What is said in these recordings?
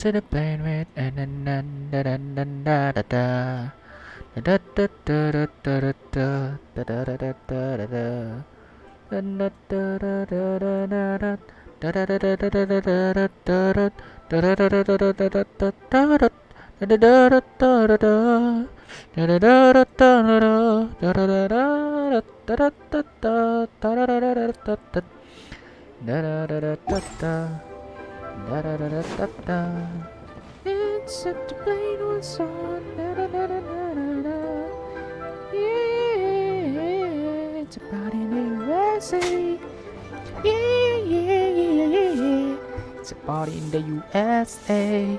to the plane with and then da da da da da da. Da da da da da da da da da da da da da. Da da da da da da da da. Da da da da da da da da da da. Da da da da da da da da da da. Da da da da da da da. Da da da da da da. Da da da da da da da da. Da da da da da da da. Da da da da da da. Da da da da da da. It's such a plain old song. Da da da da da da da. Yeah, it's a party in the USA. Yeah, yeah, yeah, yeah, yeah. It's a party in the USA.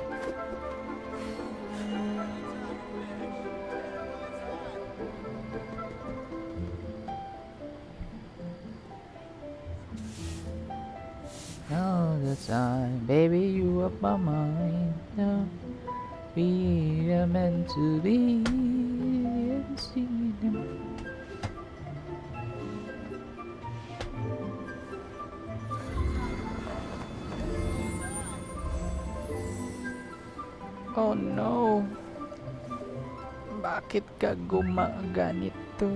All the time, baby, you up my mind. No, we are meant to be. And singing them. Oh no! Bakit ka gumaganito?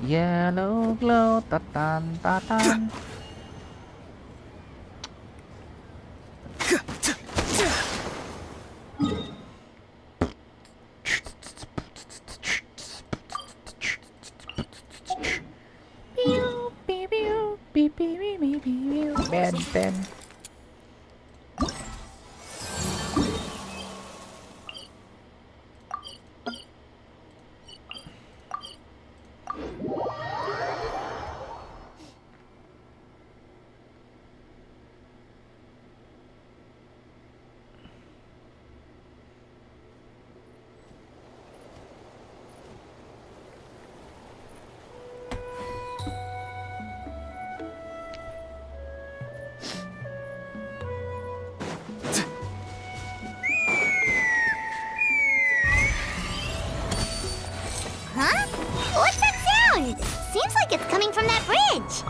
Yellow glow, tatan, tatan. Ben 10. Huh? What's that sound? Seems like it's coming from that bridge.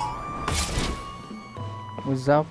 What's up?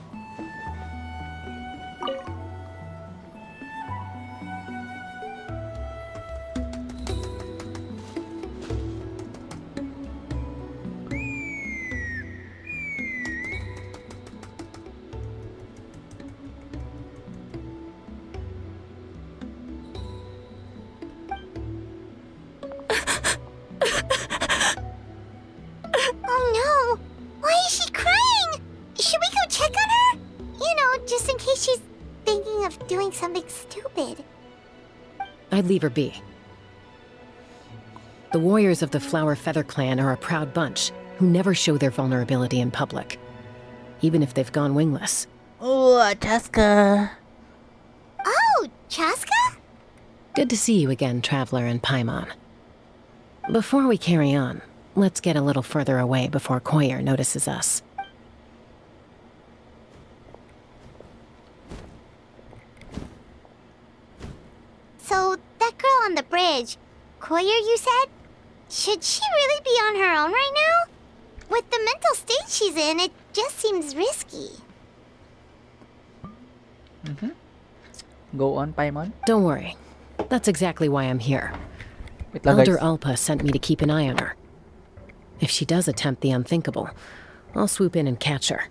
Oh no! Why is she crying? Should we go check on her? You know, just in case she's thinking of doing something stupid. I'd leave her be. The warriors of the Flower Feather Clan are a proud bunch who never show their vulnerability in public, even if they've gone wingless. Oh, Chaska. Oh, Chaska? Good to see you again, Traveler and Paimon. Before we carry on, let's get a little further away before Koyer notices us. So, that girl on the bridge, Koyer, you said? Should she really be on her own right now? With the mental state she's in, it just seems risky. Go on, Paimon. Don't worry. That's exactly why I'm here. Wait lang, Elder guys. Alpa sent me to keep an eye on her. If she does attempt the unthinkable, I'll swoop in and catch her.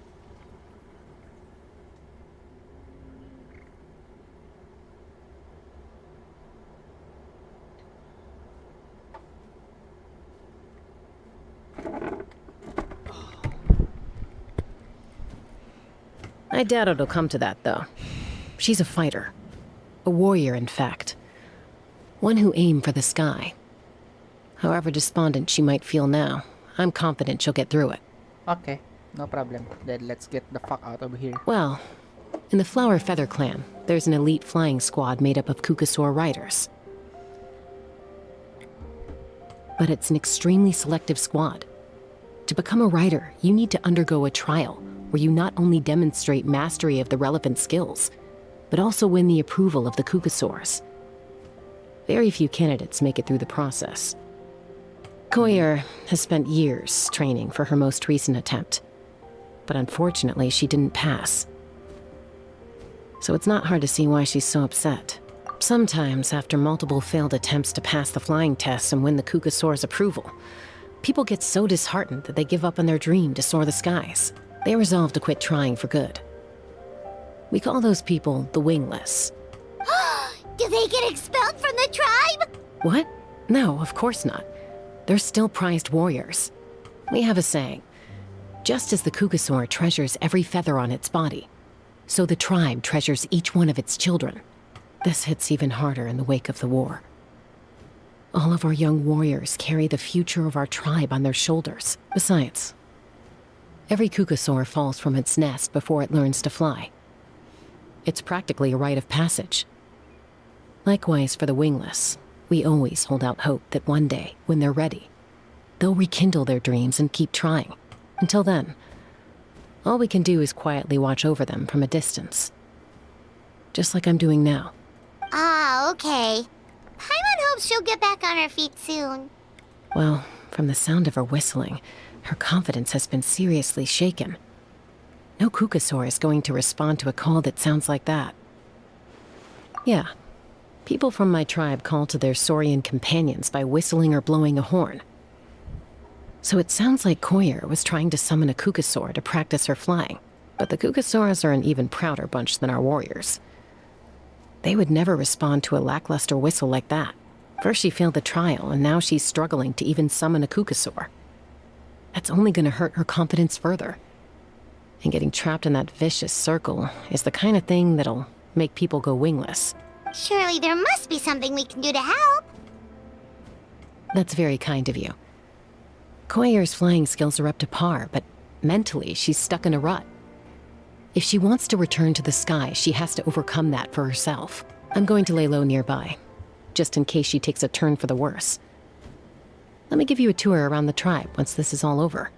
I doubt it'll come to that, though. She's a fighter. A warrior, in fact. One who aimed for the sky. However despondent she might feel now, I'm confident she'll get through it. Okay, no problem. Then let's get the fuck out of here. Well, in the Flower Feather Clan, there's an elite flying squad made up of Kukasaur riders. but it's an extremely selective squad. To become a rider, you need to undergo a trial where you not only demonstrate mastery of the relevant skills, but also win the approval of the Kukasaurs. Very few candidates make it through the process. Koyer has spent years training for her most recent attempt, but unfortunately she didn't pass. So it's not hard to see why she's so upset. Sometimes, after multiple failed attempts to pass the flying tests and win the Kukasaur's approval, people get so disheartened that they give up on their dream to soar the skies. They resolve to quit trying for good. We call those people the wingless. Do they get expelled from the tribe? What? No, of course not. They're still prized warriors. We have a saying, just as the Kukasaur treasures every feather on its body, so the tribe treasures each one of its children. This hits even harder in the wake of the war. All of our young warriors carry the future of our tribe on their shoulders. Besides, every Kukasaur falls from its nest before it learns to fly. It's practically a rite of passage. Likewise for the wingless, we always hold out hope that one day, when they're ready, they'll rekindle their dreams and keep trying. Until then, all we can do is quietly watch over them from a distance. Just like I'm doing now. Ah, okay. Paimon hopes she'll get back on her feet soon. Well, from the sound of her whistling, her confidence has been seriously shaken. No Kukasaur is going to respond to a call that sounds like that. Yeah, people from my tribe call to their Saurian companions by whistling or blowing a horn. So it sounds like Koyer was trying to summon a Kukasaur to practice her flying. But the Kukasaurs are an even prouder bunch than our warriors. They would never respond to a lackluster whistle like that. First she failed the trial, and now she's struggling to even summon a Kukasaur. That's only gonna hurt her confidence further. And getting trapped in that vicious circle is the kind of thing that'll make people go wingless. Surely there must be something we can do to help. That's very kind of you. Koyer's flying skills are up to par, but mentally she's stuck in a rut. If she wants to return to the sky, she has to overcome that for herself. I'm going to lay low nearby, just in case she takes a turn for the worse. Let me give you a tour around the tribe once this is all over.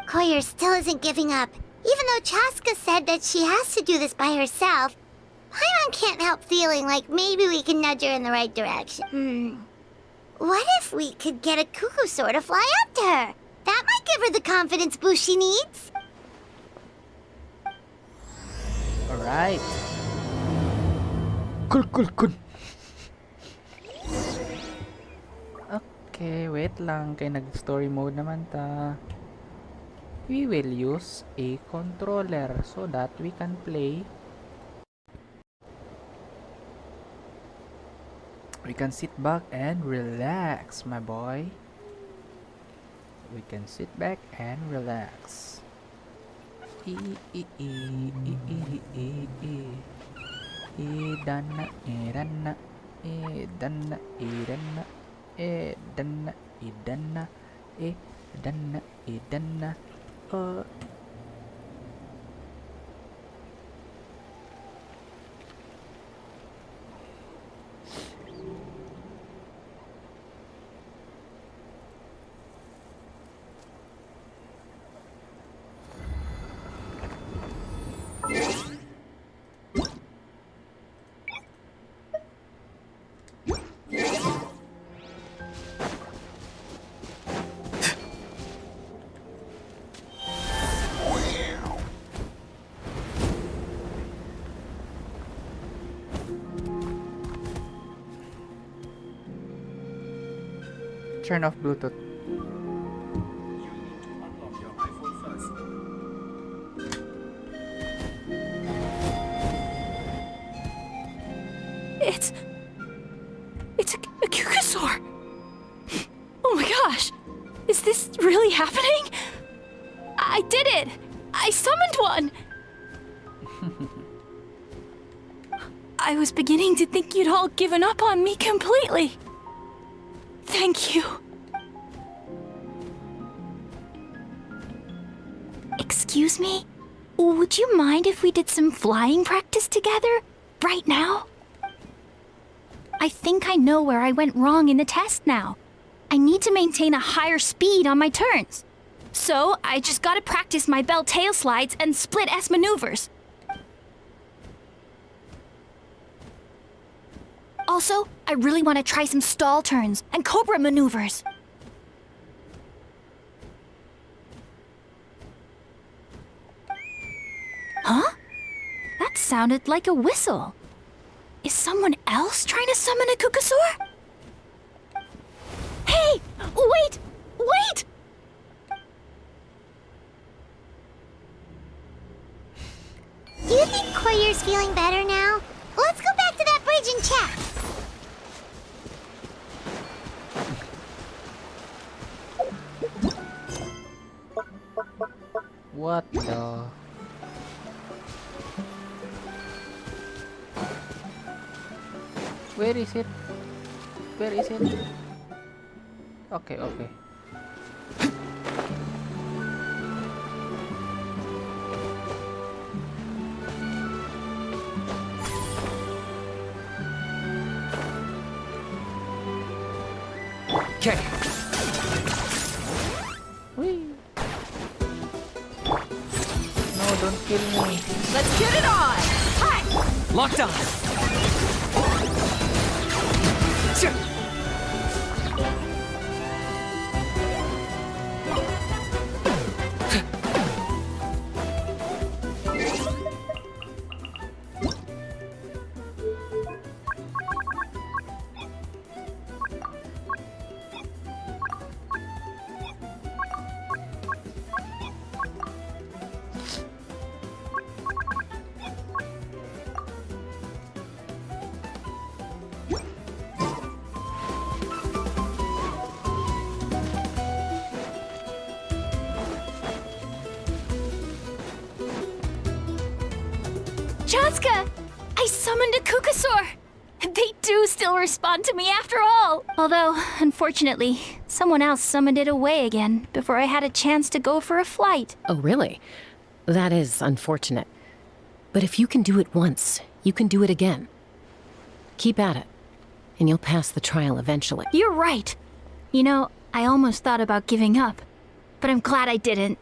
Koyer still isn't giving up. Even though Chaska said that she has to do this by herself, Paimon can't help feeling like maybe we can nudge her in the right direction. What if we could get a Kukusaur to fly up to her? That might give her the confidence boost she needs. Alright. Cool. Okay, wait lang. Kaya nag-story mode naman ta. We will use a controller so that we can play. We can sit back and relax, my boy. We can sit back and relax. Turn off Bluetooth. It's a Kukasaur! Oh my gosh! Is this really happening? I did it! I summoned one! I was beginning to think you'd all given up on me completely. Thank you. Excuse me? Would you mind if we did some flying practice together? Right now? I think I know where I went wrong in the test now. I need to maintain a higher speed on my turns. So, I just gotta practice my bell tail slides and split S maneuvers. Also, I really want to try some stall turns and cobra maneuvers. Huh? That sounded like a whistle. Is someone else trying to summon a Kukasaur? Hey! Wait! Wait! Do you think Koyer's feeling better now? Let's go back to that bridge and check. What the? Where is it? Where is it? Okay, okay. Okay. Whee. No, don't kill me. Let's get it on! Hi! Locked on. Sure. Chaska! I summoned a Kukasaur! They do still respond to me after all! Although, unfortunately, someone else summoned it away again before I had a chance to go for a flight. Oh, really? That is unfortunate. But if you can do it once, you can do it again. Keep at it, and you'll pass the trial eventually. You're right. You know, I almost thought about giving up, but I'm glad I didn't.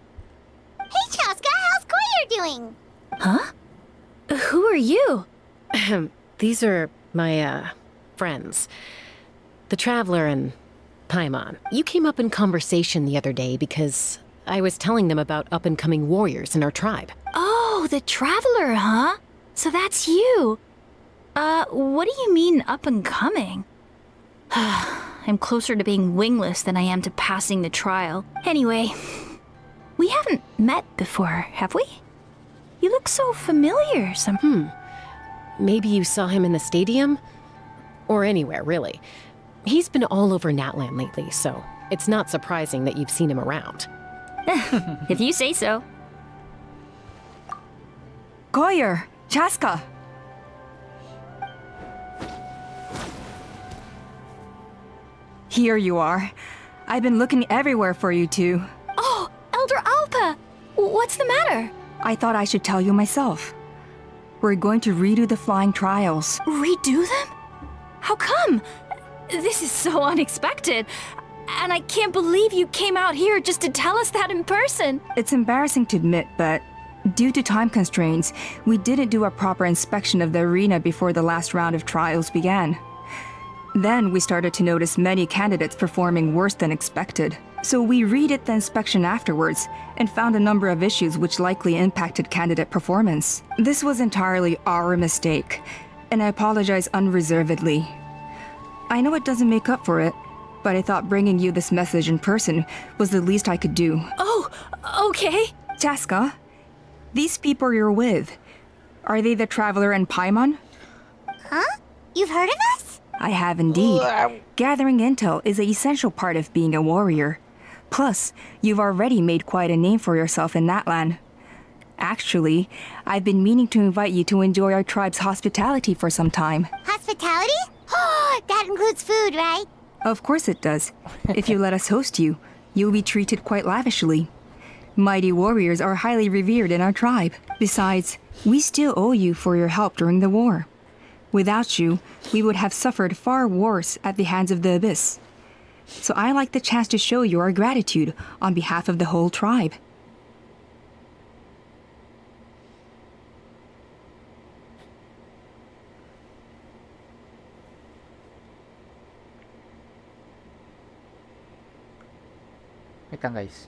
Hey, Chaska, how's Koyer doing? Huh? Who are you? These are my, friends. The Traveler and Paimon. You came up in conversation the other day because I was telling them about up-and-coming warriors in our tribe. Oh, the Traveler, huh? So that's you. What do you mean up and coming? I'm closer to being wingless than I am to passing the trial. Anyway, we haven't met before, have we? You look so familiar. Maybe you saw him in the stadium? Or anywhere, really. He's been all over Natlan lately, so it's not surprising that you've seen him around. If you say so. Koyer, Chaska. Here you are. I've been looking everywhere for you two. Oh, Elder Alpa! What's the matter? I thought I should tell you myself. We're going to redo the flying trials. Redo them? How come? This is so unexpected. And I can't believe you came out here just to tell us that in person. It's embarrassing to admit, but due to time constraints, we didn't do a proper inspection of the arena before the last round of trials began. Then we started to notice many candidates performing worse than expected. So we redid the inspection afterwards and found a number of issues which likely impacted candidate performance. This was entirely our mistake, and I apologize unreservedly. I know it doesn't make up for it, but I thought bringing you this message in person was the least I could do. Oh, okay. Chaska, these people you're with, are they the Traveler and Paimon? Huh? You've heard of us? I have indeed. Gathering intel is an essential part of being a warrior. Plus, you've already made quite a name for yourself in Natlan. Actually, I've been meaning to invite you to enjoy our tribe's hospitality for some time. Hospitality? Oh, that includes food, right? Of course it does. If you let us host you, you'll be treated quite lavishly. Mighty warriors are highly revered in our tribe. Besides, we still owe you for your help during the war. Without you, we would have suffered far worse at the hands of the Abyss. So I like the chance to show you our gratitude on behalf of the whole tribe. Wait lang guys.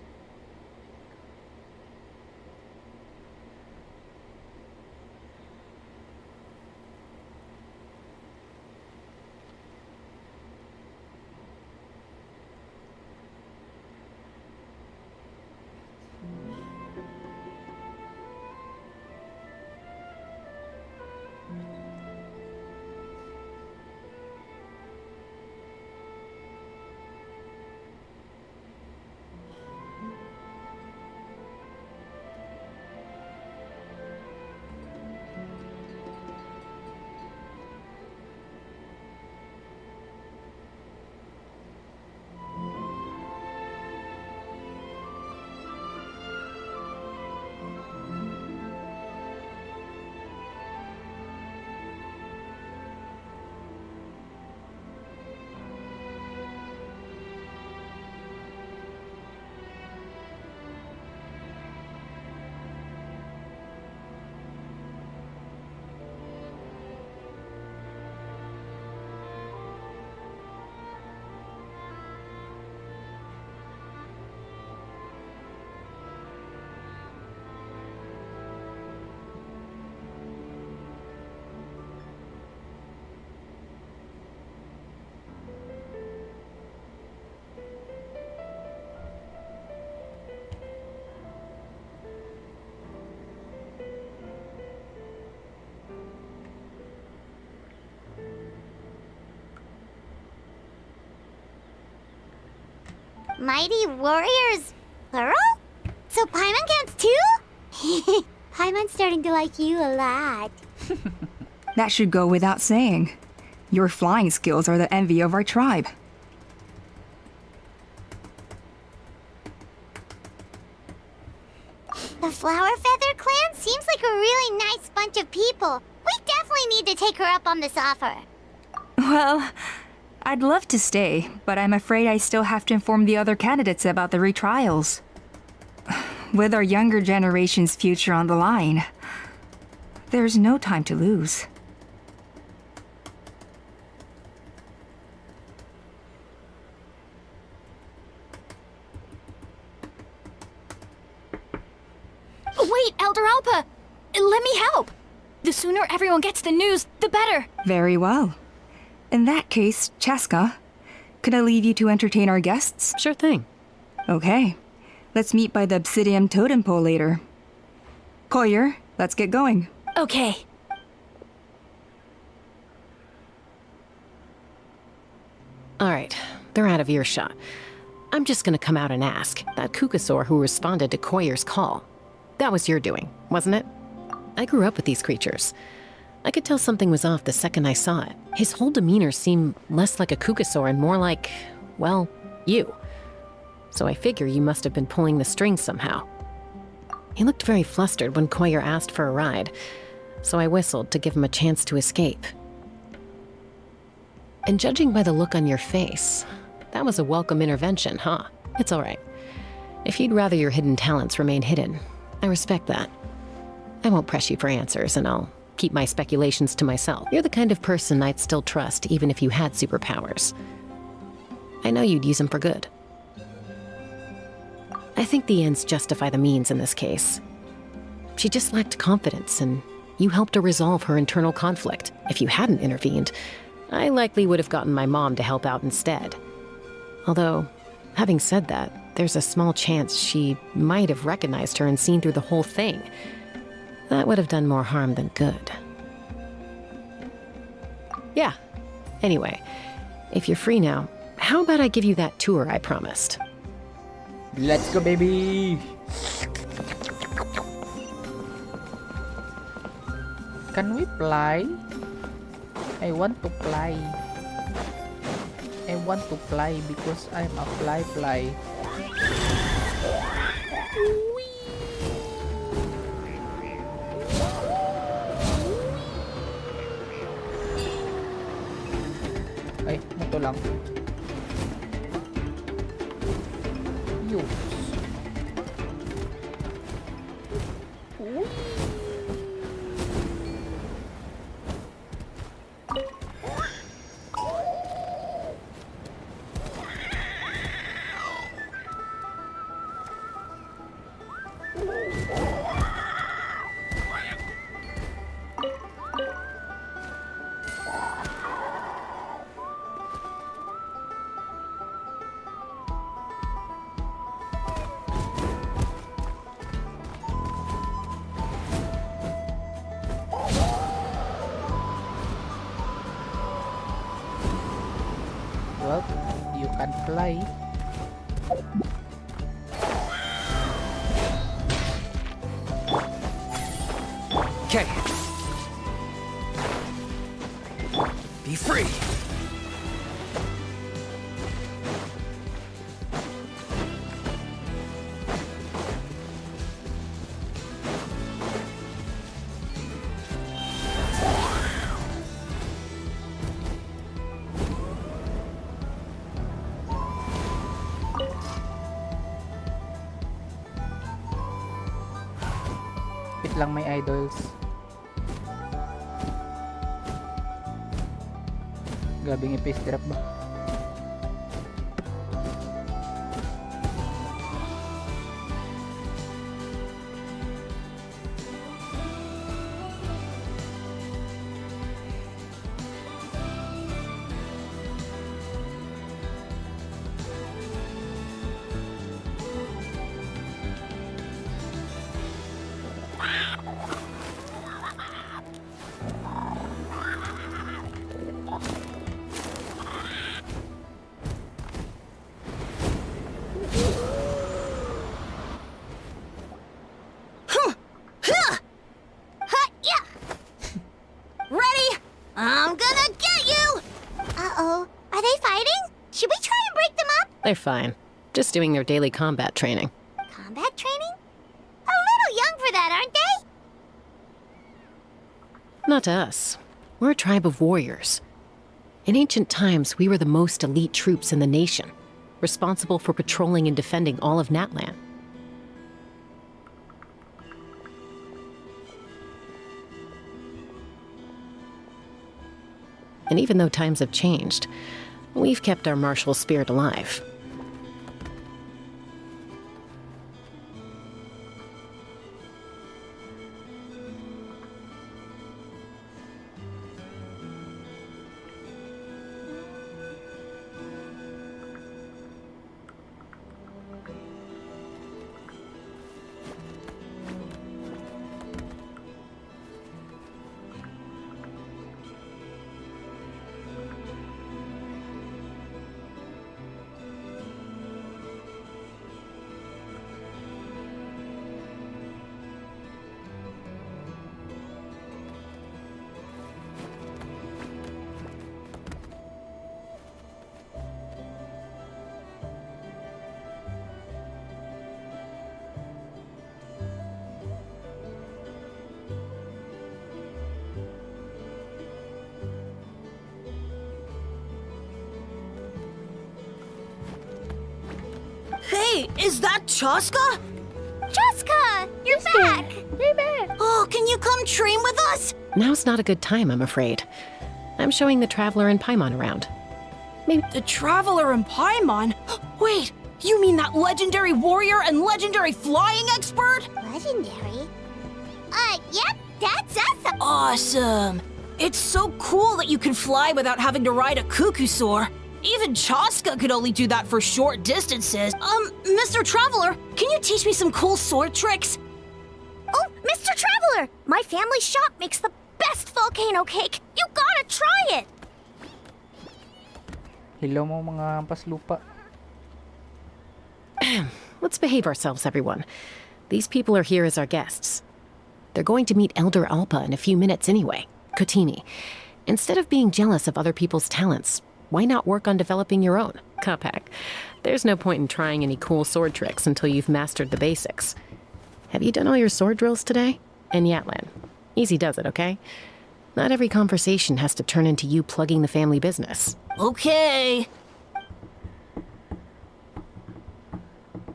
Mighty warriors, plural? So Paimon counts too? Paimon's starting to like you a lot. That should go without saying. Your flying skills are the envy of our tribe. The Flower Feather clan seems like a really nice bunch of people. We definitely need to take her up on this offer. Well, I'd love to stay, but I'm afraid I still have to inform the other candidates about the retrials. With our younger generation's future on the line, there's no time to lose. Wait, Elder Alpa! Let me help! The sooner everyone gets the news, the better! Very well. In that case, Chaska, could I leave you to entertain our guests? Sure thing. Okay. Let's meet by the Obsidian Totem Pole later. Koyer, let's get going. Okay. Alright, they're out of earshot. I'm just gonna come out and ask. That Kukasaur who responded to Koyer's call. That was your doing, wasn't it? I grew up with these creatures. I could tell something was off the second I saw it. His whole demeanor seemed less like a Kukasaur and more like, well, you. So I figure you must have been pulling the strings somehow. He looked very flustered when Koyer asked for a ride, so I whistled to give him a chance to escape. And judging by the look on your face, that was a welcome intervention, huh? It's all right. If you'd rather your hidden talents remain hidden, I respect that. I won't press you for answers, and I'll keep my speculations to myself. You're the kind of person I'd still trust even if you had superpowers. I know you'd use them for good. I think the ends justify the means in this case. She just lacked confidence, and you helped her resolve her internal conflict. If you hadn't intervened, I likely would have gotten my mom to help out instead. Although, having said that, there's a small chance she might have recognized her and seen through the whole thing. That would have done more harm than good. Yeah. Anyway, if you're free now, how about I give you that tour I promised? Let's go, baby! Can we fly? I want to fly. I want to fly because I'm a fly. Ay, ito lang. Yus. Well, you can fly. Okay. Be free. Wait lang, may idols. Gabing i-paste drop ba? Ready? I'm gonna get you! Uh-oh. Are they fighting? Should we try and break them up? They're fine. Just doing their daily combat training. Combat training? A little young for that, aren't they? Not to us. We're a tribe of warriors. In ancient times, we were the most elite troops in the nation, responsible for patrolling and defending all of Natlan. And even though times have changed, we've kept our martial spirit alive. Hey, is that Chaska? Chaska! You're back! You're back! Oh, can you come train with us? Now's not a good time, I'm afraid. I'm showing the Traveler and Paimon around. Maybe The Traveler and Paimon? Wait, you mean that legendary warrior and legendary flying expert? Legendary? Yep, that's us! Awesome. It's so cool that you can fly without having to ride a cuckoo-soar. Even Chaska could only do that for short distances. Mr. Traveler, can you teach me some cool sword tricks? Oh, Mr. Traveler! My family shop makes the best volcano cake! You gotta try it! Hello mo mga hampas lupa. Let's behave ourselves, everyone. These people are here as our guests. They're going to meet Elder Alpa in a few minutes anyway. Kotini. Instead of being jealous of other people's talents, why not work on developing your own? Kapak. There's no point in trying any cool sword tricks until you've mastered the basics. Have you done all your sword drills today? And Yatlan. Easy does it, okay? Not every conversation has to turn into you plugging the family business. Okay.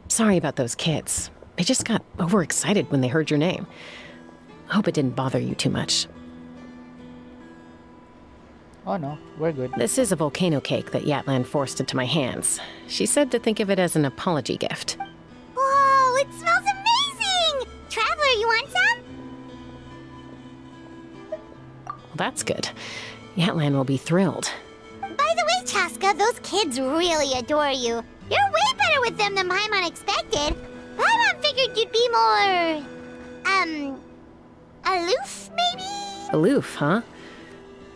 Sorry about those kids. They just got overexcited when they heard your name. Hope it didn't bother you too much. Oh no, we're good. This is a volcano cake that Yatlan forced into my hands. She said to think of it as an apology gift. Whoa, it smells amazing! Traveler, you want some? Well, that's good. Yatlan will be thrilled. By the way, Chaska, those kids really adore you. You're way better with them than Paimon expected. Paimon figured you'd be more... aloof, maybe? Aloof, huh?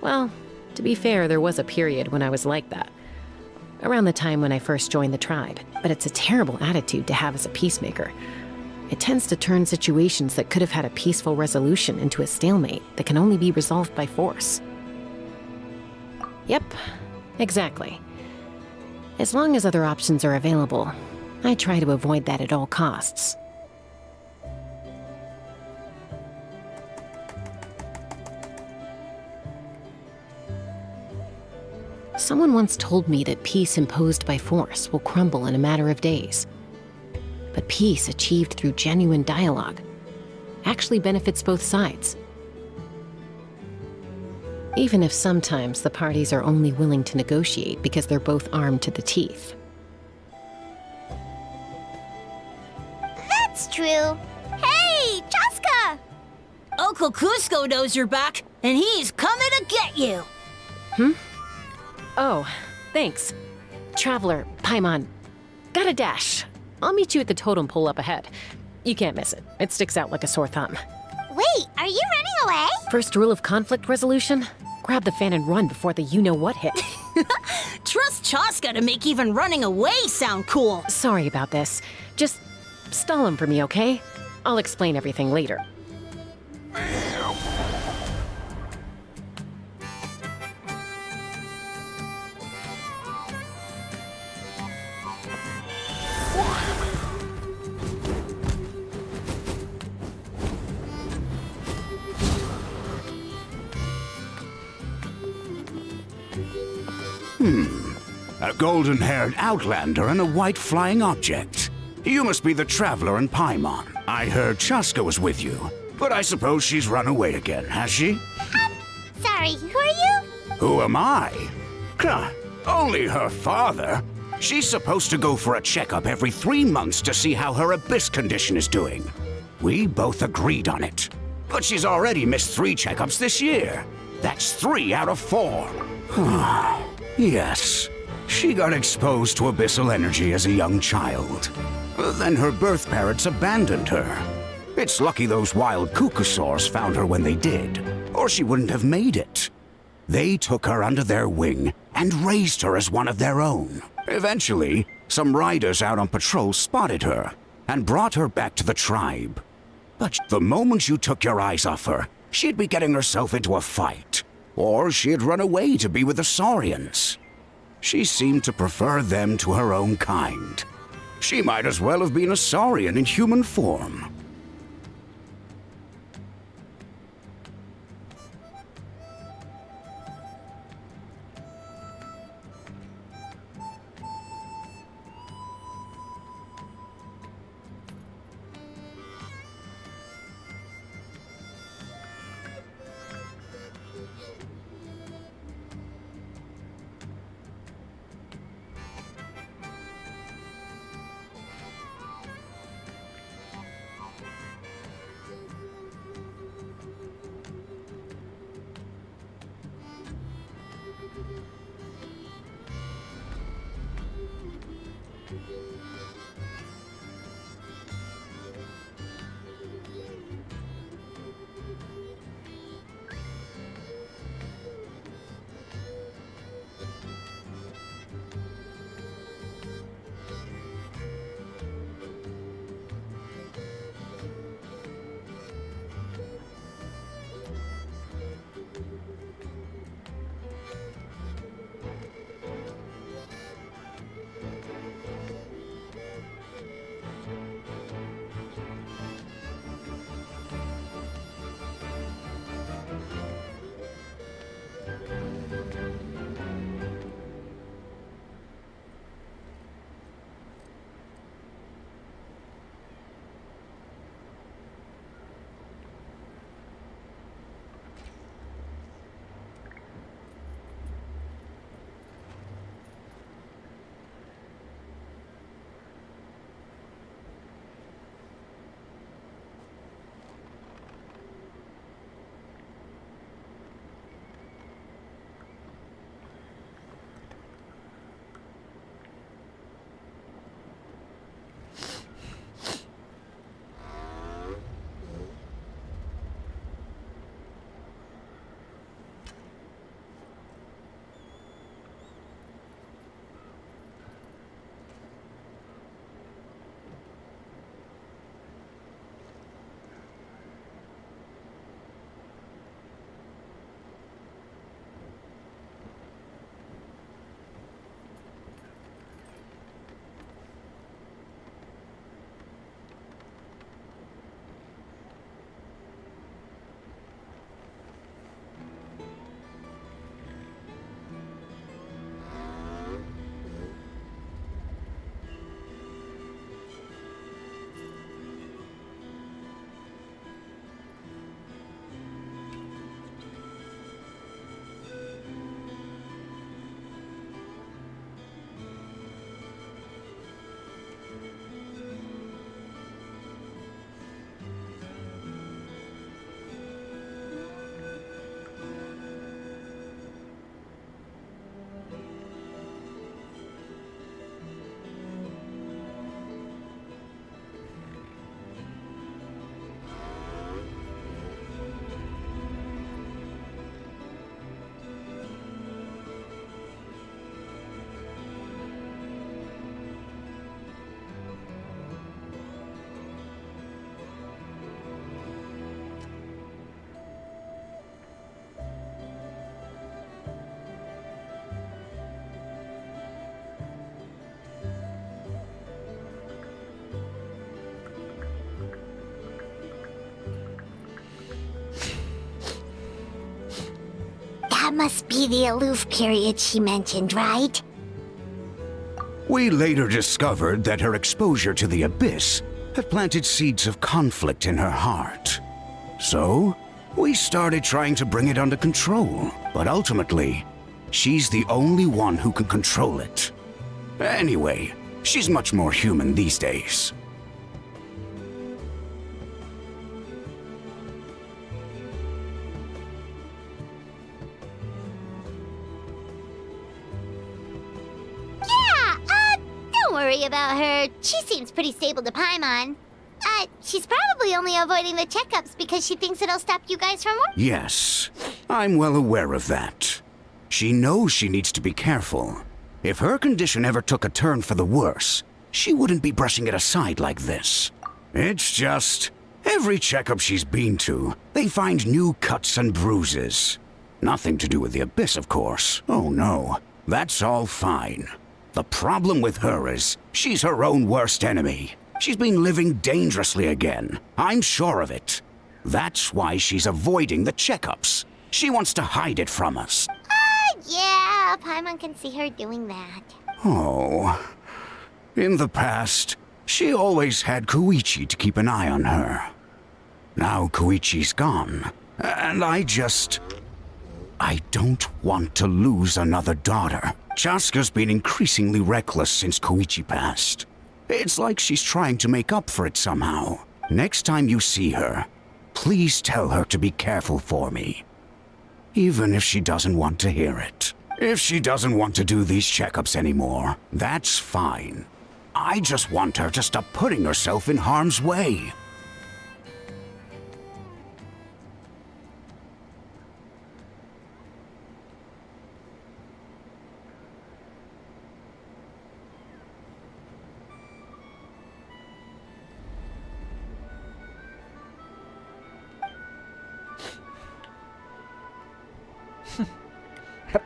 Well, to be fair, there was a period when I was like that. Around the time when I first joined the tribe. But it's a terrible attitude to have as a peacemaker. It tends to turn situations that could have had a peaceful resolution into a stalemate that can only be resolved by force. Yep, exactly. As long as other options are available, I try to avoid that at all costs. Someone once told me that peace imposed by force will crumble in a matter of days. But peace achieved through genuine dialogue actually benefits both sides. Even if sometimes the parties are only willing to negotiate because they're both armed to the teeth. That's true. Hey, Chaska! Uncle Cusco knows you're back, and he's coming to get you. Oh, thanks. Traveler, Paimon. Gotta dash. I'll meet you at the totem pole up ahead. You can't miss it. It sticks out like a sore thumb. Wait, are you running away? First rule of conflict resolution? Grab the fan and run before the you-know-what hit. Trust Chaska to make even running away sound cool. Sorry about this. Just stall him for me, okay? I'll explain everything later. A golden-haired outlander and a white flying object. You must be the traveler in Paimon. I heard Chaska was with you, but I suppose she's run away again, has she? Sorry, who are you? Who am I? Only her father. She's supposed to go for a checkup every 3 months to see how her abyss condition is doing. We both agreed on it. But she's already missed 3 checkups this year. That's 3 out of 4. Yes, she got exposed to abyssal energy as a young child. Then her birth parents abandoned her. It's lucky those wild cuckoosaurs found her when they did, or she wouldn't have made it. They took her under their wing and raised her as one of their own. Eventually, some riders out on patrol spotted her and brought her back to the tribe. But the moment you took your eyes off her, she'd be getting herself into a fight, or she'd run away to be with the Saurians. She seemed to prefer them to her own kind. She might as well have been a Saurian in human form. must be the aloof period she mentioned, right? We later discovered that her exposure to the abyss had planted seeds of conflict in her heart. So, we started trying to bring it under control, but ultimately, she's the only one who can control it. Anyway, she's much more human these days. Don't worry about her. She seems pretty stable to Paimon. She's probably only avoiding the checkups because she thinks it'll stop you guys from work. Yes, I'm well aware of that. She knows she needs to be careful. If her condition ever took a turn for the worse, she wouldn't be brushing it aside like this. It's just, every checkup she's been to, they find new cuts and bruises. Nothing to do with the abyss, of course. Oh no, that's all fine. The problem with her is, she's her own worst enemy. She's been living dangerously again. I'm sure of it. That's why she's avoiding the checkups. She wants to hide it from us. Yeah, Paimon can see her doing that. Oh. In the past, she always had Koichi to keep an eye on her. Now Koichi's gone, and I don't want to lose another daughter. Chaska's been increasingly reckless since Koichi passed. It's like she's trying to make up for it somehow. Next time you see her, please tell her to be careful for me. Even if she doesn't want to hear it. If she doesn't want to do these checkups anymore, that's fine. I just want her to stop putting herself in harm's way.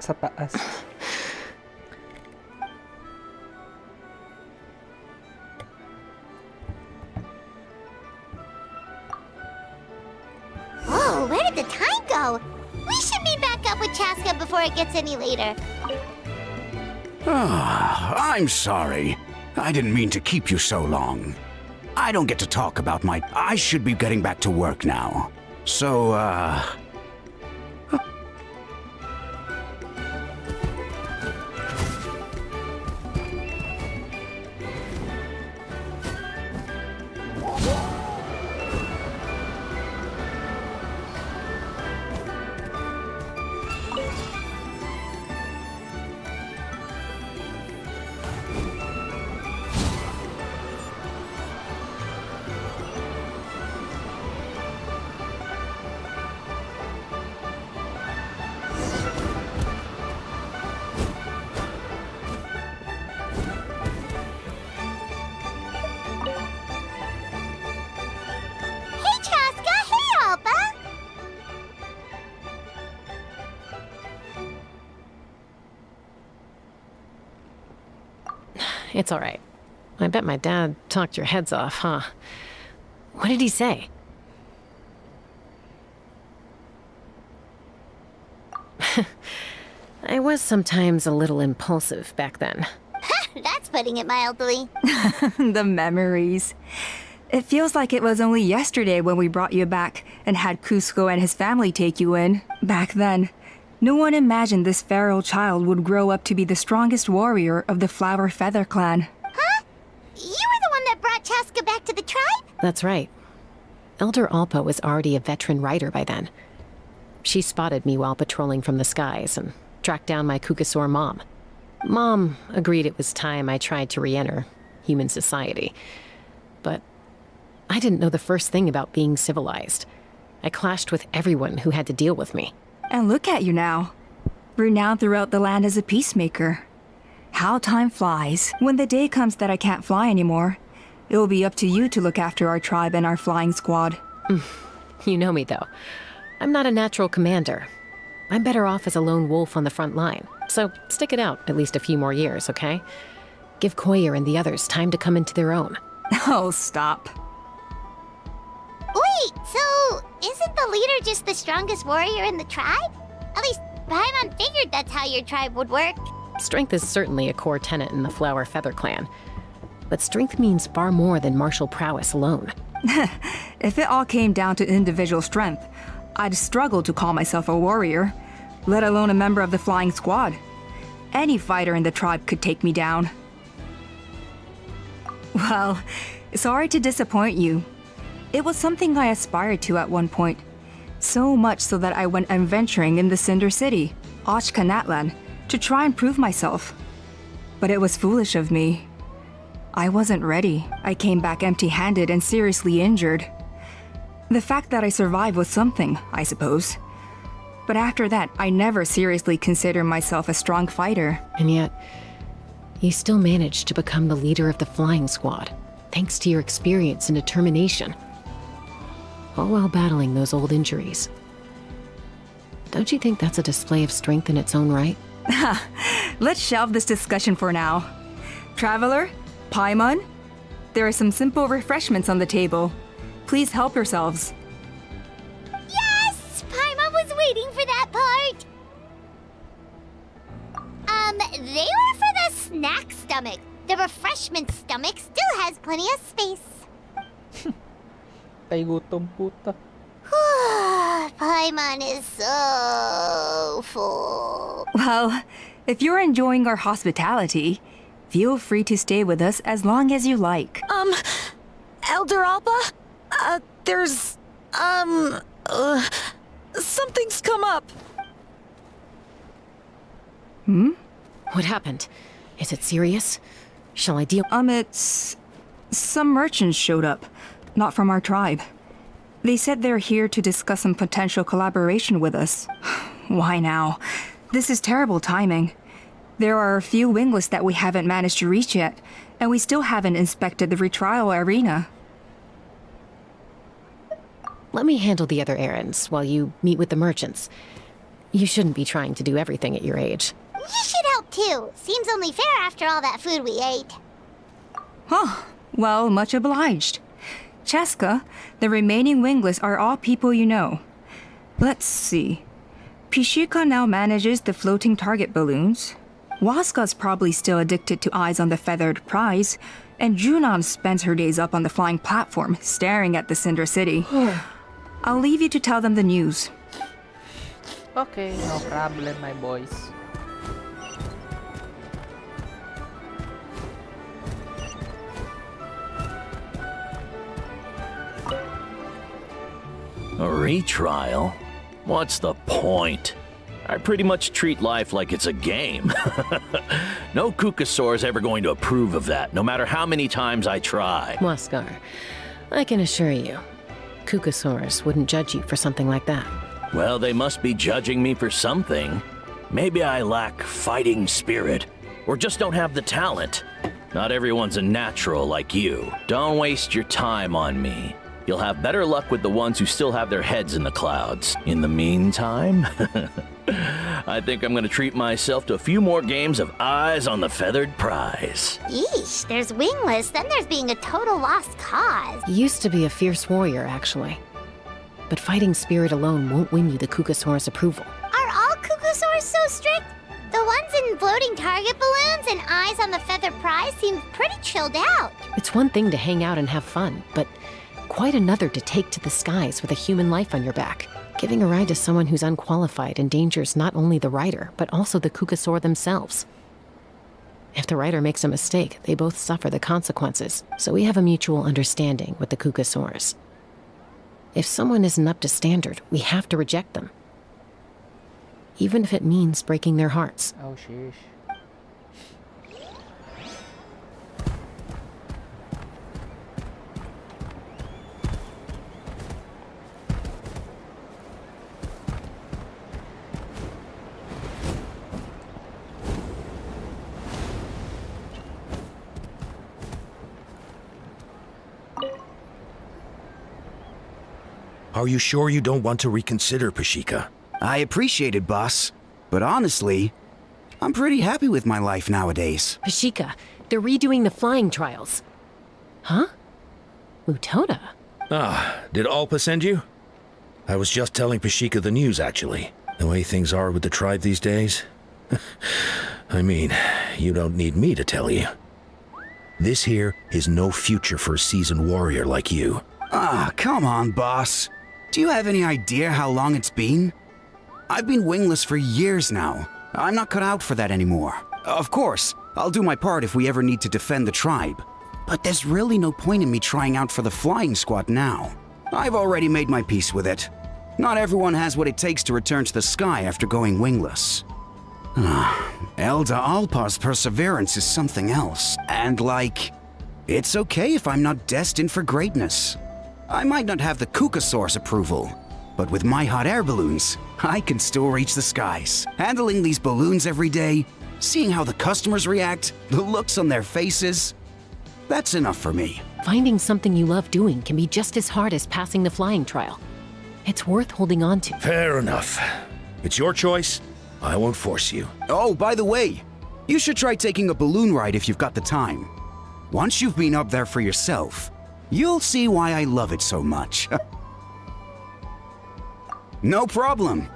Sa taas. Whoa, where did the time go? We should meet back up with Chaska before it gets any later. I'm sorry. I didn't mean to keep you so long. I don't get to talk about I should be getting back to work now. So, Hey, Chaska! Hey, Alba! It's all right. I bet my dad talked your heads off, huh? What did he say? I was sometimes a little impulsive back then. That's putting it mildly. The memories. It feels like it was only yesterday when we brought you back and had Cusco and his family take you in. Back then, no one imagined this feral child would grow up to be the strongest warrior of the Flower Feather clan. Huh? You were the one that brought Chaska back to the tribe? That's right. Elder Alpa was already a veteran rider by then. She spotted me while patrolling from the skies and tracked down my Kukasaur mom. Mom agreed it was time I tried to re-enter human society. But I didn't know the first thing about being civilized. I clashed with everyone who had to deal with me. And look at you now. Renowned throughout the land as a peacemaker. How time flies. When the day comes that I can't fly anymore, it will be up to you to look after our tribe and our flying squad. You know me, though. I'm not a natural commander. I'm better off as a lone wolf on the front line. So stick it out at least a few more years, okay? Give Koyer and the others time to come into their own. Oh, stop. Wait, so isn't the leader just the strongest warrior in the tribe? At least, Paimon figured that's how your tribe would work. Strength is certainly a core tenet in the Flower Feather clan. But strength means far more than martial prowess alone. If it all came down to individual strength, I'd struggle to call myself a warrior, let alone a member of the flying squad. Any fighter in the tribe could take me down. Well, sorry to disappoint you. It was something I aspired to at one point. So much so that I went adventuring in the Cinder City, Ochka Natlan, to try and prove myself. But it was foolish of me. I wasn't ready. I came back empty-handed and seriously injured. The fact that I survived was something, I suppose. But after that, I never seriously considered myself a strong fighter. And yet, you still managed to become the leader of the flying squad, thanks to your experience and determination. All while battling those old injuries. Don't you think that's a display of strength in its own right? Let's shelve this discussion for now. Traveler, Paimon, there are some simple refreshments on the table. Please help yourselves. Yes! Paimon was waiting for that part! They were for the snack stomach. The refreshment stomach still has plenty of space. Tay gutom puta. Paimon is so full. Well, if you're enjoying our hospitality, feel free to stay with us as long as you like. Elder Alba? There's, something's come up. What happened? Is it serious? Shall I deal? It's... Some merchants showed up, not from our tribe. They said they're here to discuss some potential collaboration with us. Why now? This is terrible timing. There are a few wingless that we haven't managed to reach yet, and we still haven't inspected the retrial arena. Let me handle the other errands while you meet with the merchants. You shouldn't be trying to do everything at your age. You should help too. Seems only fair after all that food we ate. Huh. Well, much obliged. Chaska, the remaining wingless are all people you know. Let's see. Pishika now manages the floating target balloons. Waska's probably still addicted to eyes on the feathered prize, and Junon spends her days up on the flying platform, staring at the Cinder City. I'll leave you to tell them the news. Okay, no problem, my boys. A retrial? What's the point? I pretty much treat life like it's a game. No Kukasaur's ever going to approve of that, no matter how many times I try. Waskar, I can assure you, Kukasaurus wouldn't judge you for something like that. Well, they must be judging me for something. Maybe I lack fighting spirit, or just don't have the talent. Not everyone's a natural like you. Don't waste your time on me. You'll have better luck with the ones who still have their heads in the clouds. In the meantime, I think I'm gonna treat myself to a few more games of eyes on the feathered prize. Yeesh, there's wingless, then there's being a total lost cause. You used to be a fierce warrior, actually. But fighting spirit alone won't win you the Kukasaurus approval. Are all Kukusaurs so strict? The ones in floating target balloons and eyes on the feathered prize seem pretty chilled out. It's one thing to hang out and have fun, but quite another to take to the skies with a human life on your back. Giving a ride to someone who's unqualified endangers not only the rider, but also the Kukasaur themselves. If the rider makes a mistake, they both suffer the consequences, so we have a mutual understanding with the Kukasaurs. If someone isn't up to standard, we have to reject them. Even if it means breaking their hearts. Oh, sheesh. Are you sure you don't want to reconsider, Pashika? I appreciate it, boss. But honestly, I'm pretty happy with my life nowadays. Pashika, they're redoing the flying trials. Huh? Mutona? Ah, did Alpa send you? I was just telling Pashika the news, actually. The way things are with the tribe these days? I mean, you don't need me to tell you. This here is no future for a seasoned warrior like you. Ah, come on, boss. Do you have any idea how long it's been? I've been wingless for years now. I'm not cut out for that anymore. Of course, I'll do my part if we ever need to defend the tribe. But there's really no point in me trying out for the flying squad now. I've already made my peace with it. Not everyone has what it takes to return to the sky after going wingless. Elda Alpa's perseverance is something else. And it's okay if I'm not destined for greatness. I might not have the Kukasaur's approval, but with my hot air balloons, I can still reach the skies. Handling these balloons every day, seeing how the customers react, the looks on their faces, that's enough for me. Finding something you love doing can be just as hard as passing the flying trial. It's worth holding on to. Fair enough. It's your choice. I won't force you. Oh, by the way, you should try taking a balloon ride if you've got the time. Once you've been up there for yourself, you'll see why I love it so much. No problem.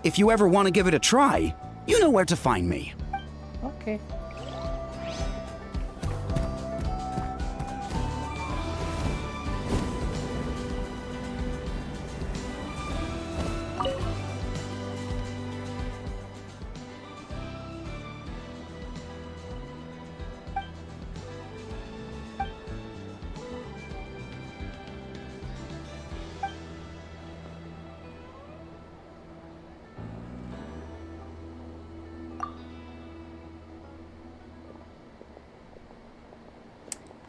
If you ever want to give it a try, you know where to find me. Okay.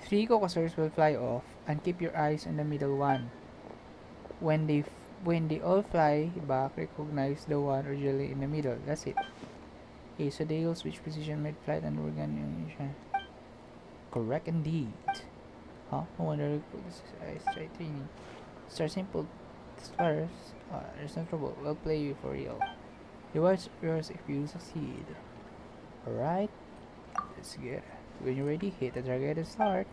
Three Kukasaurs will fly off, and keep your eyes on the middle one. When they all fly back, recognize the one originally in the middle. That's it. Okay, so they will switch position mid-flight and organization. Correct indeed. Huh? No wonder this is try training. Start simple. Stars. There's no trouble. We'll play you for real. Rewards yours if you succeed. Alright. Let's get it. When you're ready, hit the target and start.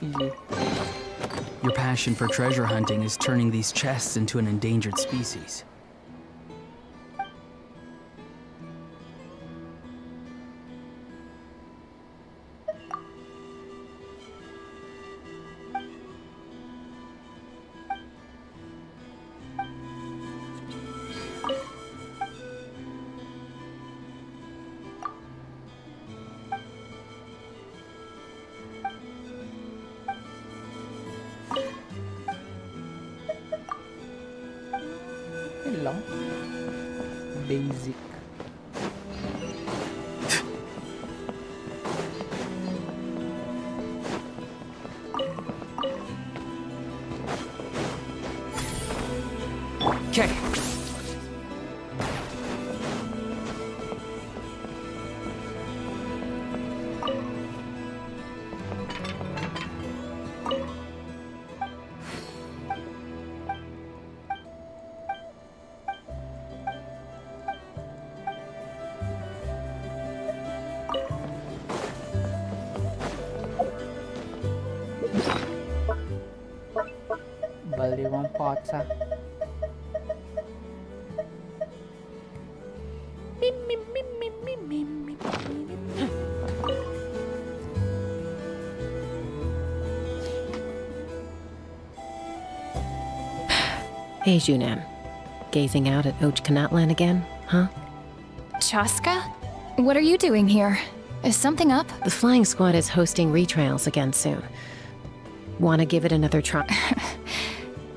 Easy. Your passion for treasure hunting is turning these chests into an endangered species. Yun lang. Basic. Okay. limang potsa. Hey, Junan. Gazing out at Natlan again, huh? Chaska? What are you doing here? Is something up? The flying squad is hosting retrials again soon. Wanna give it another try?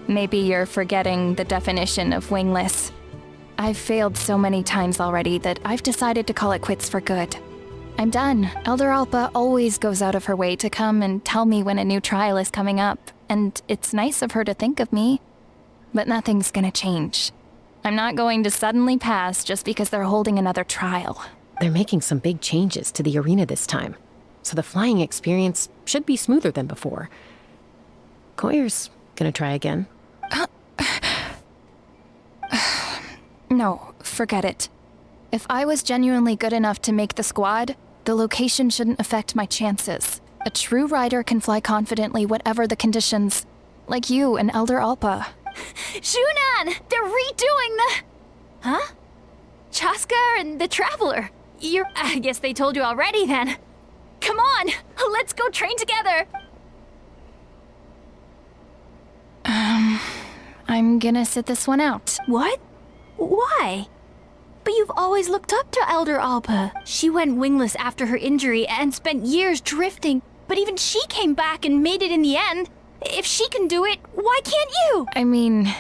Maybe you're forgetting the definition of wingless. I've failed so many times already that I've decided to call it quits for good. I'm done. Elder Alpa always goes out of her way to come and tell me when a new trial is coming up, and it's nice of her to think of me. But nothing's gonna change. I'm not going to suddenly pass just because they're holding another trial. They're making some big changes to the arena this time, so the flying experience should be smoother than before. Koyer's gonna try again. No, forget it. If I was genuinely good enough to make the squad, the location shouldn't affect my chances. A true rider can fly confidently whatever the conditions. Like you and Elder Alpa. Shunan! They're redoing the... Huh? Chaska and the Traveler. I guess they told you already then. Come on, let's go train together. I'm gonna sit this one out. What? Why? But you've always looked up to Elder Alpa. She went wingless after her injury and spent years drifting, but even she came back and made it in the end. If she can do it, why can't you? I mean,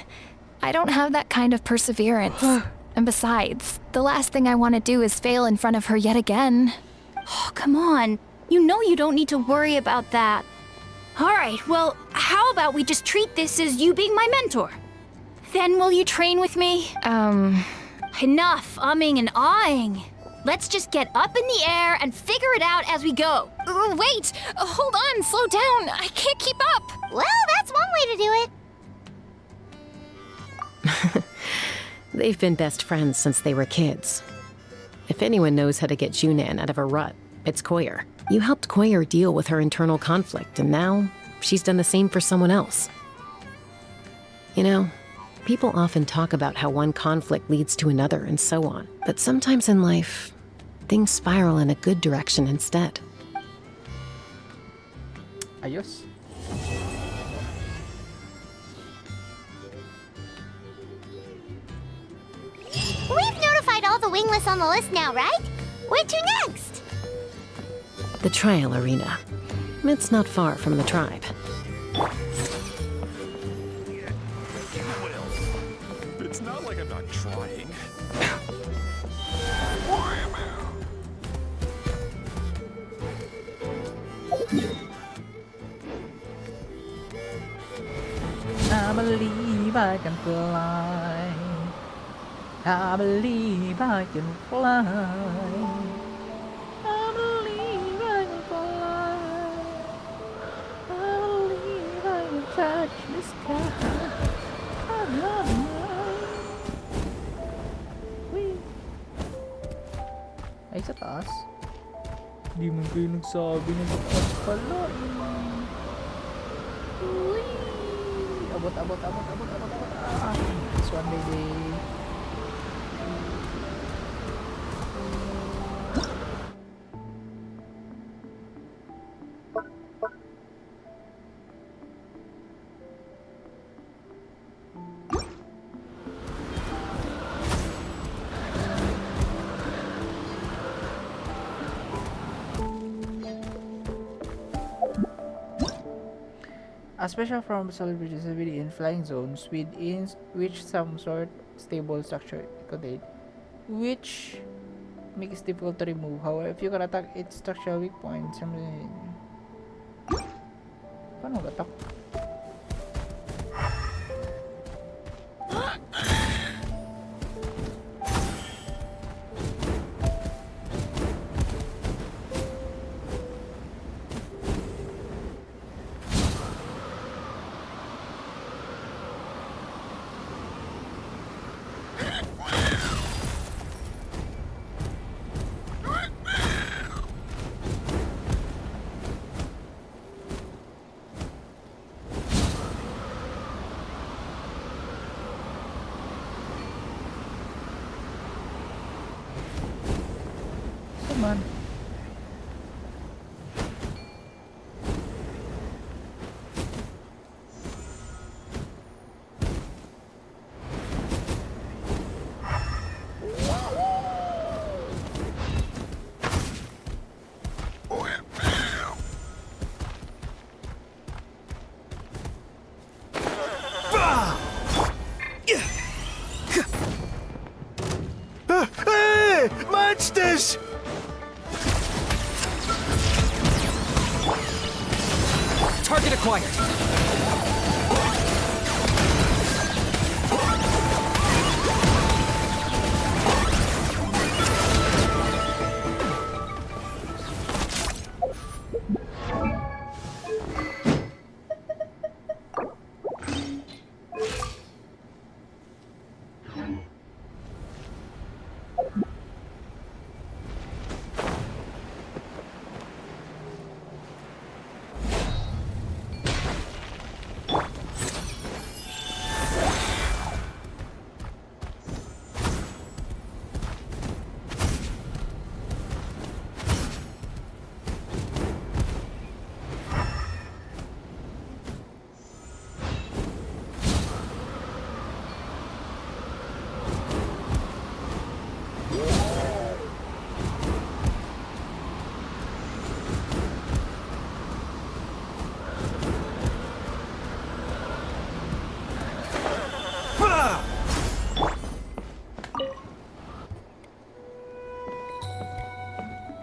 I don't have that kind of perseverance. And besides, the last thing I want to do is fail in front of her yet again. Oh, come on. You know you don't need to worry about that. All right, well, how about we just treat this as you being my mentor? Then will you train with me? Enough umming and ahhing. Let's just get up in the air and figure it out as we go. Wait! Hold on, slow down. I can't keep up. Well, that's one way to do it. They've been best friends since they were kids. If anyone knows how to get Junan out of a rut, it's Koyer. You helped Koyer deal with her internal conflict, and now she's done the same for someone else. You know, people often talk about how one conflict leads to another and so on, but sometimes in life, things spiral in a good direction instead. Ayos. We've notified all the wingless on the list now, right? Where to next? The trial arena. It's not far from the tribe. It's not like I'm not trying. I believe I can fly. I believe I can fly. I believe I can fly. I believe I can touch the sky. Wee. Ay, sa taas. Di man kayo nagsabi na sa taas pala eh. Wee. Abot. This one, baby. A special form of celebrates ability in flying zones within which some sort stable structure contained, which makes it difficult to remove. However, if you can attack its structural weak points, paano mag-attack? Come on. Hey! Monsters! Target acquired.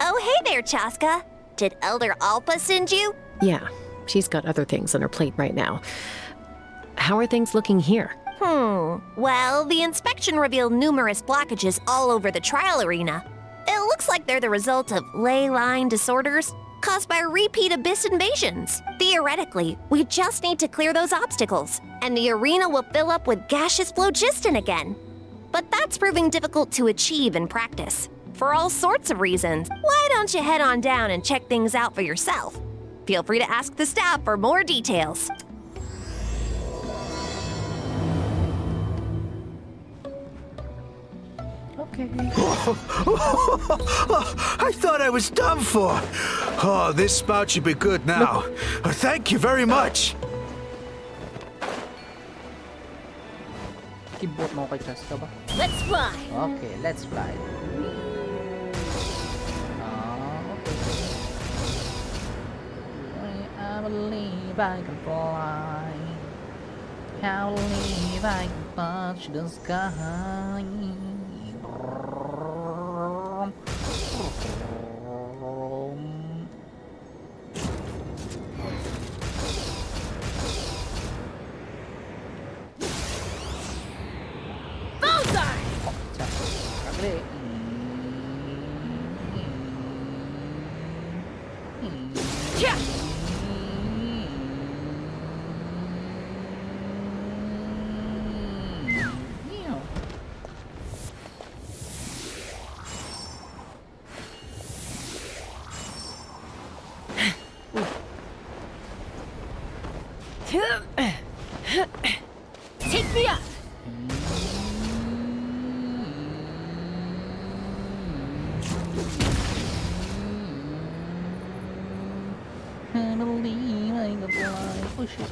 Oh, hey there, Chaska. Did Elder Alpa send you? Yeah, she's got other things on her plate right now. How are things looking here? Well, the inspection revealed numerous blockages all over the trial arena. It looks like they're the result of ley line disorders caused by repeat abyss invasions. Theoretically, we just need to clear those obstacles, and the arena will fill up with gaseous phlogiston again. But that's proving difficult to achieve in practice, for all sorts of reasons. Why don't you head on down and check things out for yourself? Feel free to ask the staff for more details. Okay. I thought I was done for. Oh, this spout should be good now. Thank you very much. Keyboard mo kay Chaska ba? Let's fly! Okay, let's fly. Okay. I believe I can fly. I believe I can touch the sky. Take me up! I believe I can fly. Oh shit.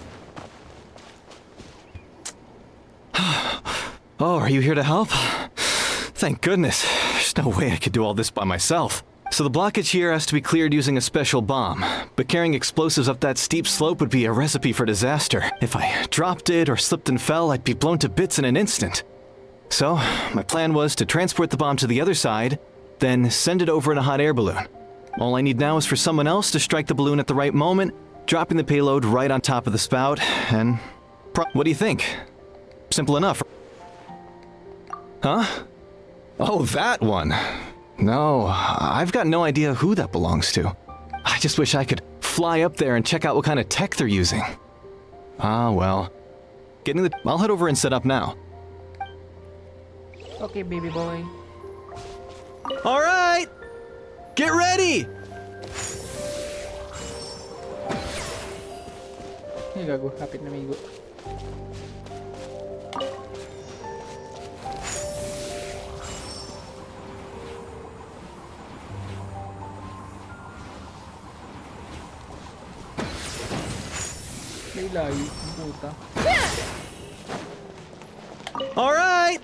Oh, are you here to help? Thank goodness. There's no way I could do all this by myself. So the blockage here has to be cleared using a special bomb, but carrying explosives up that steep slope would be a recipe for disaster. If I dropped it or slipped and fell, I'd be blown to bits in an instant. So, my plan was to transport the bomb to the other side, then send it over in a hot air balloon. All I need now is for someone else to strike the balloon at the right moment, dropping the payload right on top of the spout, and... What do you think? Simple enough. Huh? Oh, that one. No, I've got no idea who that belongs to. I just wish I could fly up there and check out what kind of tech they're using. Ah, well. I'll head over and set up now. Okay, baby boy. All right! Get ready! Ay, gago. Kapit na migo. Layo-layo yung puta. All right!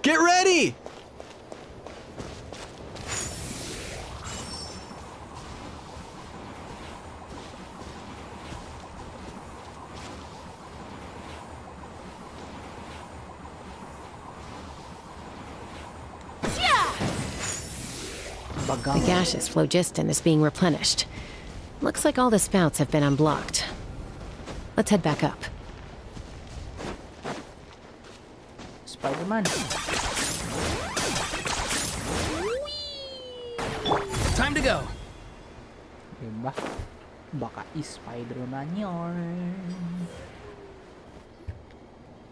Get ready! The gaseous phlogiston is being replenished. Looks like all the spouts have been unblocked. Let's head back up. Spider-Man. Time to go. Diba? Baka Spider-Man yun.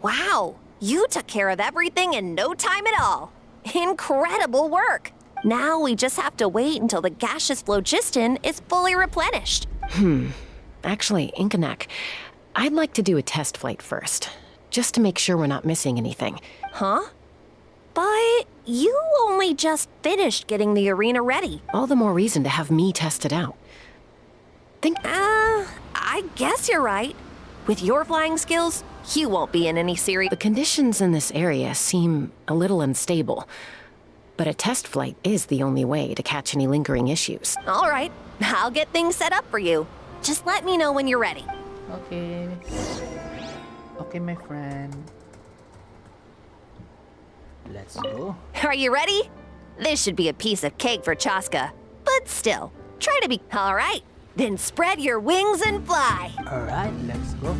Wow, you took care of everything in no time at all. Incredible work. Now we just have to wait until the gaseous phlogiston is fully replenished. Actually, Inkanak, I'd like to do a test flight first, just to make sure we're not missing anything. Huh? But you only just finished getting the arena ready. All the more reason to have me test it out. I guess you're right. With your flying skills, you won't be in any serious... The conditions in this area seem a little unstable, but a test flight is the only way to catch any lingering issues. All right, I'll get things set up for you. Just let me know when you're ready. Okay. Okay, my friend. Let's go. Are you ready? This should be a piece of cake for Chaska. But still, try to be... All right, then spread your wings and fly. Alright, let's go.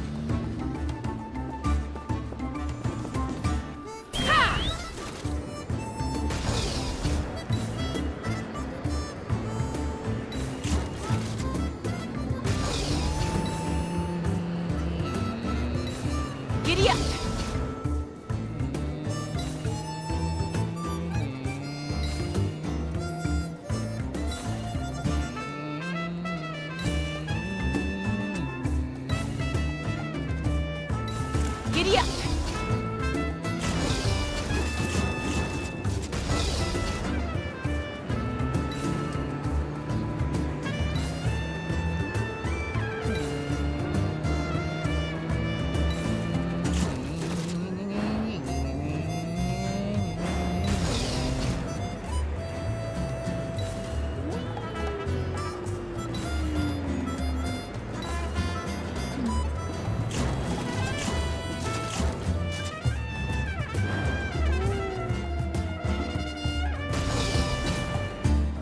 Giddy up! Giddy up!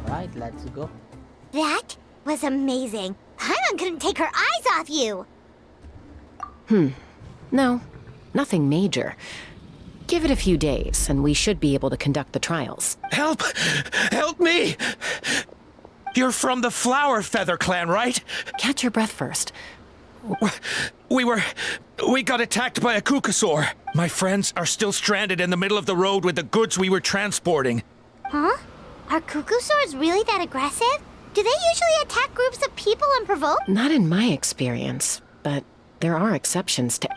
Alright, let's go. That was amazing. Paimon couldn't take her eyes off you. No, nothing major. Give it a few days, and we should be able to conduct the trials. Help! Help me! You're from the Flower Feather clan, right? Catch your breath first. We got attacked by a Kukasaur. My friends are still stranded in the middle of the road with the goods we were transporting. Huh? Are Kukusaurs really that aggressive? Do they usually attack groups of people and provoke? Not in my experience, but there are exceptions to...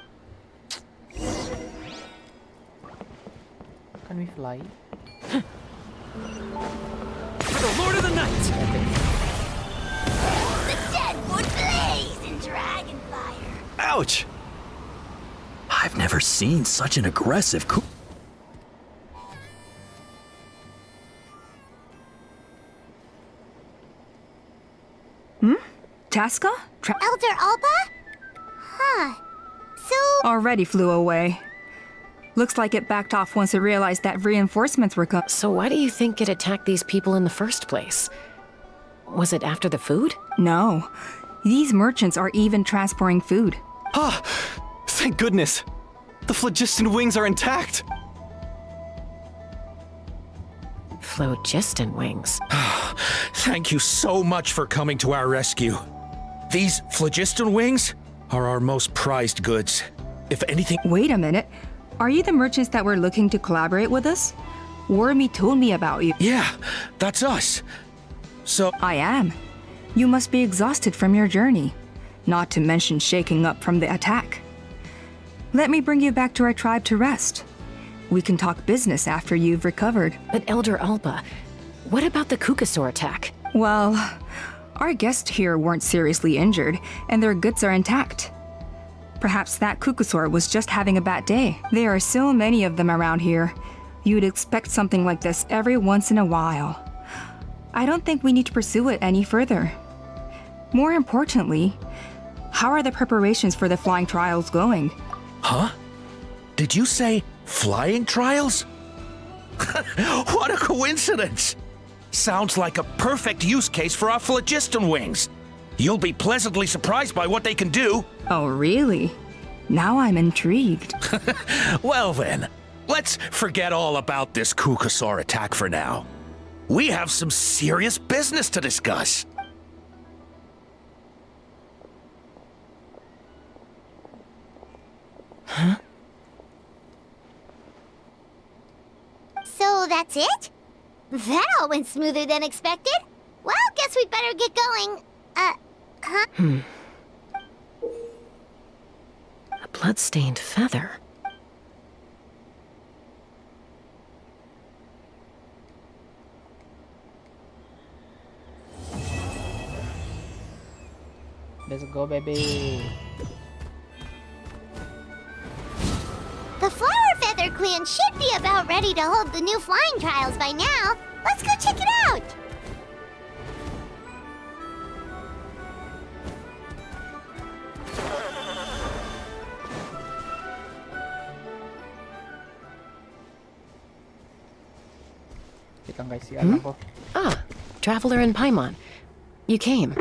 Can we fly? For the Lord of the Night! The dead would blaze in dragon fire. Ouch! I've never seen such an aggressive Chaska? Elder Alba? Huh. So... Already flew away. Looks like it backed off once it realized that reinforcements were coming. So why do you think it attacked these people in the first place? Was it after the food? No. These merchants are even transporting food. Ah! Thank goodness! The phlogiston wings are intact! Phlogiston wings. Thank you so much for coming to our rescue. These phlogiston wings are our most prized goods. If anything... Wait a minute. Are you the merchants that were looking to collaborate with us? Wormy told me about you. Yeah, that's us. So... I am. You must be exhausted from your journey. Not to mention shaking up from the attack. Let me bring you back to our tribe to rest. We can talk business after you've recovered. But Elder Alba, what about the Kukasaur attack? Well, our guests here weren't seriously injured, and their goods are intact. Perhaps that Kukusaur was just having a bad day. There are so many of them around here. You'd expect something like this every once in a while. I don't think we need to pursue it any further. More importantly, how are the preparations for the flying trials going? Huh? Did you say flying trials? What a coincidence! Sounds like a perfect use case for our phlogiston wings. You'll be pleasantly surprised by what they can do. Oh, really? Now I'm intrigued. Well then, let's forget all about this Kukusaur attack for now. We have some serious business to discuss. Huh? So that's it? That all went smoother than expected. Well, guess we'd better get going. Huh? A blood-stained feather. Let's go, baby. The Flower Feather Clan should be about ready to hold the new flying trials by now. Let's go check it out. Kitang guys, siya ko. Ah, Traveler and Paimon. You came.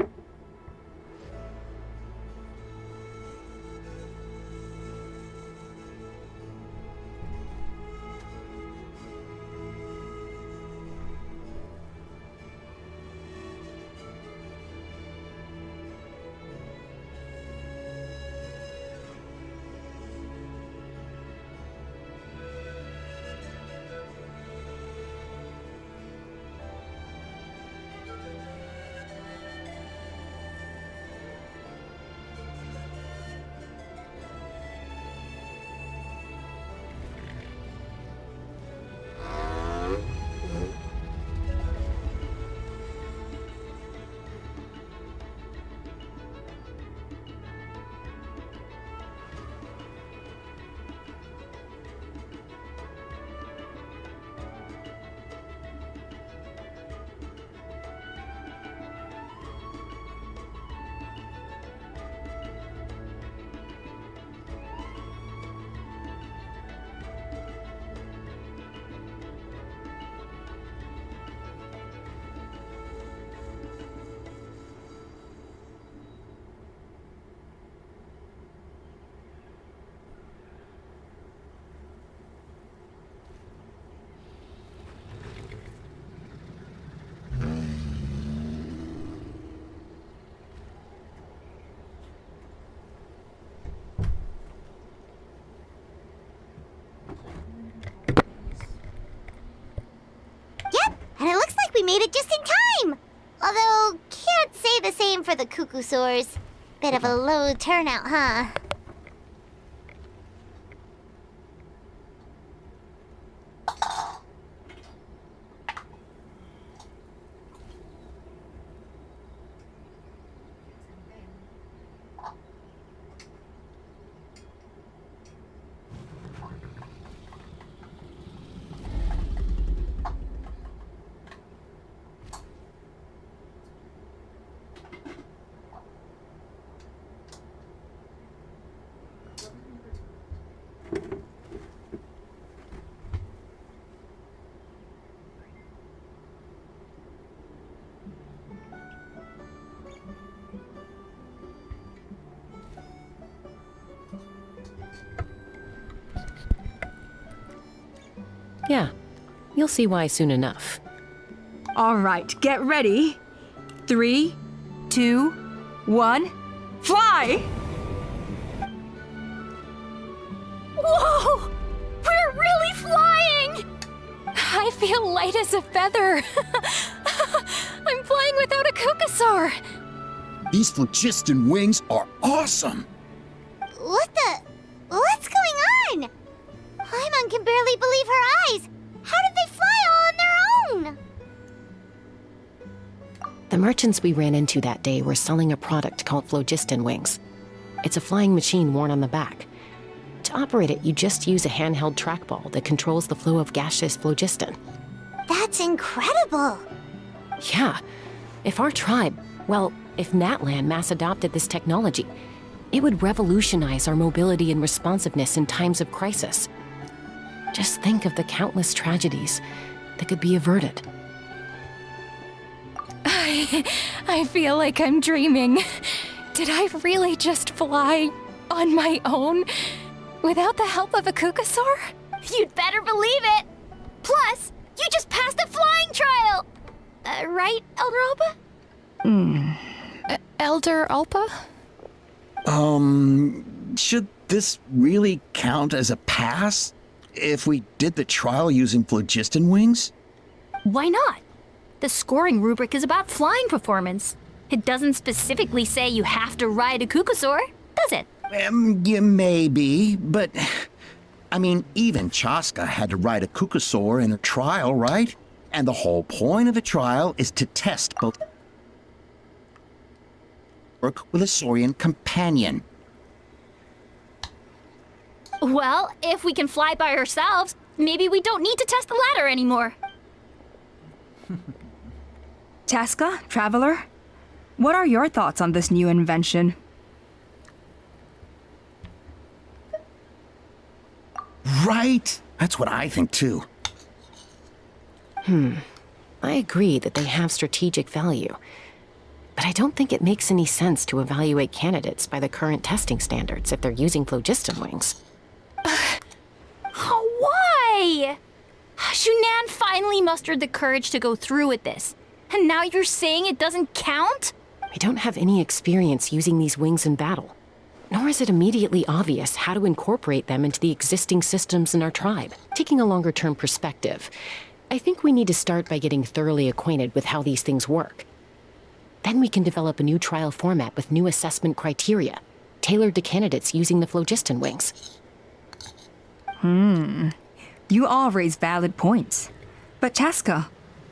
And it looks like we made it just in time! Although, can't say the same for the Kukusaurs. Bit of a low turnout, huh? Yeah, you'll see why soon enough. All right, get ready. 3, 2, 1, fly! Whoa! We're really flying! I feel light as a feather. I'm flying without a Kukusaur. These phlogiston wings are awesome! What's going on? Paimon can barely believe her eyes. How did they fly all on their own? The merchants we ran into that day were selling a product called phlogiston wings. It's a flying machine worn on the back. To operate it, you just use a handheld trackball that controls the flow of gaseous phlogiston. That's incredible. Yeah. If our tribe, well, if Natlan mass adopted this technology, it would revolutionize our mobility and responsiveness in times of crisis. Just think of the countless tragedies that could be averted. I feel like I'm dreaming. Did I really just fly on my own without the help of a Kukasaur? You'd better believe it! Plus, you just passed a flying trial! Right, Elder Alpa? Elder Alpa? Should this really count as a pass? If we did the trial using phlogiston wings? Why not? The scoring rubric is about flying performance. It doesn't specifically say you have to ride a Kukasaur, does it? Yeah, maybe, but... I mean, even Chaska had to ride a Kukasaur in a trial, right? And the whole point of a trial is to test both... work with a Saurian companion. Well, if we can fly by ourselves, maybe we don't need to test the ladder anymore. Chaska, Traveler, what are your thoughts on this new invention? Right? That's what I think too. I agree that they have strategic value, but I don't think it makes any sense to evaluate candidates by the current testing standards if they're using phlogiston wings. Why? Shunan finally mustered the courage to go through with this, and now you're saying it doesn't count? I don't have any experience using these wings in battle, nor is it immediately obvious how to incorporate them into the existing systems in our tribe. Taking a longer-term perspective, I think we need to start by getting thoroughly acquainted with how these things work. Then we can develop a new trial format with new assessment criteria, tailored to candidates using the phlogiston wings. You all raise valid points. But Chaska,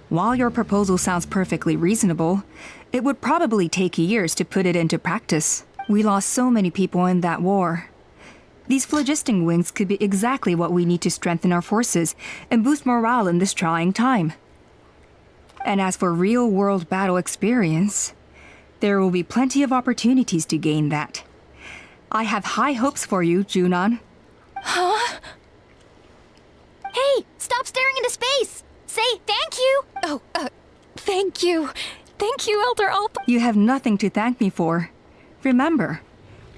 while your proposal sounds perfectly reasonable, it would probably take years to put it into practice. We lost so many people in that war. These phlogiston wings could be exactly what we need to strengthen our forces and boost morale in this trying time. And as for real-world battle experience, there will be plenty of opportunities to gain that. I have high hopes for you, Junon. Huh? Hey, stop staring into space! Say thank you! Thank you. Thank you, Elder Alpa. You have nothing to thank me for. Remember,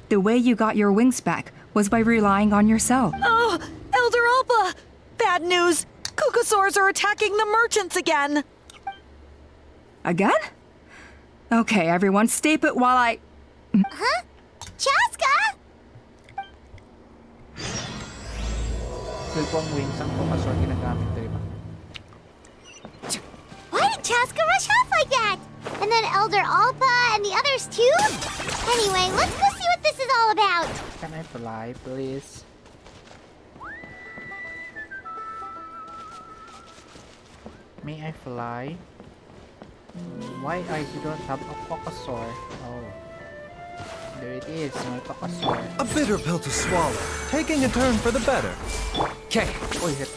the way you got your wings back was by relying on yourself. Oh, Elder Alpa! Bad news! Kukasaurs are attacking the merchants again! Again? Okay, everyone, stay put while I... Huh? Chaska? Silpong wings ang Kukasaur ginagamit, diba? Why did Chaska rush off like that? And then Elder Alpa and the others too? Anyway, let's go see what this is all about. Can I fly, please? May I fly? Why I don't have a Kukasaur? Oh. There it is, my Kukasaur. A bitter pill to swallow. Taking a turn for the better. Okay. Oh, is it?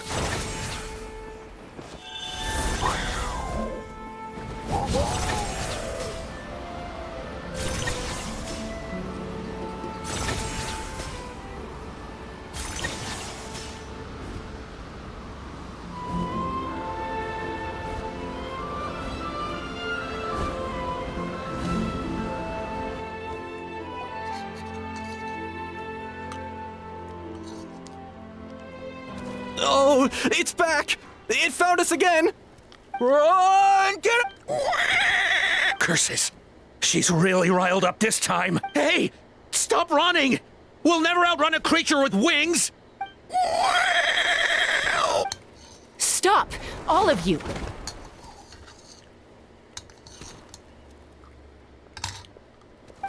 Oh, it's back! It found us again! Run! Get it! Curses. She's really riled up this time. Hey! Stop running! We'll never outrun a creature with wings! Stop! All of you!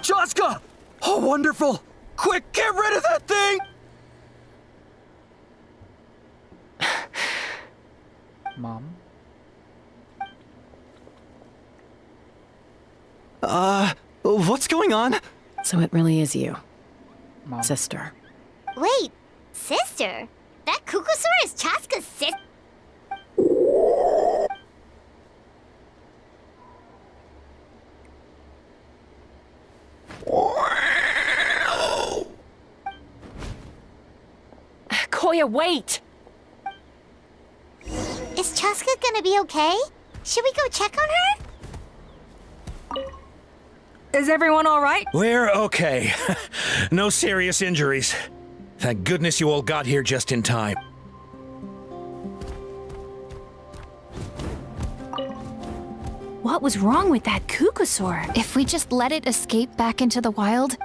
Chaska! Oh, wonderful! Quick, get rid of that thing! Mom? What's going on? So it really is you. sister. Wait, sister? That Kukusaur is Chaska's sister? Koya, wait! Is Chaska gonna be okay? Should we go check on her? Is everyone all right? We're okay. No serious injuries. Thank goodness you all got here just in time. What was wrong with that Kukusaur? If we just let it escape back into the wild...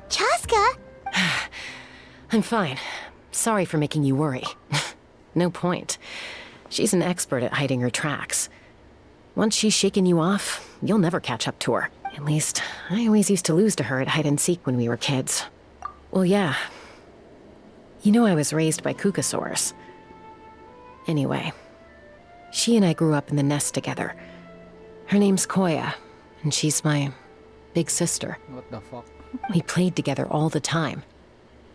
Chaska? I'm fine. Sorry for making you worry. No point. She's an expert at hiding her tracks. Once she's shaken you off, you'll never catch up to her. At least, I always used to lose to her at hide-and-seek when we were kids. Well, yeah. You know I was raised by Kukusaurs. Anyway, she and I grew up in the nest together. Her name's Koya, and she's my big sister. What the fuck? We played together all the time,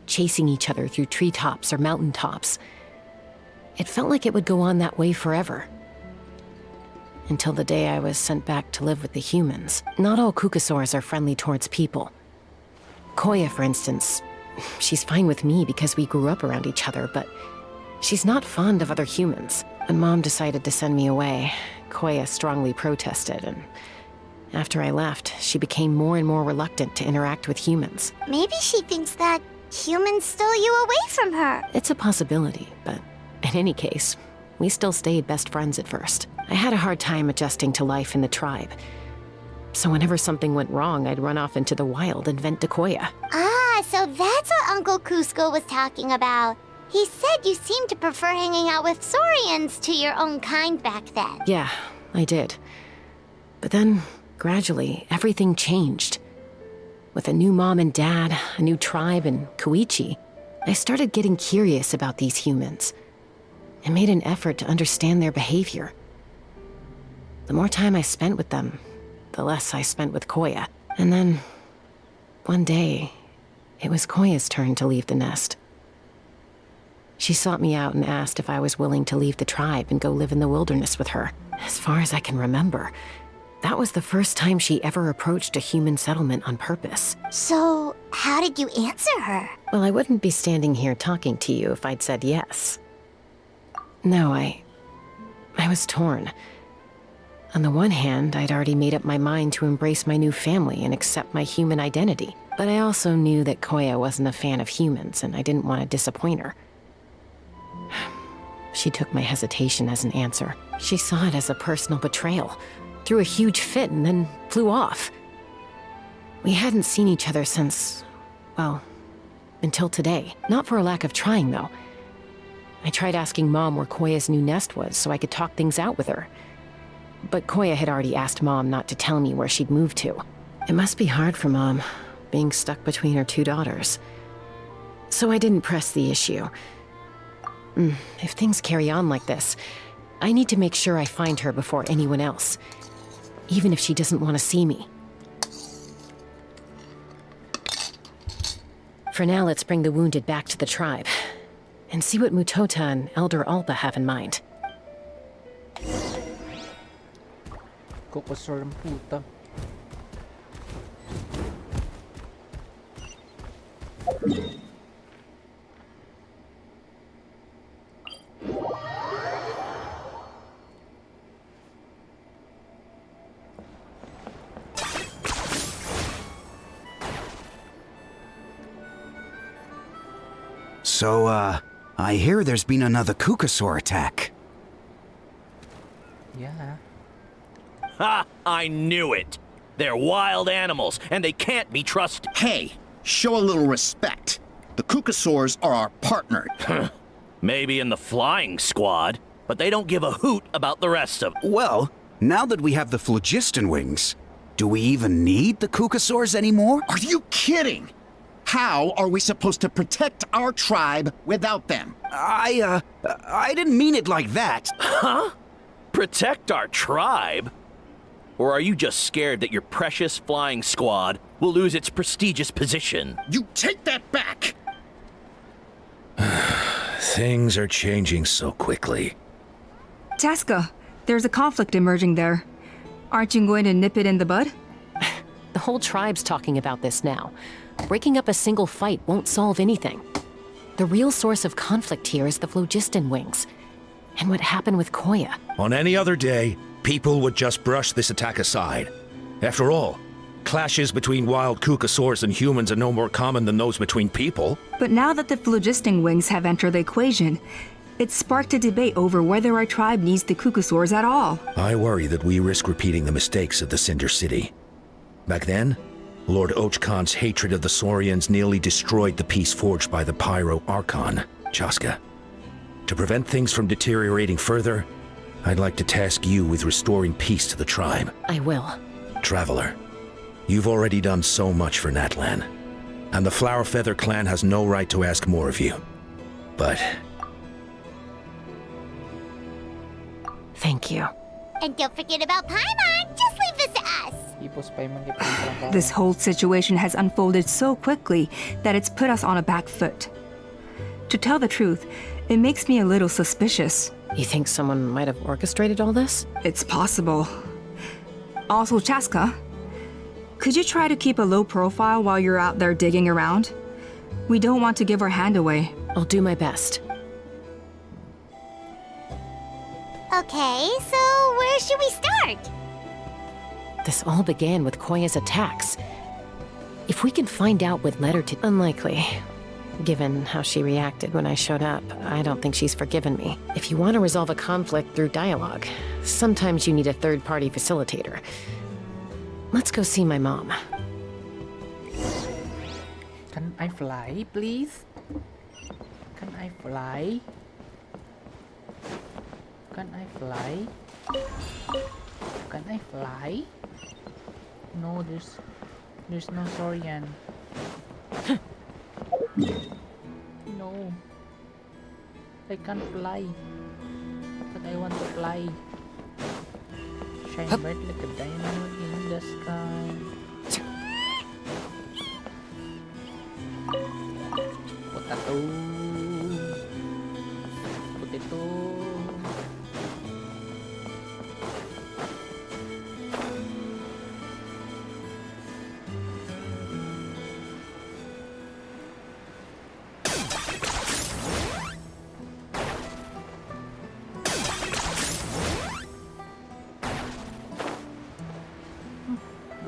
chasing each other through treetops or mountaintops. It felt like it would go on that way forever. Until the day I was sent back to live with the humans. Not all Kukusaurs are friendly towards people. Koya, for instance, she's fine with me because we grew up around each other, but she's not fond of other humans. When Mom decided to send me away, Koya strongly protested, and after I left, she became more and more reluctant to interact with humans. Maybe she thinks that humans stole you away from her. It's a possibility, but in any case, we still stayed best friends at first. I had a hard time adjusting to life in the tribe. So whenever something went wrong, I'd run off into the wild and vent to Koya. Ah, so that's what Uncle Cusco was talking about. He said you seemed to prefer hanging out with Saurians to your own kind back then. Yeah, I did. But then, gradually, everything changed. With a new mom and dad, a new tribe, and Koichi, I started getting curious about these humans. I made an effort to understand their behavior. The more time I spent with them, the less I spent with Koya. And then, one day, it was Koya's turn to leave the nest. She sought me out and asked if I was willing to leave the tribe and go live in the wilderness with her. As far as I can remember, that was the first time she ever approached a human settlement on purpose. So, how did you answer her? Well, I wouldn't be standing here talking to you if I'd said yes. No, I was torn. On the one hand, I'd already made up my mind to embrace my new family and accept my human identity. But I also knew that Koya wasn't a fan of humans, and I didn't want to disappoint her. She took my hesitation as an answer. She saw it as a personal betrayal, threw a huge fit, and then flew off. We hadn't seen each other since, well, until today. Not for a lack of trying, though. I tried asking Mom where Koya's new nest was so I could talk things out with her. But Koya had already asked Mom not to tell me where she'd moved to. It must be hard for Mom, being stuck between her two daughters. So I didn't press the issue. If things carry on like this, I need to make sure I find her before anyone else, even if she doesn't want to see me. For now, let's bring the wounded back to the tribe, and see what Mutota and Elder Alba have in mind. Kukusaur ng puta. So, I hear there's been another Kukusaur attack. Yeah. Ha! I knew it! They're wild animals, and they can't be trusted. Hey, show a little respect. The Kukusaurs are our partner. Maybe in the flying squad, but they don't give a hoot about the rest of them. Well, now that we have the phlogiston wings, Do we even need the Kukasaurs anymore? Are you kidding? How are we supposed to protect our tribe without them? I didn't mean it like that. Huh? Protect our tribe? Or are you just scared that your precious flying squad will lose its prestigious position? You take that back! Things are changing so quickly. Chaska, there's a conflict emerging there. Aren't you going to nip it in the bud? The whole tribe's talking about this now. Breaking up a single fight won't solve anything. The real source of conflict here is the phlogiston wings. And what happened with Koya. On any other day, people would just brush this attack aside. After all, clashes between wild Kukasaurs and humans are no more common than those between people. But now that the phlogiston wings have entered the equation, it's sparked a debate over whether our tribe needs the Kukasaurs at all. I worry that we risk repeating the mistakes of the Cinder City. Back then, Lord Ochkon's hatred of the Saurians nearly destroyed the peace forged by the Pyro Archon, Chaska. To prevent things from deteriorating further, I'd like to task you with restoring peace to the tribe. I will. Traveler, you've already done so much for Natlan, and the Flower Feather clan has no right to ask more of you. But thank you. And don't forget about Paimon. Just leave this to us. This whole situation has unfolded so quickly that it's put us on a back foot. To tell the truth, it makes me a little suspicious. You think someone might have orchestrated all this? It's possible. Also, Chaska, could you try to keep a low profile while you're out there digging around? We don't want to give our hand away. I'll do my best. Okay, so where should we start? This all began with Koya's attacks. If we can find out what led her to... Unlikely. Given how she reacted when I showed up, I don't think she's forgiven me. If you want to resolve a conflict through dialogue, sometimes you need a third-party facilitator. Let's go see my mom. Can I fly, please? Can I fly? Can I fly? Can I fly? No, there's no Saurian. No, I can't fly, but I want to fly. Shine bright like a diamond in the sky. Potato. Potato.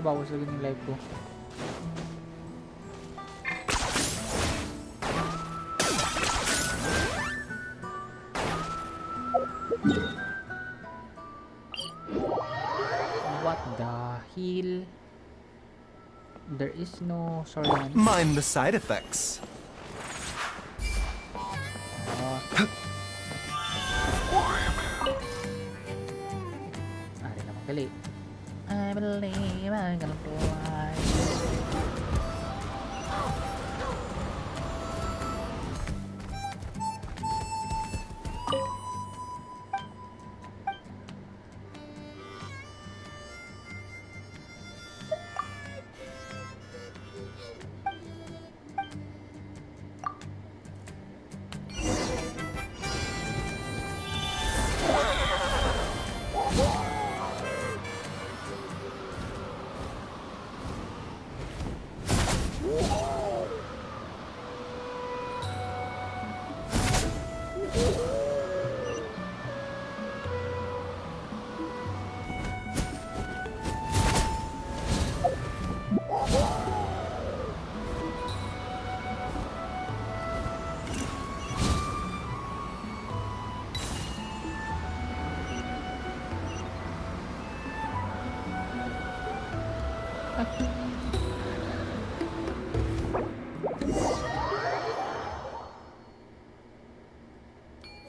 Bawas lagi ng live ko. What the hell? There is no Saurian. Mind the side effects. Ari naman gali. I believe I'm gonna fly.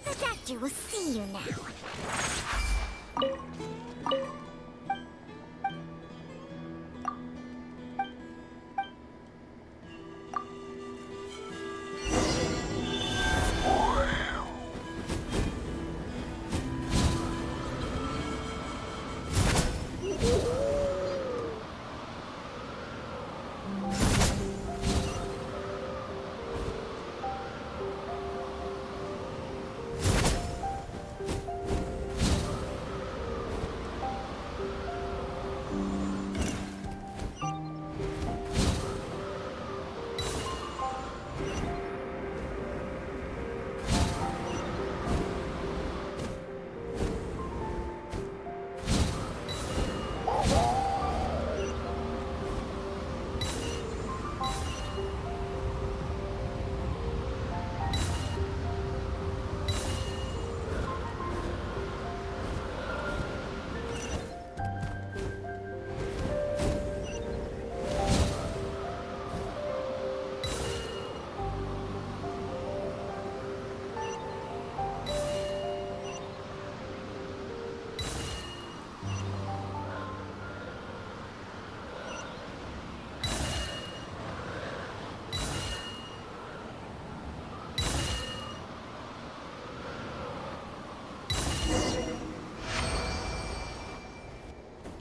The doctor will see you now.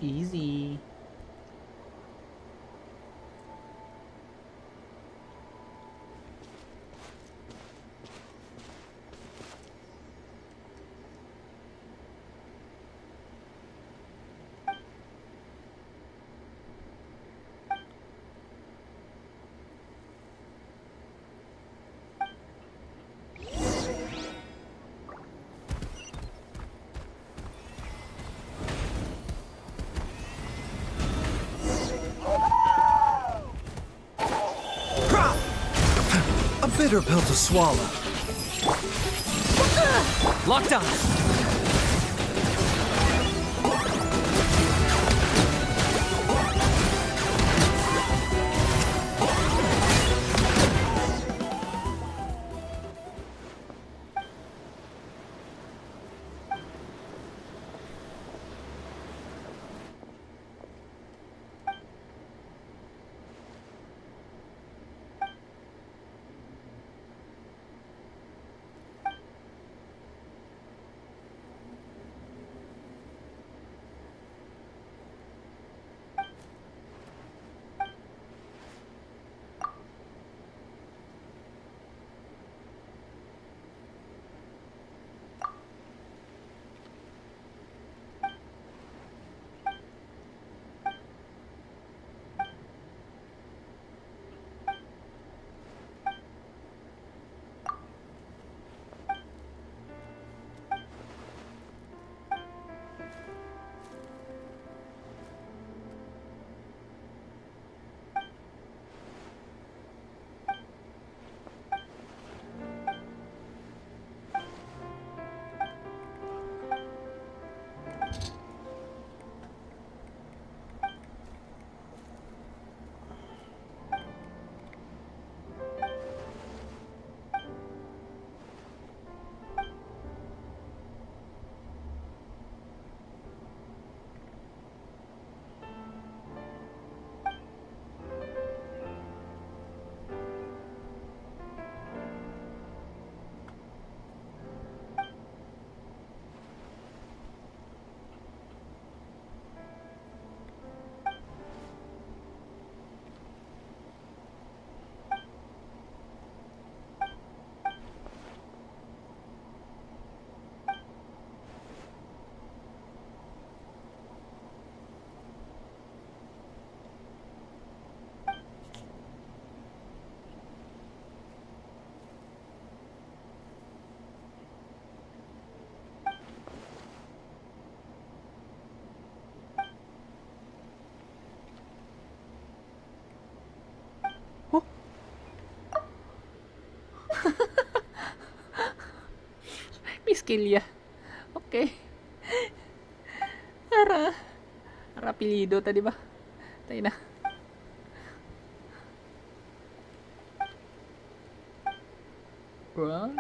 Easy. A bitter pill to swallow. Locked on. Miskilya. Okay. Rapilido tadi ba? Tayo na. Run.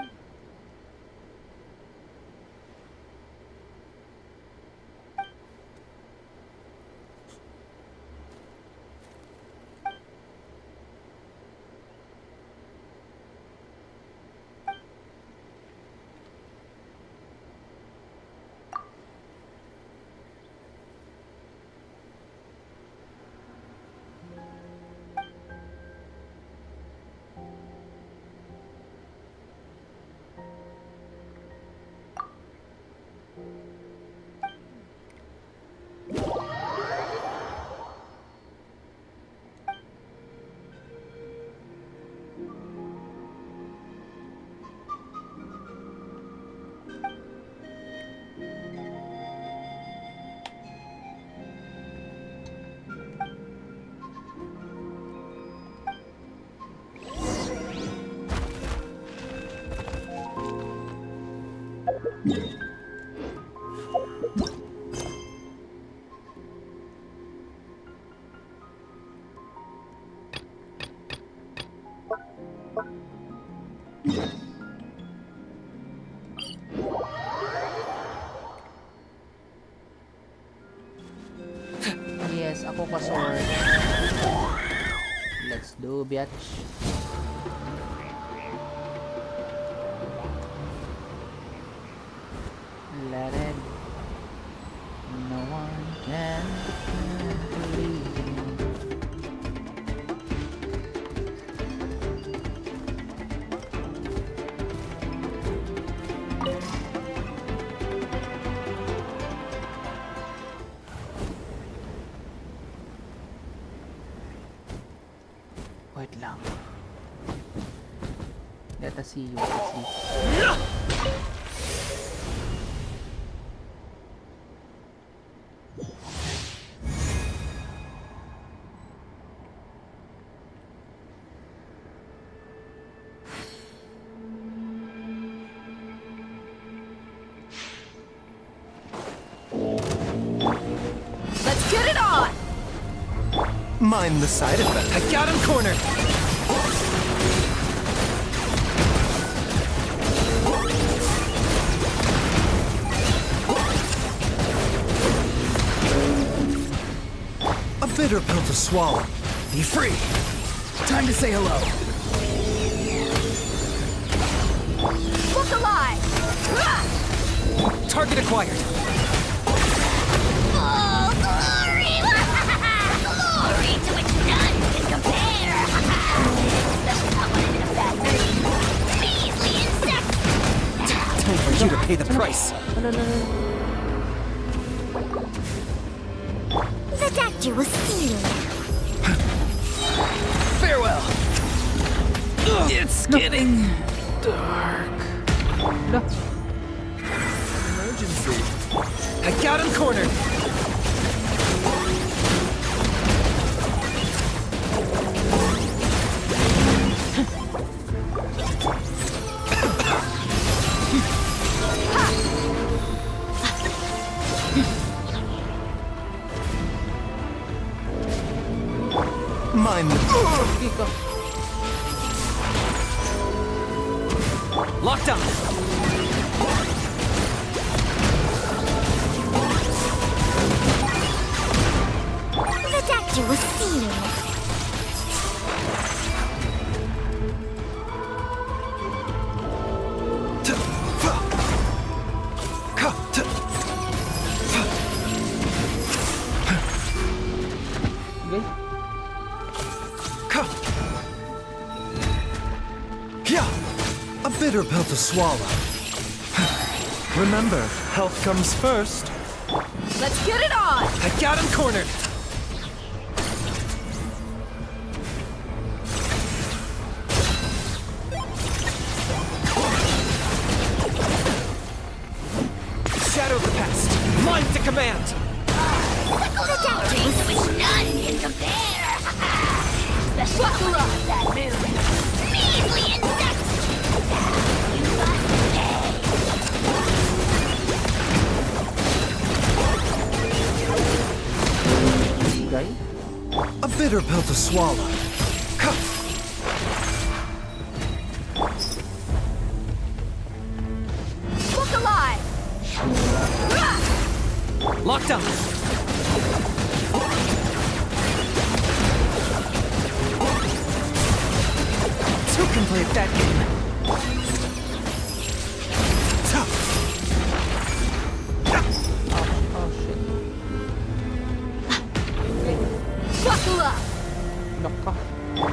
Yes, ako ka sword. Let's do biatch. Let it. No one. Can't believe. Wait lang. Let us see. Let's get it on! Mind the side effect. I got him cornered. A bitter pill to swallow. Be free. Time to say hello. Look alive! Target acquired. Oh, glory! Glory to which none can compare! Especially not when I'm in a bad mood. Measly insect! Time for you to pay the price. The doctor will see you now. Farewell. It's getting dark. Emergency. I got him cornered. Mind the... Locked on. The doctor will see you now. A bitter pill to swallow. Remember, health comes first. Let's get it on! I got him cornered. Shadow the past. Line to command. The doctor will see which none can compare. Especially not when I'm in a bad mood. Measly insect! You must pay. A bitter pill to swallow. Look alive! Locked on. Who can play that game? Buckle up!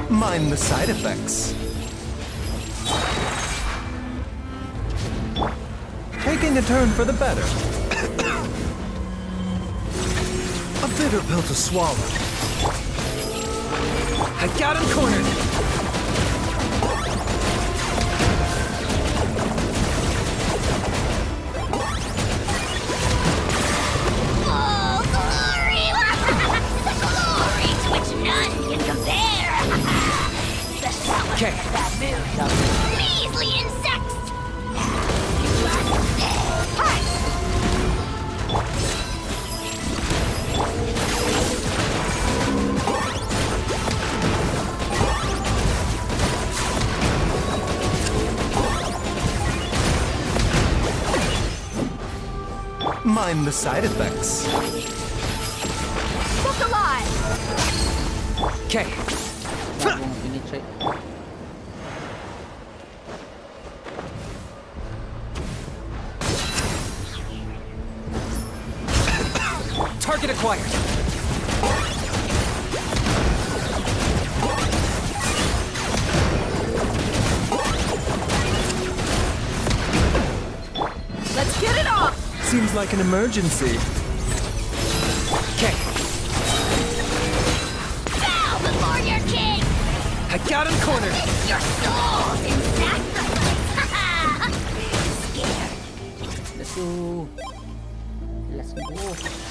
Mind the side effects. Taking a turn for the better. A bitter pill to swallow. I got him cornered. Oh, glory! The glory to which none can compare. Especially not when I'm in a bad mood. Measly insects! You must pay. Mind the side effects. Look alive! Okay. Target acquired. Let's get it off! Seems like an emergency. Okay, Bow before your king! I got him cornered. Your soul's in sacrifice! Scared. Let's go. Let's go. Let's go.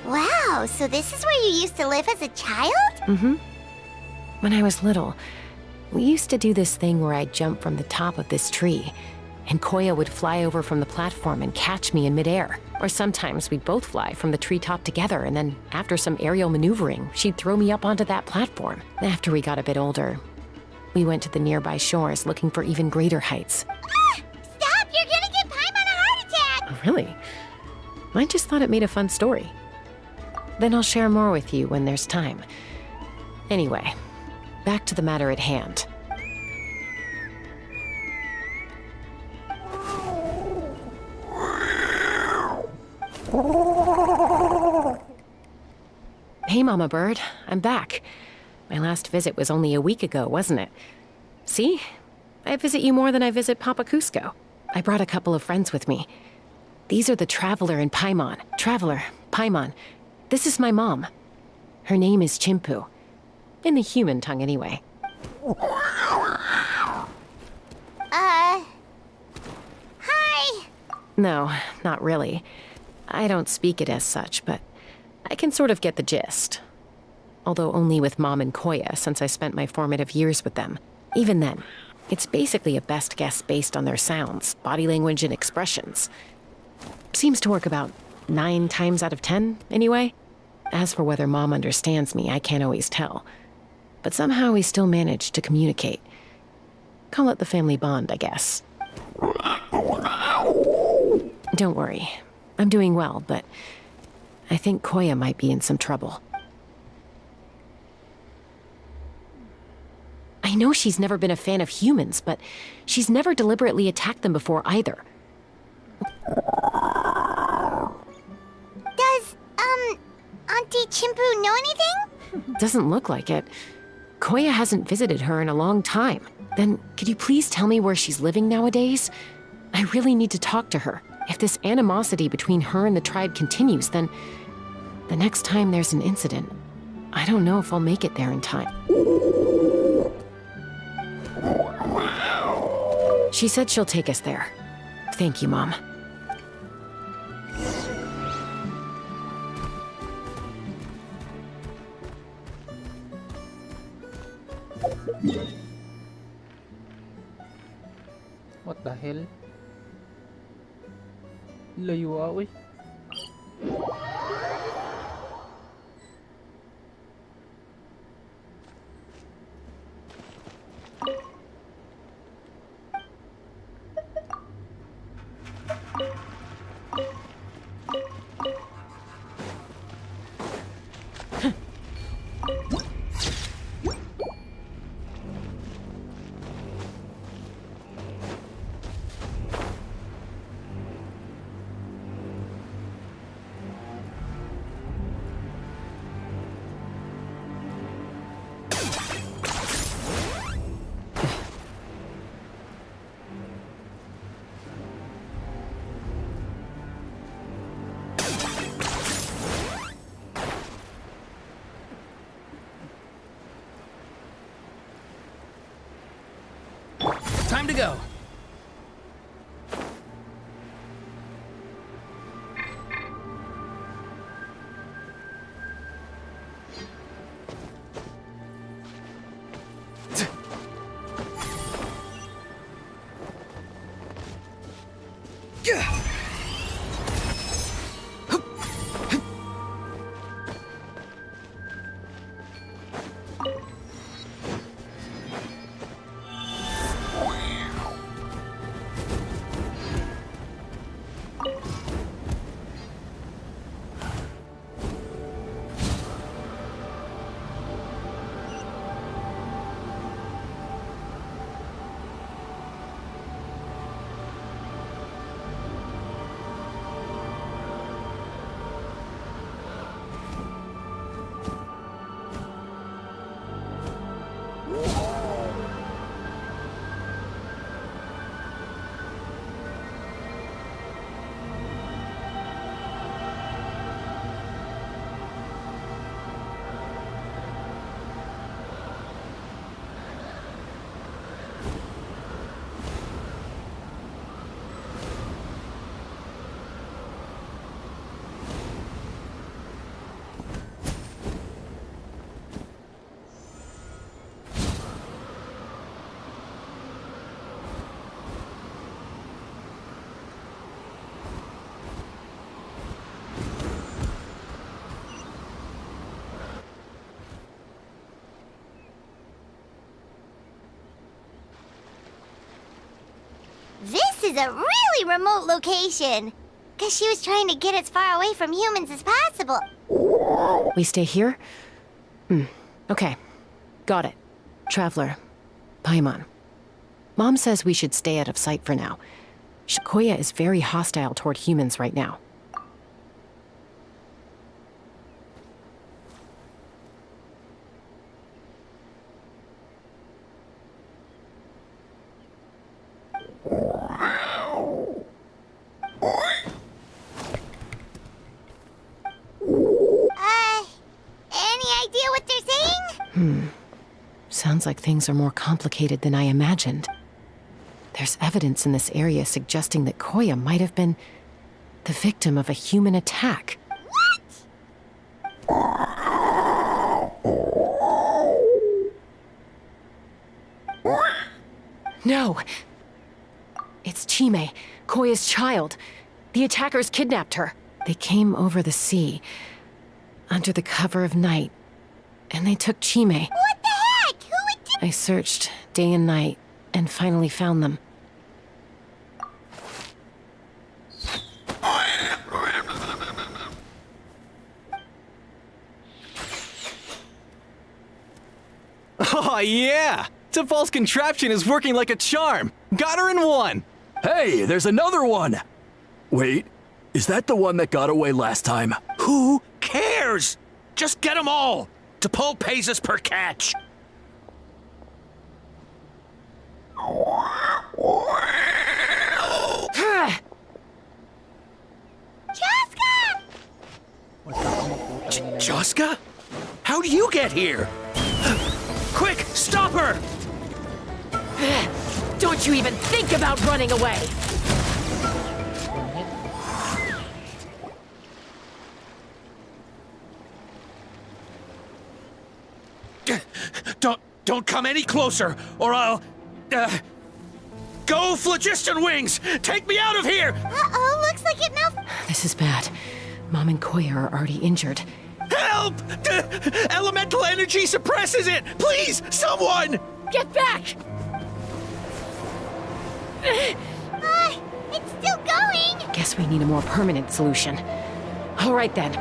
Wow, so this is where you used to live as a child? Mm-hmm. When I was little, we used to do this thing where I'd jump from the top of this tree, and Koya would fly over from the platform and catch me in midair. Or sometimes we'd both fly from the treetop together, and then after some aerial maneuvering, she'd throw me up onto that platform. After we got a bit older, we went to the nearby shores looking for even greater heights. Ah! Stop! You're gonna get Paimon a heart attack! Oh, really? I just thought it made a fun story. Then I'll share more with you when there's time. Anyway, back to the matter at hand. Hey, Mama Bird, I'm back. My last visit was only a week ago, wasn't it? See? I visit you more than I visit Papa Cusco. I brought a couple of friends with me. These are the Traveler and Paimon. Traveler, Paimon. This is my mom. Her name is Chimpu. In the human tongue, anyway. Hi! No, not really. I don't speak it as such, but I can sort of get the gist. Although only with Mom and Koya, since I spent my formative years with them. Even then, it's basically a best guess based on their sounds, body language, and expressions. Seems to work about 9 times out of 10, anyway. As for whether Mom understands me, I can't always tell. But somehow we still manage to communicate. Call it the family bond, I guess. Don't worry. I'm doing well, but I think Koya might be in some trouble. I know she's never been a fan of humans, but she's never deliberately attacked them before either. Does, Auntie Chimpu know anything? Doesn't look like it. Koya hasn't visited her in a long time. Then, could you please tell me where she's living nowadays? I really need to talk to her. If this animosity between her and the tribe continues, then the next time there's an incident, I don't know if I'll make it there in time. She said she'll take us there. Thank you, Mom. What the hell? Layo ah, uy. time to go. This is a really remote location. Guess she was trying to get as far away from humans as possible. We stay here? Okay. Got it. Traveler. Paimon. Mom says we should stay out of sight for now. Koya is very hostile toward humans right now. Any idea what they're saying? Sounds like things are more complicated than I imagined. There's evidence in this area suggesting that Koya might have been the victim of a human attack. No! It's Chime, Koya's child. The attackers kidnapped her. They came over the sea, under the cover of night, and they took Chime. What the heck? Who would do— I searched day and night, and finally found them. Oh, yeah! T'Pol's contraption is working like a charm! Got her in one! Hey, there's another one! Wait, is that the one that got away last time? Who cares? Just get them all. T'Pol pays us per catch. Chaska? How do you get here? Quick, stop her! Don't you even think about running away! Don't come any closer, or I'll... Go, Phlogiston Wings! Take me out of here! Uh-oh, looks like it now— This is bad. Mom and Koya are already injured. Help! Elemental energy suppresses it! Please, someone! Get back! It's still going! Guess we need a more permanent solution. All right then.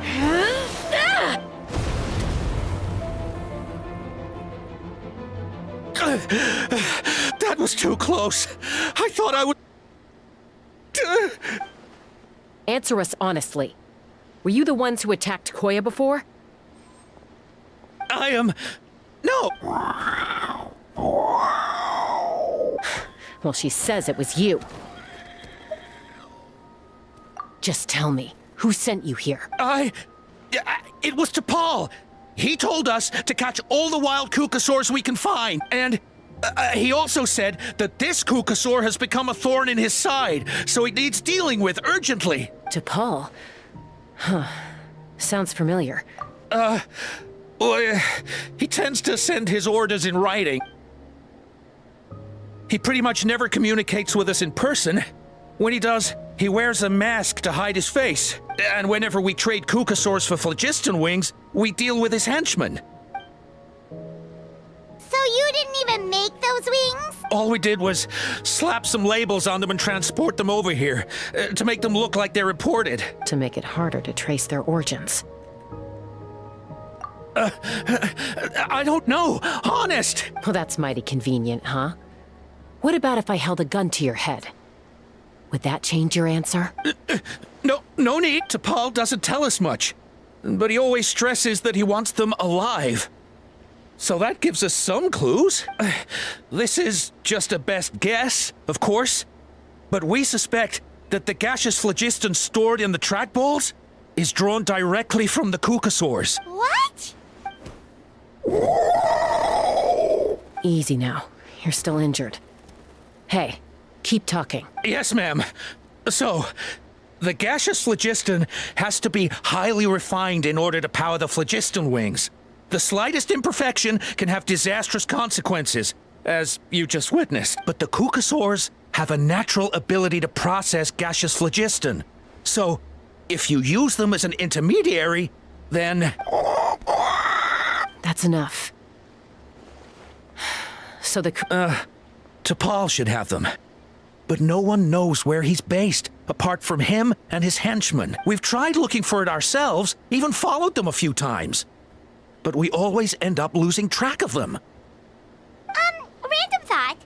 That was too close. I thought I would... Answer us honestly. Were you the ones who attacked Koya before? I am... No! Well, she says it was you. Just tell me, who sent you here? It was T'Pol. He told us to catch all the wild Kukasaurs we can find, and... He also said that this Kukasaur has become a thorn in his side, so he needs dealing with urgently. T'Pol? Huh. Sounds familiar. Well, he tends to send his orders in writing. He pretty much never communicates with us in person. When he does, he wears a mask to hide his face. And whenever we trade Kukasaurs for phlogiston wings, we deal with his henchmen. So you didn't even make those wings? All we did was slap some labels on them and transport them over here, to make them look like they're imported. To make it harder to trace their origins. I don't know, honest! Well, that's mighty convenient, huh? What about if I held a gun to your head? Would that change your answer? No need. T'Pol doesn't tell us much. But he always stresses that he wants them alive. So that gives us some clues. This is just a best guess, of course. But we suspect that the gaseous phlogiston stored in the trackballs is drawn directly from the Kukasaurs. What? Easy now. You're still injured. Hey, keep talking. Yes, ma'am. So, the gaseous phlogiston has to be highly refined in order to power the phlogiston wings. The slightest imperfection can have disastrous consequences, as you just witnessed. But the Kukasaurs have a natural ability to process gaseous phlogiston. So, if you use them as an intermediary, then... That's enough. So the... T'Pol should have them. But no one knows where he's based, apart from him and his henchmen. We've tried looking for it ourselves, even followed them a few times. But we always end up losing track of them. Random thought.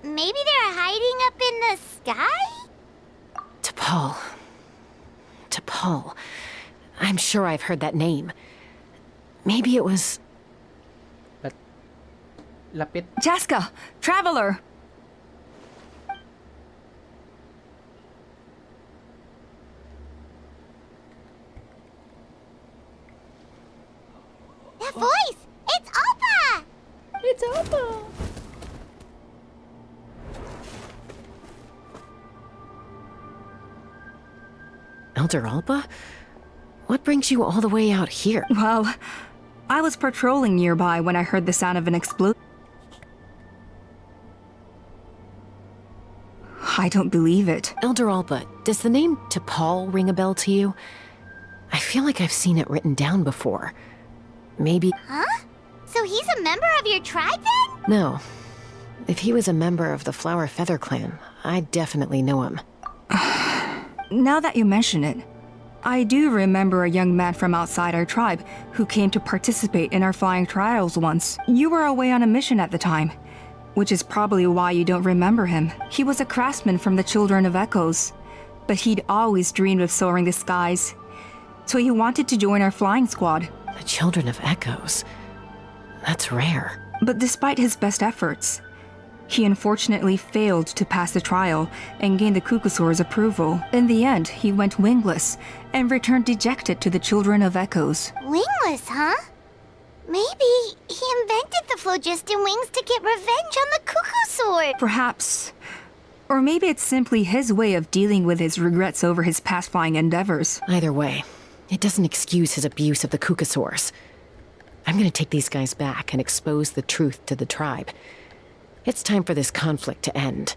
Maybe they're hiding up in the sky? T'Pol. T'Pol. I'm sure I've heard that name. Maybe it was... Lapit. Chaska! Traveler! That voice! It's Oppa! It's Oppa! Elder Alba? What brings you all the way out here? Well, I was patrolling nearby when I heard the sound of an explosion. I don't believe it. Elder Alba, does the name T'Pol ring a bell to you? I feel like I've seen it written down before. Maybe... Huh? So he's a member of your tribe then? No. If he was a member of the Flower Feather Clan, I'd definitely know him. Now that you mention it, I do remember a young man from outside our tribe who came to participate in our flying trials once. You were away on a mission at the time, which is probably why you don't remember him. He was a craftsman from the Children of Echoes, but he'd always dreamed of soaring the skies. So he wanted to join our flying squad. The Children of Echoes? That's rare. But despite his best efforts, he unfortunately failed to pass the trial and gain the Kukasaur's approval. In the end, he went wingless and returned dejected to the Children of Echoes. Wingless, huh? Maybe he invented the phlogiston wings to get revenge on the Kukasaur. Perhaps. Or maybe it's simply his way of dealing with his regrets over his past flying endeavors. Either way, it doesn't excuse his abuse of the Kukasaurs. I'm gonna take these guys back and expose the truth to the tribe. It's time for this conflict to end.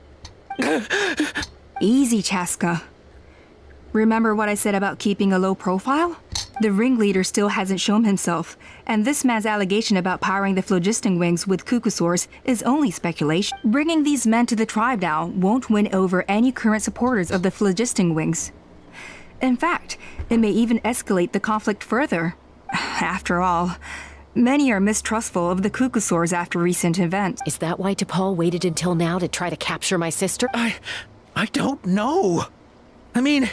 Easy, Chaska. Remember what I said about keeping a low profile? The ringleader still hasn't shown himself, and this man's allegation about powering the phlogiston wings with Kukasaurs is only speculation. Bringing these men to the tribe now won't win over any current supporters of the phlogiston wings. In fact, it may even escalate the conflict further. After all, many are mistrustful of the Kukasaurs after recent events. Is that why T'Pol waited until now to try to capture my sister? I don't know. I mean,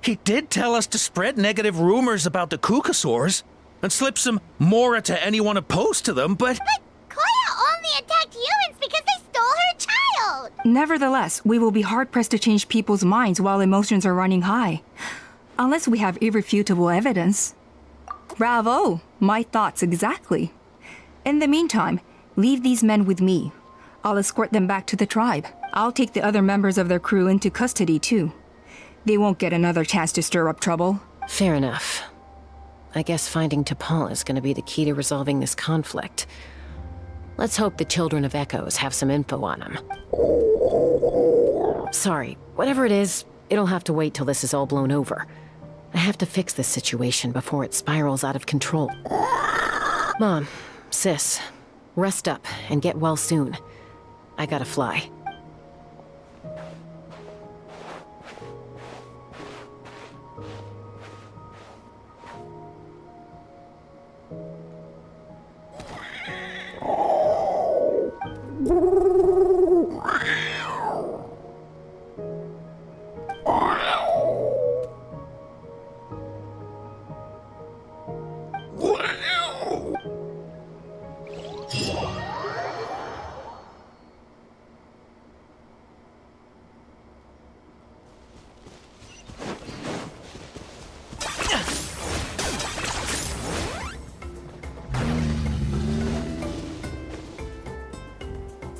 he did tell us to spread negative rumors about the Kukasaurs and slip some Mora to anyone opposed to them, but... But Koya only attacked humans because they stole her child! Nevertheless, we will be hard-pressed to change people's minds while emotions are running high. Unless we have irrefutable evidence. Bravo! My thoughts exactly. In the meantime, leave these men with me. I'll escort them back to the tribe. I'll take the other members of their crew into custody, too. They won't get another chance to stir up trouble. Fair enough. I guess finding T'Pol is going to be the key to resolving this conflict. Let's hope the Children of Echoes have some info on him. Sorry, whatever it is, it'll have to wait till this is all blown over. I have to fix this situation before it spirals out of control. Mom, sis, rest up and get well soon. I gotta fly.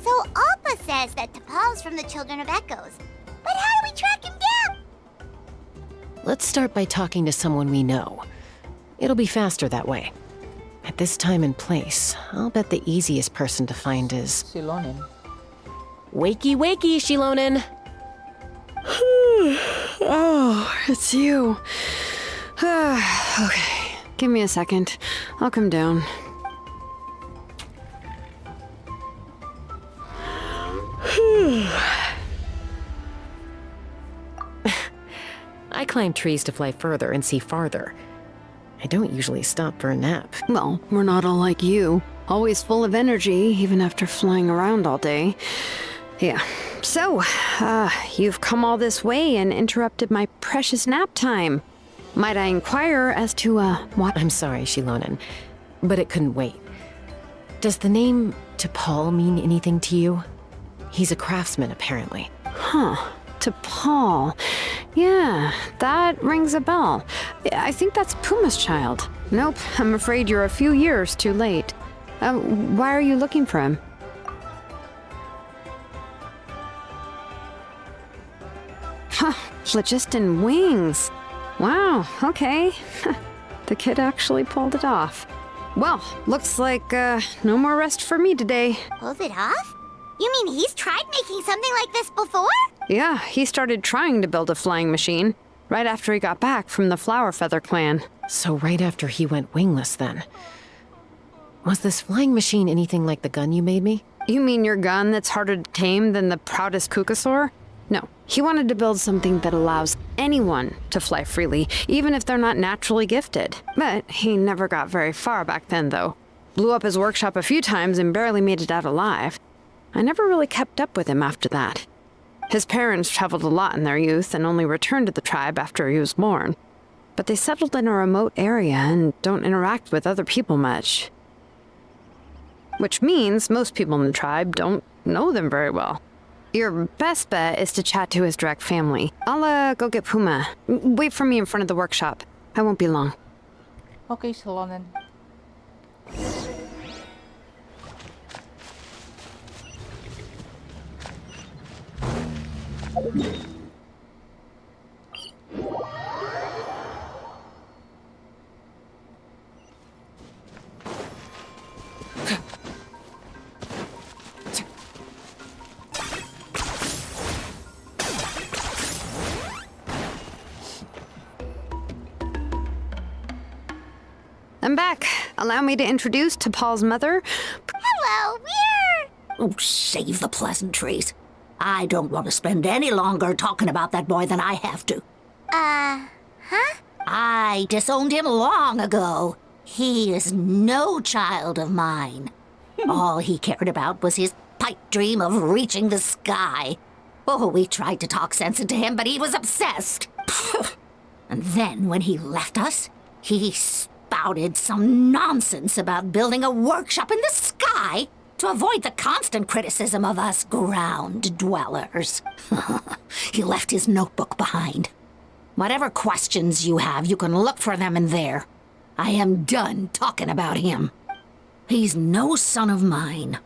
So Appa says that T'Pol's from the Children of Echoes. But how do we track him down? Let's start by talking to someone we know. It'll be faster that way. At this time and place, I'll bet the easiest person to find is... Shilonen. Wakey, wakey, Shilonen! Oh, it's you. Okay, give me a second. I'll come down. I climb trees to fly further and see farther. I don't usually stop for a nap. Well, we're not all like you. Always full of energy, even after flying around all day. Yeah. So, you've come all this way and interrupted my precious nap time. Might I inquire as to, what? I'm sorry, Shilonen, but it couldn't wait. Does the name T'Pol mean anything to you? He's a craftsman, apparently. Huh. T'Pol. Yeah, that rings a bell. I think that's Puma's child. Nope, I'm afraid you're a few years too late. Why are you looking for him? Huh, phlogiston wings. Wow, okay. The kid actually pulled it off. Well, looks like, no more rest for me today. Pulled it off? You mean he's tried making something like this before? Yeah, he started trying to build a flying machine right after he got back from the Flower Feather clan. So right after he went wingless, then. Was this flying machine anything like the gun you made me? You mean your gun that's harder to tame than the proudest Kukasaur? No, he wanted to build something that allows anyone to fly freely, even if they're not naturally gifted. But he never got very far back then, though. Blew up his workshop a few times and barely made it out alive. I never really kept up with him after that. His parents traveled a lot in their youth and only returned to the tribe after he was born. But they settled in a remote area and don't interact with other people much. Which means most people in the tribe don't know them very well. Your best bet is to chat to his direct family. I'll, go get Puma. Wait for me in front of the workshop. I won't be long. Okay, Shilonen. I'm back. Allow me to introduce T'Pol's mother. Hello, we're... Oh, save the pleasantries. I don't want to spend any longer talking about that boy than I have to. Huh? I disowned him long ago. He is no child of mine. All he cared about was his pipe dream of reaching the sky. Oh, we tried to talk sense into him, but he was obsessed. And then when he left us, he spouted some nonsense about building a workshop in the sky to avoid the constant criticism of us ground dwellers. He left his notebook behind. Whatever questions you have, you can look for them in there. I am done talking about him. He's no son of mine.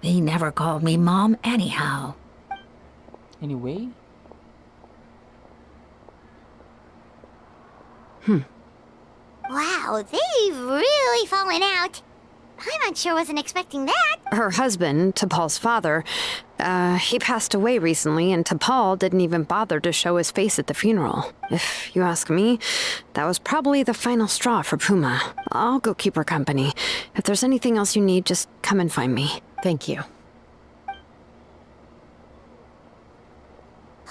He never called me Mom anyhow. Anyway. Wow, they've really fallen out. I'm sure wasn't expecting that. Her husband, T'Pol's father, he passed away recently, and T'Pol didn't even bother to show his face at the funeral. If you ask me, that was probably the final straw for Puma. I'll go keep her company. If there's anything else you need, just come and find me. Thank you.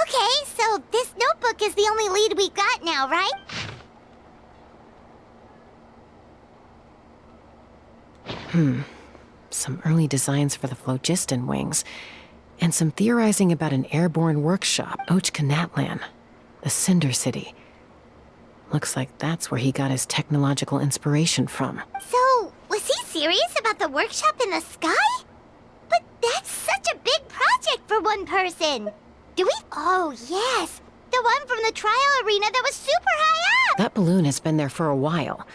Okay, so this notebook is the only lead we've got now, right? Some early designs for the phlogiston wings, and some theorizing about an airborne workshop, Natlan, the Cinder City. Looks like that's where he got his technological inspiration from. So, was he serious about the workshop in the sky? But that's such a big project for one person. Do we? Oh, yes. The one from the trial arena that was super high up. That balloon has been there for a while,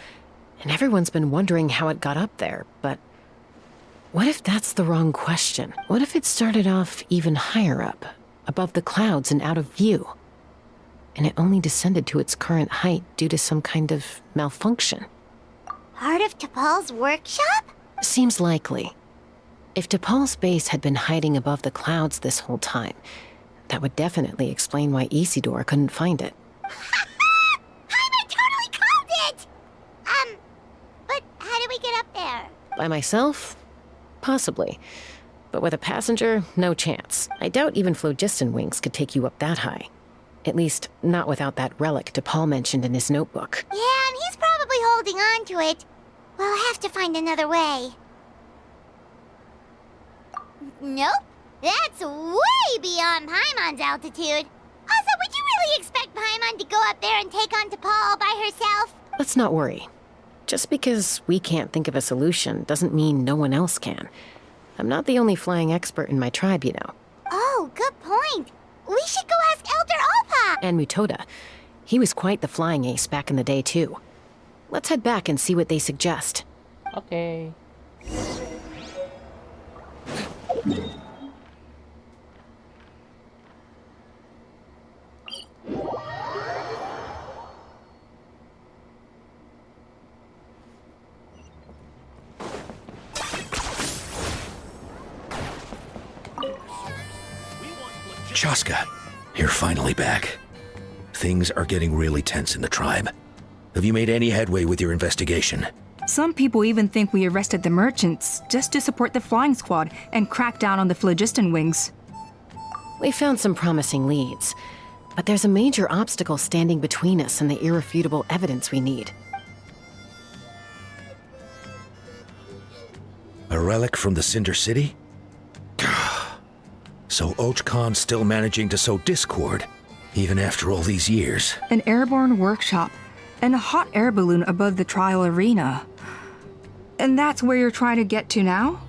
and everyone's been wondering how it got up there, but what if that's the wrong question? What if it started off even higher up, above the clouds and out of view, and it only descended to its current height due to some kind of malfunction? Part of T'Pol's workshop? Seems likely. If T'Pol's base had been hiding above the clouds this whole time, that would definitely explain why Isidore couldn't find it. I totally called it! But how did we get up there? By myself? Possibly. But with a passenger, no chance. I doubt even phlogiston wings could take you up that high. At least, not without that relic T'Pol mentioned in his notebook. Yeah, and he's probably holding on to it. We'll have to find another way. Nope. That's way beyond Paimon's altitude. Also, would you really expect Paimon to go up there and take on T'Pol all by herself? Let's not worry. Just because we can't think of a solution doesn't mean no one else can. I'm not the only flying expert in my tribe, you know. Oh, good point. We should go ask Elder Opa. And Mutoda. He was quite the flying ace back in the day, too. Let's head back and see what they suggest. Okay. Chaska, you're finally back. Things are getting really tense in the tribe. Have you made any headway with your investigation? Some people even think we arrested the merchants just to support the flying squad and crack down on the phlogiston wings. We found some promising leads, but there's a major obstacle standing between us and the irrefutable evidence we need. A relic from the Cinder City? So Ochcon's still managing to sow discord, even after all these years. An airborne workshop and a hot air balloon above the trial arena. And that's where you're trying to get to now?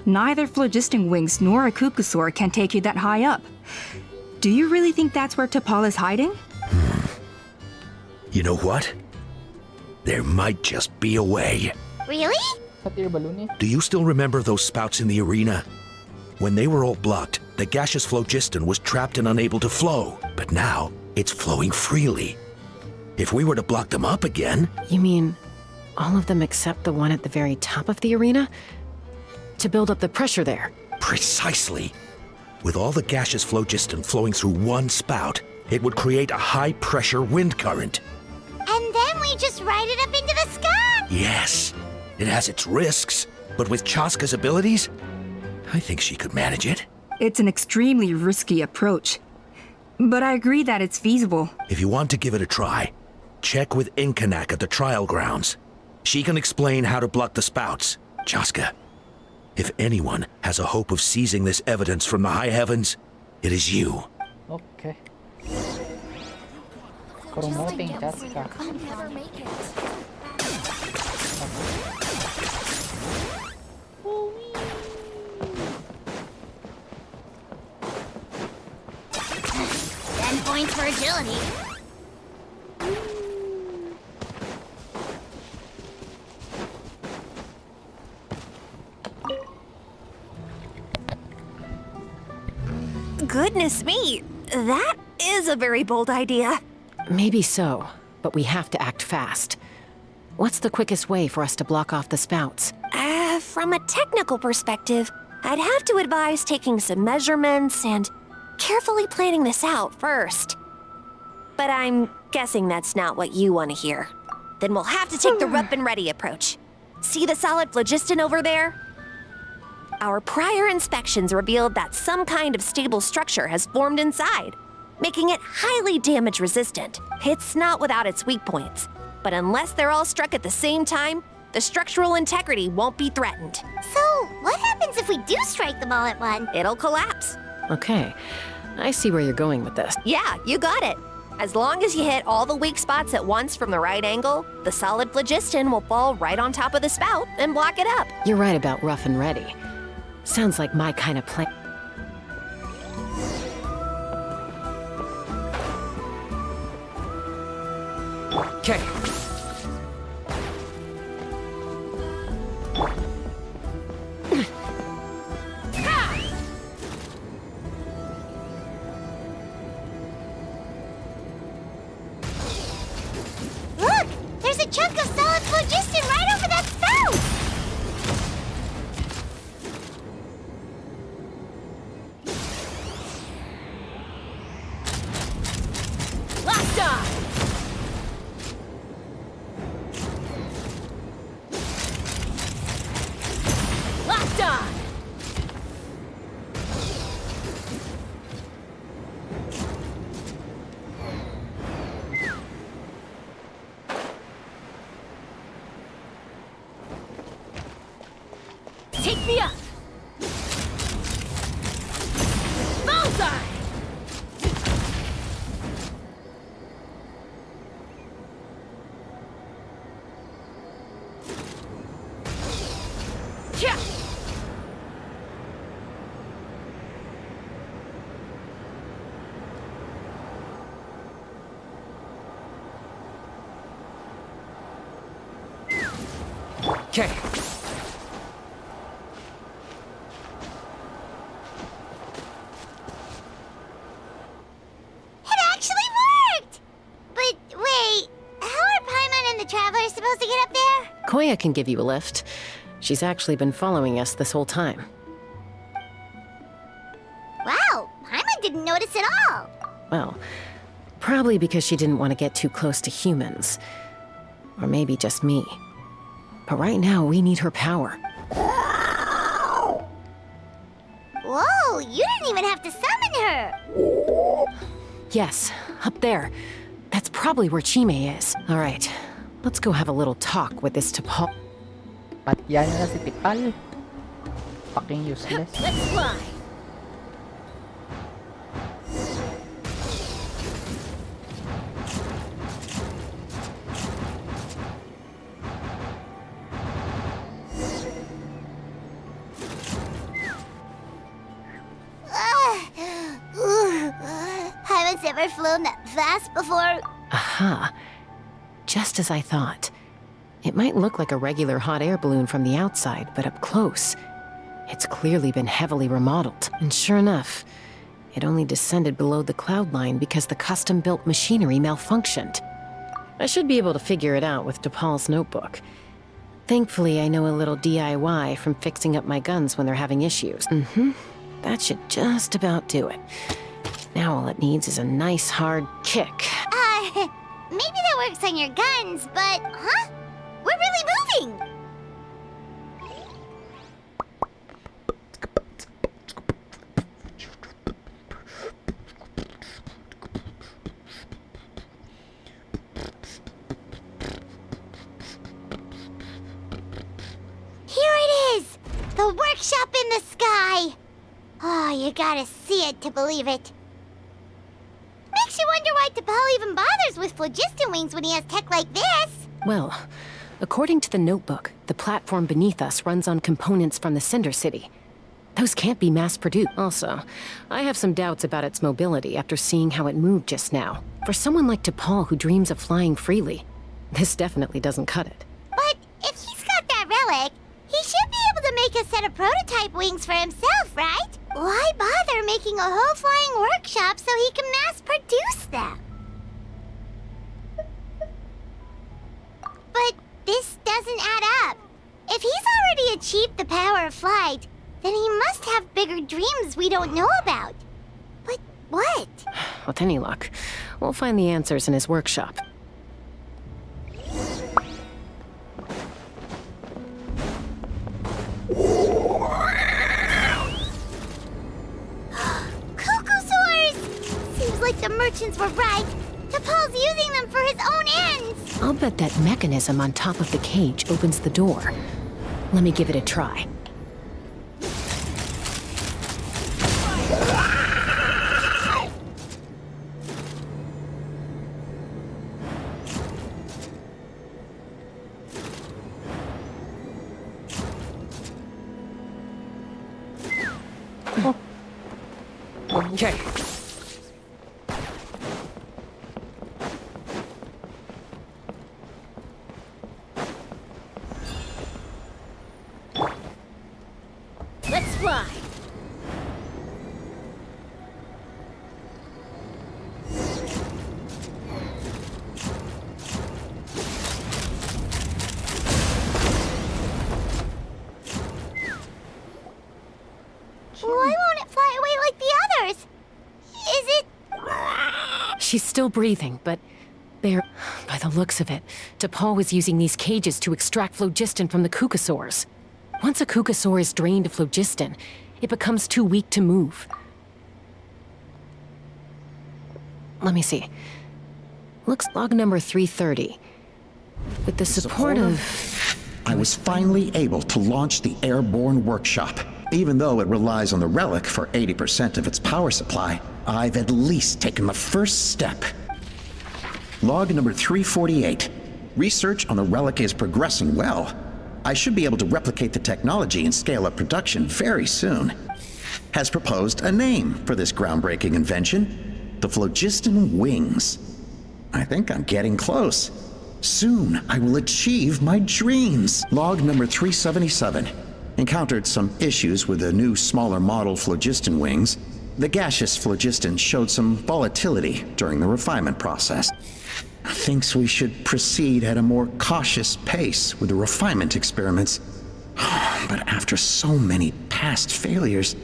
Neither phlogiston wings nor a Kukusaur can take you that high up. Do you really think that's where T'Pol is hiding? You know what? There might just be a way. Really? Do you still remember those spouts in the arena? When they were all blocked, the gaseous phlogiston was trapped and unable to flow. But now, it's flowing freely. If we were to block them up again... You mean all of them except the one at the very top of the arena? To build up the pressure there? Precisely. With all the gaseous phlogiston flowing through one spout, it would create a high-pressure wind current. And then we just ride it up into the sky! Yes. It has its risks, but with Chaska's abilities, I think she could manage it. It's an extremely risky approach. But I agree that it's feasible. If you want to give it a try, check with Inkanak at the trial grounds. She can explain how to block the spouts. Chaska, if anyone has a hope of seizing this evidence from the high heavens, it is you. Okay. Promoting Chaska. Never make it. 10 points for agility. Goodness me, that is a very bold idea. Maybe so, but we have to act fast. What's the quickest way for us to block off the spouts? From a technical perspective, I'd have to advise taking some measurements and carefully planning this out first. But I'm guessing that's not what you want to hear. Then we'll have to take the rough and ready approach. See the solid phlogiston over there? Our prior inspections revealed that some kind of stable structure has formed inside, making it highly damage resistant. It's not without its weak points, but unless they're all struck at the same time, the structural integrity won't be threatened. So, what happens if we do strike them all at once? It'll collapse. Okay, I see where you're going with this. Yeah, you got it. As long as you hit all the weak spots at once from the right angle, the solid phlogiston will fall right on top of the spout and block it up. You're right about rough and ready. Sounds like my kind of plan. Okay. Look! There's a chunk of solid phlogiston right over that spout! Locked on! Locked on! Take me up! Bullseye! Yeah! Okay. It actually worked! But wait, how are Paimon and the Traveler supposed to get up there? Koya can give you a lift. She's actually been following us this whole time. Wow, Paimon didn't notice at all. Well, probably because she didn't want to get too close to humans. Or maybe just me. But right now, we need her power. Whoa, you didn't even have to summon her. Yes, up there. That's probably where Chime is. All right, let's go have a little talk with this T'Pol. Patya niya na si Tipal. Fucking useless. Let's fly! Paimon's never flown that fast before. Aha. Just as I thought. It might look like a regular hot air balloon from the outside, but up close, it's clearly been heavily remodeled. And sure enough, it only descended below the cloud line because the custom-built machinery malfunctioned. I should be able to figure it out with DePaul's notebook. Thankfully, I know a little DIY from fixing up my guns when they're having issues. That should just about do it. Now all it needs is a nice hard kick. Maybe that works on your guns, but, huh? We're really moving! Here it is! The workshop in the sky! Oh, you gotta see it to believe it. Makes you wonder why T'Pol even bothers with phlogiston wings when he has tech like this. Well, according to the notebook, the platform beneath us runs on components from the Cinder City. Those can't be mass-produced. Also, I have some doubts about its mobility after seeing how it moved just now. For someone like T'Pol who dreams of flying freely, this definitely doesn't cut it. But if he's got that relic, he should be able to make a set of prototype wings for himself, right? Why bother making a whole flying workshop so he can mass produce them? But this doesn't add up. If he's already achieved the power of flight, then he must have bigger dreams we don't know about. But what? With any luck, we'll find the answers in his workshop. Cuckoosaurs! Seems like the merchants were right. T'Pol's using them for his own ends. I'll bet that mechanism on top of the cage opens the door. Let me give it a try. Okay. Let's fly. Why won't it fly away like the others? Is it... She's still breathing, but by the looks of it, T'Pol was using these cages to extract phlogiston from the cucosaurs. Once a cucosaur is drained of phlogiston, it becomes too weak to move. Let me see. Looks log number 330. With the support of... I was finally able to launch the airborne workshop. Even though it relies on the relic for 80% of its power supply, I've at least taken the first step. Log number 348. Research on the relic is progressing well. I should be able to replicate the technology and scale up production very soon. Has proposed a name for this groundbreaking invention: the phlogiston wings. I think I'm getting close. Soon I will achieve my dreams. Log number 377. Encountered some issues with the new smaller model phlogiston wings. The gaseous phlogiston showed some volatility during the refinement process. Thinks we should proceed at a more cautious pace with the refinement experiments. But after so many past failures,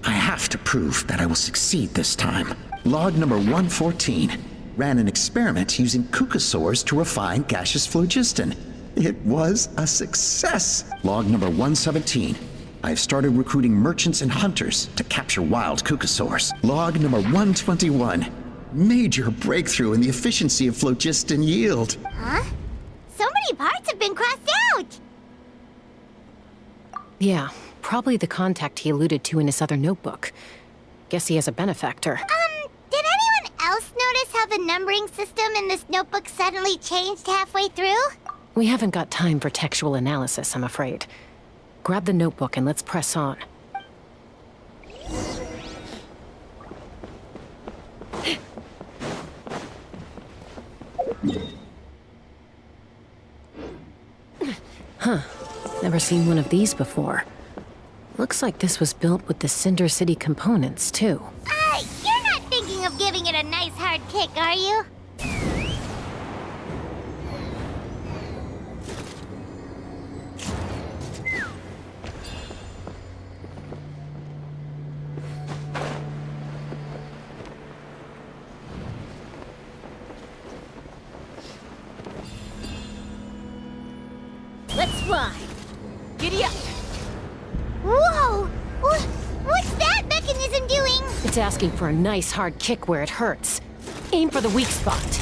I have to prove that I will succeed this time. Log number 114. Ran an experiment using cucosaurs to refine gaseous phlogiston. It was a success. Log number 117. I've started recruiting merchants and hunters to capture wild cucosaurs. Log number 121. Major breakthrough in the efficiency of phlogiston yield. Huh? So many parts have been crossed out! Yeah, probably the contact he alluded to in his other notebook. Guess he has a benefactor. Did anyone else notice how the numbering system in this notebook suddenly changed halfway through? We haven't got time for textual analysis, I'm afraid. Grab the notebook and let's press on. Huh. Never seen one of these before. Looks like this was built with the Cinder City components, too. You're not thinking of giving it a nice hard kick, are you? Let's fly. Giddy up. Whoa! What's that mechanism doing? It's asking for a nice hard kick where it hurts. Aim for the weak spot.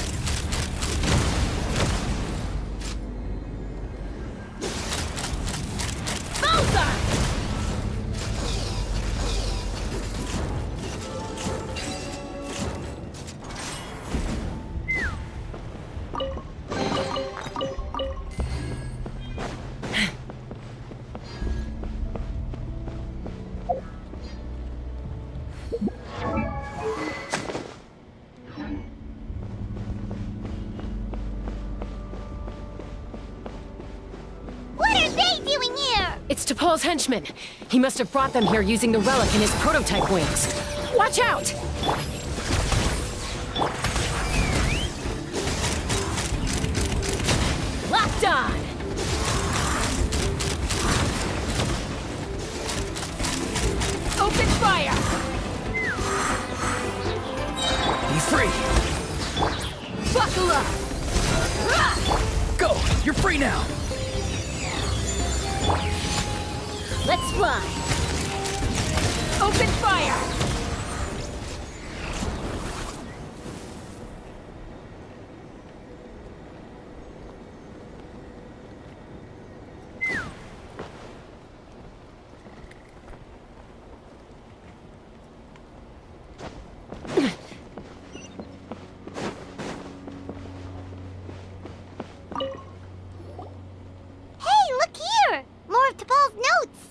T'Pol's henchman. He must have brought them here using the relic in his prototype wings. Watch out! Locked on! Open fire! Be free! Buckle up! Go! You're free now! Let's fly! Open fire! Hey, look here! More of T'Pol's notes!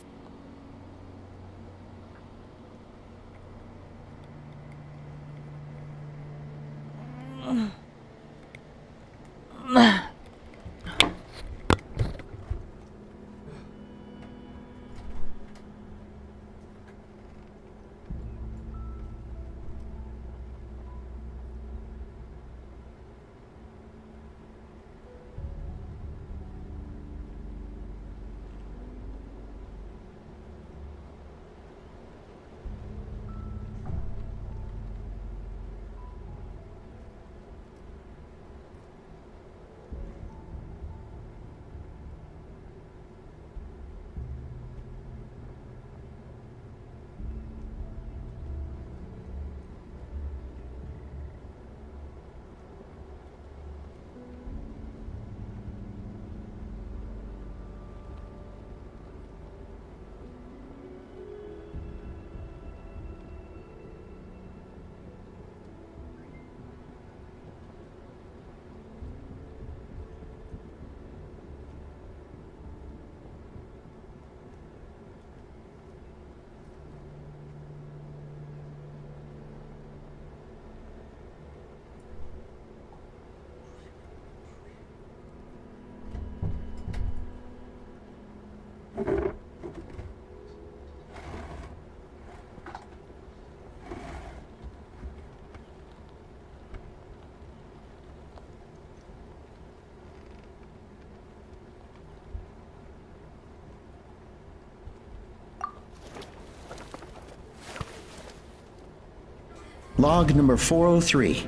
Log number 403.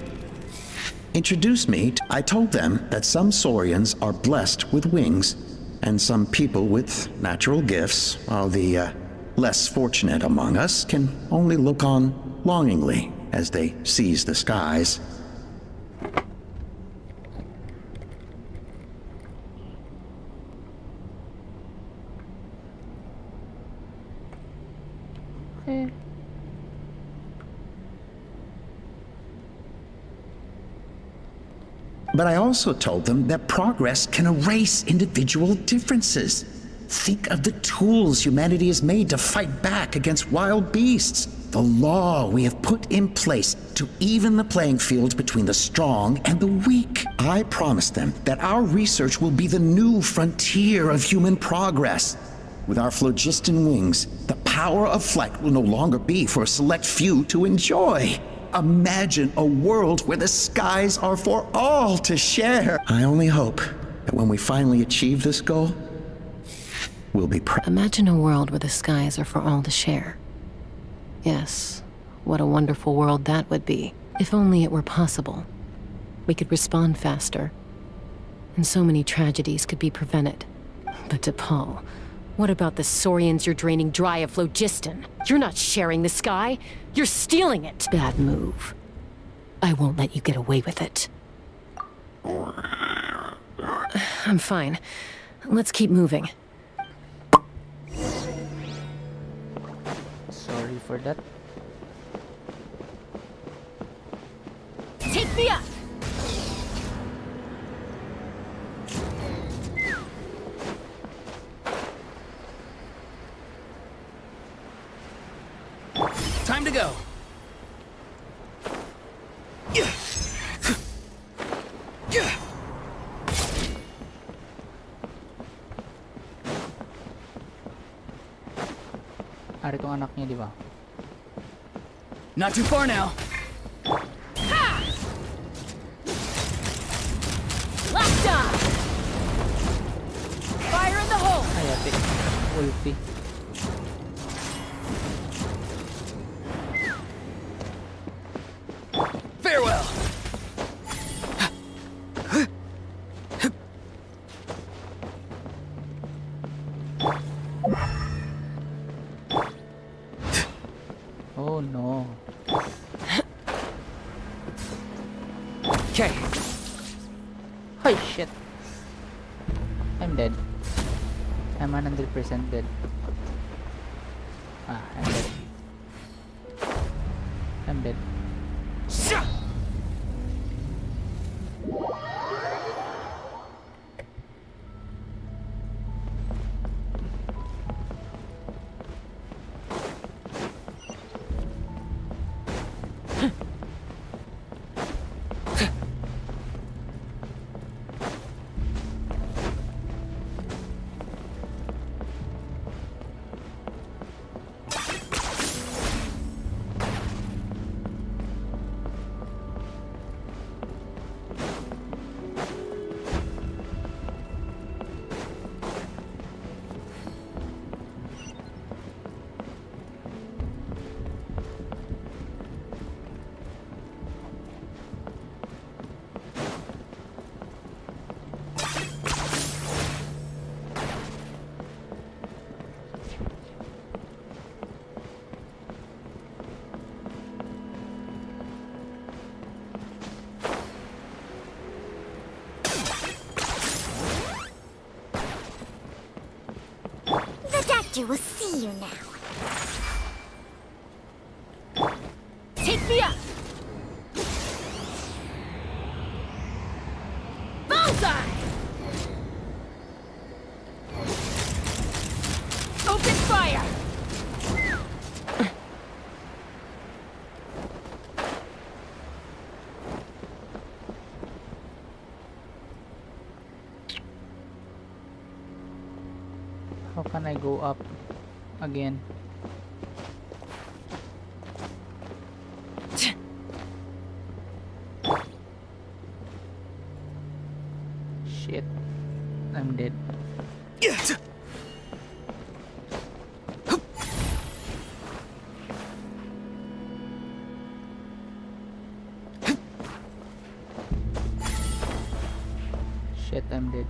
Introduce me. I told them that some Saurians are blessed with wings, and some people with natural gifts, while the less fortunate among us can only look on longingly as they seize the skies. But I also told them that progress can erase individual differences. Think of the tools humanity has made to fight back against wild beasts. The law we have put in place to even the playing field between the strong and the weak. I promised them that our research will be the new frontier of human progress. With our phlogiston wings, the power of flight will no longer be for a select few to enjoy. Imagine a world where the skies are for all to share. I only hope that when we finally achieve this goal, we'll be proud. Imagine a world where the skies are for all to share. Yes, what a wonderful world that would be. If only it were possible. We could respond faster, and so many tragedies could be prevented. But T'Pol, what about the Saurians you're draining dry of phlogiston? You're not sharing the sky, you're stealing it. Bad move. I won't let you get away with it. I'm fine. Let's keep moving. Sorry for that. Take me up! Time to go. Ari tong anak niya, di ba? Not too far now. Locked on! Fire in the hole! Ay, ate. Ulti. Farewell. Oh no. Okay. Holy shit. I'm dead. I'm 100% dead. Ah, I'm dead. I'm dead. The doctor will see you now. Take me up! Bullseye! Open fire! How can I go up again? Shit. I'm dead. Shit, I'm dead.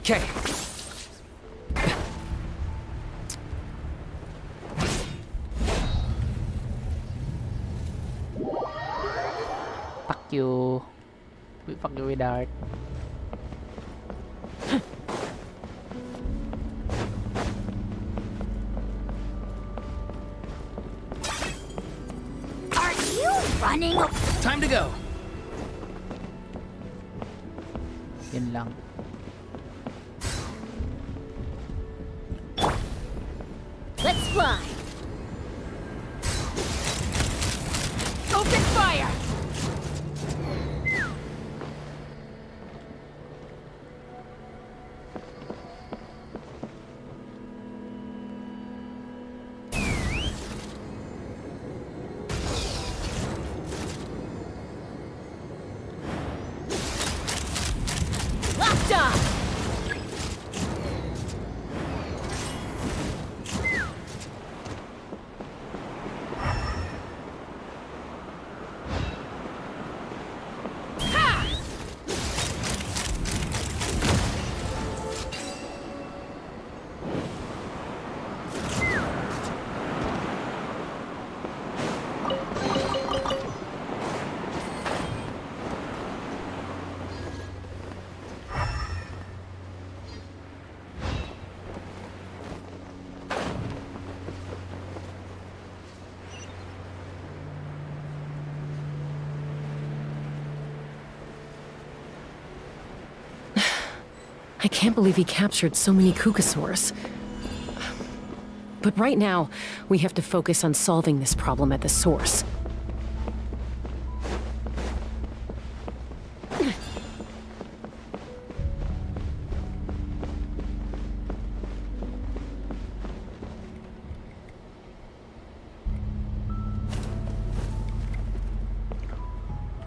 Okay. Fuck you. Fuck you with art. Are you running? Time to go. Yun lang. Let's fly! Open fire! Locked on! I can't believe he captured so many Kukasaurs. But right now, we have to focus on solving this problem at the source.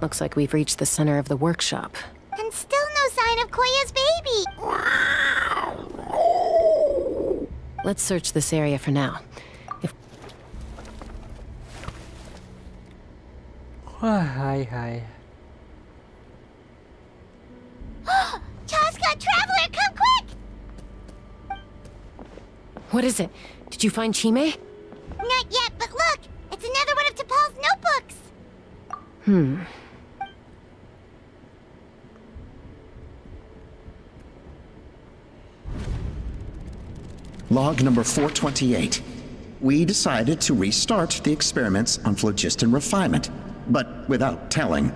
Looks like we've reached the center of the workshop. And still no sign of Koya's baby. Let's search this area for now. Hi. Chaska, Traveler, come quick! What is it? Did you find Chime? Not yet, but look! It's another one of T'Pol's notebooks! Log number 428. We decided to restart the experiments on phlogiston refinement, but without telling.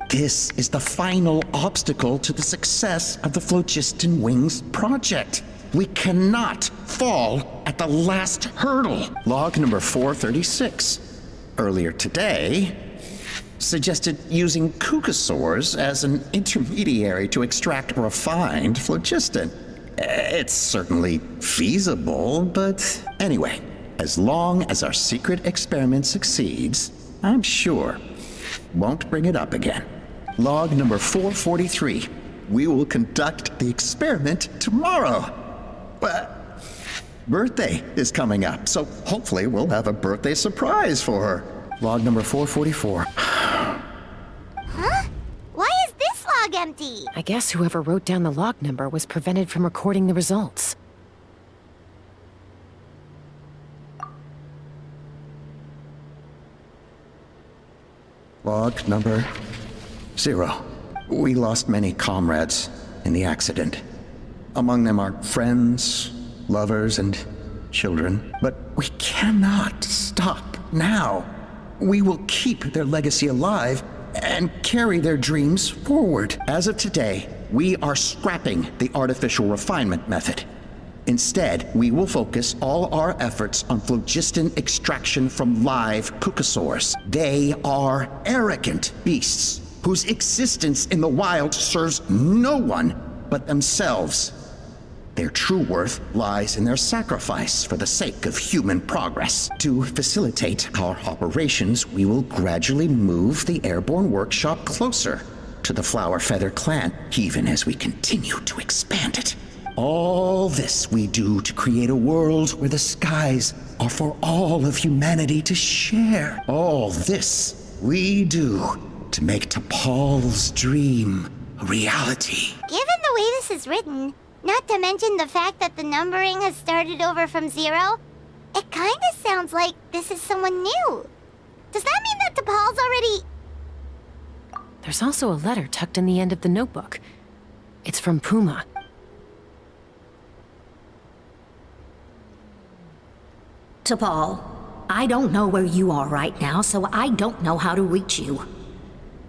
This is the final obstacle to the success of the Phlogiston Wings project. We cannot fall at the last hurdle. Log number 436. Earlier today, suggested using cucosaurs as an intermediary to extract refined phlogiston. It's certainly feasible, but anyway, as long as our secret experiment succeeds, I'm sure won't bring it up again. Log number 443. We will conduct the experiment tomorrow. Birthday is coming up, so hopefully we'll have a birthday surprise for her. Log number 444. Huh? Why is this log empty? I guess whoever wrote down the log number was prevented from recording the results. Log number 0. We lost many comrades in the accident. Among them are friends, lovers, and children. But we cannot stop now. We will keep their legacy alive and carry their dreams forward. As of today, we are scrapping the artificial refinement method. Instead, we will focus all our efforts on phlogiston extraction from live cucosaurs. They are arrogant beasts whose existence in the wild serves no one but themselves. Their true worth lies in their sacrifice for the sake of human progress. To facilitate our operations, we will gradually move the airborne workshop closer to the Flower Feather clan, even as we continue to expand it. All this we do to create a world where the skies are for all of humanity to share. All this we do to make T'Pol's dream a reality. Given the way this is written, not to mention the fact that the numbering has started over from 0, it kinda sounds like this is someone new. Does that mean that T'Pol's already... There's also a letter tucked in the end of the notebook. It's from Puma. T'Pol, I don't know where you are right now, so I don't know how to reach you.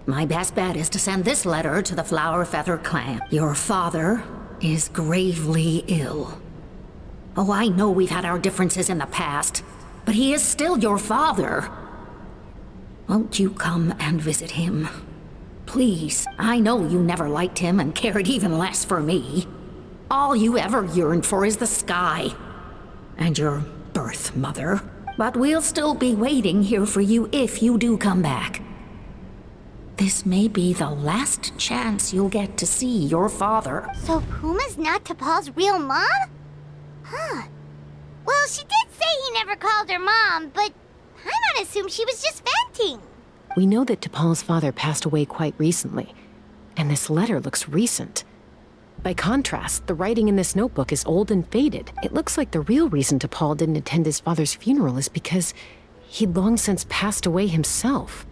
My best bet is to send this letter to the Flower Feather clan. Your father is gravely ill. Oh, I know we've had our differences in the past, but he is still your father. Won't you come and visit him? Please, I know you never liked him and cared even less for me. All you ever yearned for is the sky. And your birth mother. But we'll still be waiting here for you if you do come back. This may be the last chance you'll get to see your father. So Puma's not T'Pol's real mom? Huh. Well, she did say he never called her mom, but I might assume she was just venting. We know that T'Pol's father passed away quite recently, and this letter looks recent. By contrast, the writing in this notebook is old and faded. It looks like the real reason T'Pol didn't attend his father's funeral is because he'd long since passed away himself.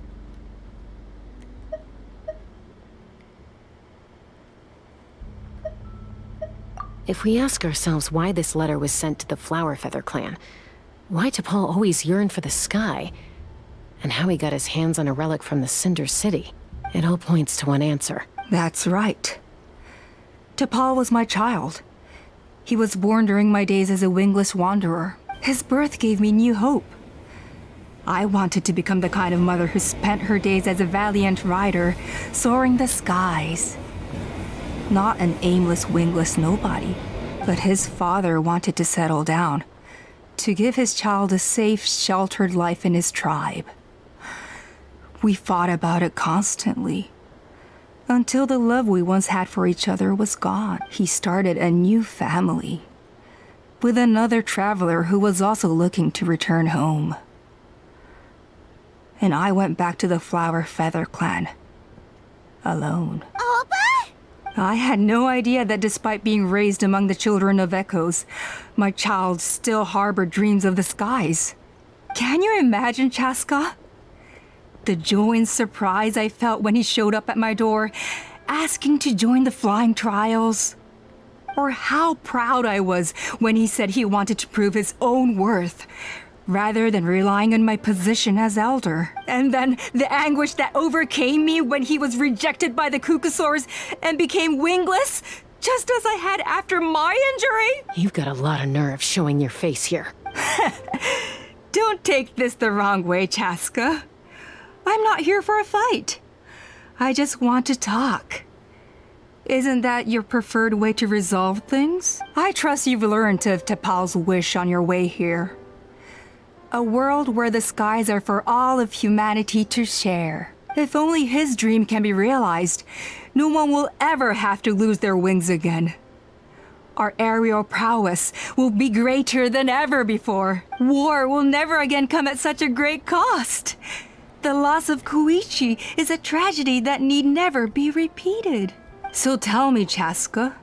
If we ask ourselves why this letter was sent to the Flower Feather clan, why T'Pol always yearned for the sky, and how he got his hands on a relic from the Cinder City, it all points to one answer. That's right. T'Pol was my child. He was born during my days as a wingless wanderer. His birth gave me new hope. I wanted to become the kind of mother who spent her days as a valiant rider, soaring the skies. Not an aimless, wingless nobody. But his father wanted to settle down, to give his child a safe, sheltered life in his tribe. We fought about it constantly, until the love we once had for each other was gone. He started a new family, with another traveler who was also looking to return home. And I went back to the Flower Feather clan, alone. Oppa? I had no idea that despite being raised among the children of echoes, my child still harbored dreams of the skies. Can you imagine, Chaska? The joy and surprise I felt when he showed up at my door, asking to join the flying trials. Or how proud I was when he said he wanted to prove his own worth, rather than relying on my position as elder. And then the anguish that overcame me when he was rejected by the Cucusaurs and became wingless, just as I had after my injury. You've got a lot of nerve showing your face here. Don't take this the wrong way, Chaska. I'm not here for a fight. I just want to talk. Isn't that your preferred way to resolve things? I trust you've learned of Tepal's wish on your way here. A world where the skies are for all of humanity to share. If only his dream can be realized, no one will ever have to lose their wings again. Our aerial prowess will be greater than ever before. War will never again come at such a great cost. The loss of Koichi is a tragedy that need never be repeated. So tell me, Chaska,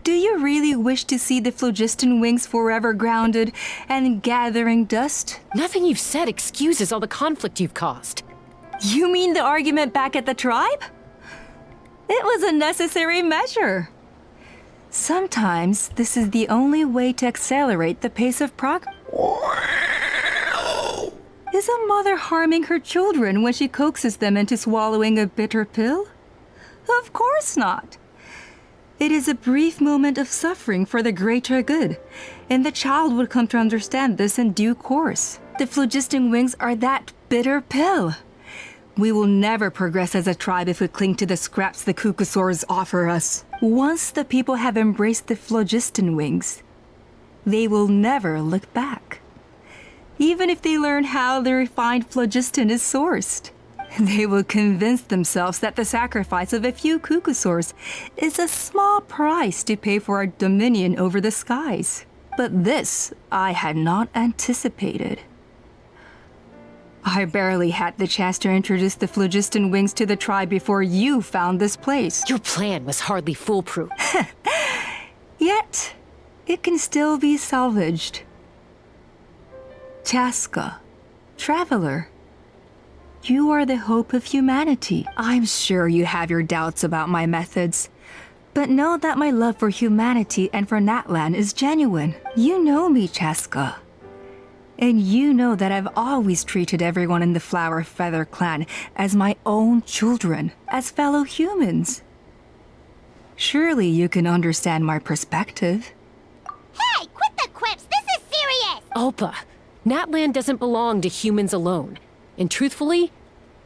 do you really wish to see the phlogiston wings forever grounded and gathering dust? Nothing you've said excuses all the conflict you've caused. You mean the argument back at the tribe? It was a necessary measure. Sometimes this is the only way to accelerate the pace of progress. Is a mother harming her children when she coaxes them into swallowing a bitter pill? Of course not. It is a brief moment of suffering for the greater good, and the child would come to understand this in due course. The phlogiston wings are that bitter pill. We will never progress as a tribe if we cling to the scraps the Cucusaurs offer us. Once the people have embraced the phlogiston wings, they will never look back. Even if they learn how the refined phlogiston is sourced, they will convince themselves that the sacrifice of a few Cucusaurs is a small price to pay for our dominion over the skies. But this I had not anticipated. I barely had the chance to introduce the phlogiston wings to the tribe before you found this place. Your plan was hardly foolproof. Yet, it can still be salvaged. Chaska, traveler, you are the hope of humanity. I'm sure you have your doubts about my methods, but know that my love for humanity and for Natlan is genuine. You know me, Chaska. And you know that I've always treated everyone in the Flower Feather clan as my own children, as fellow humans. Surely you can understand my perspective. Hey, quit the quips! This is serious! Oppa, Natlan doesn't belong to humans alone. And truthfully,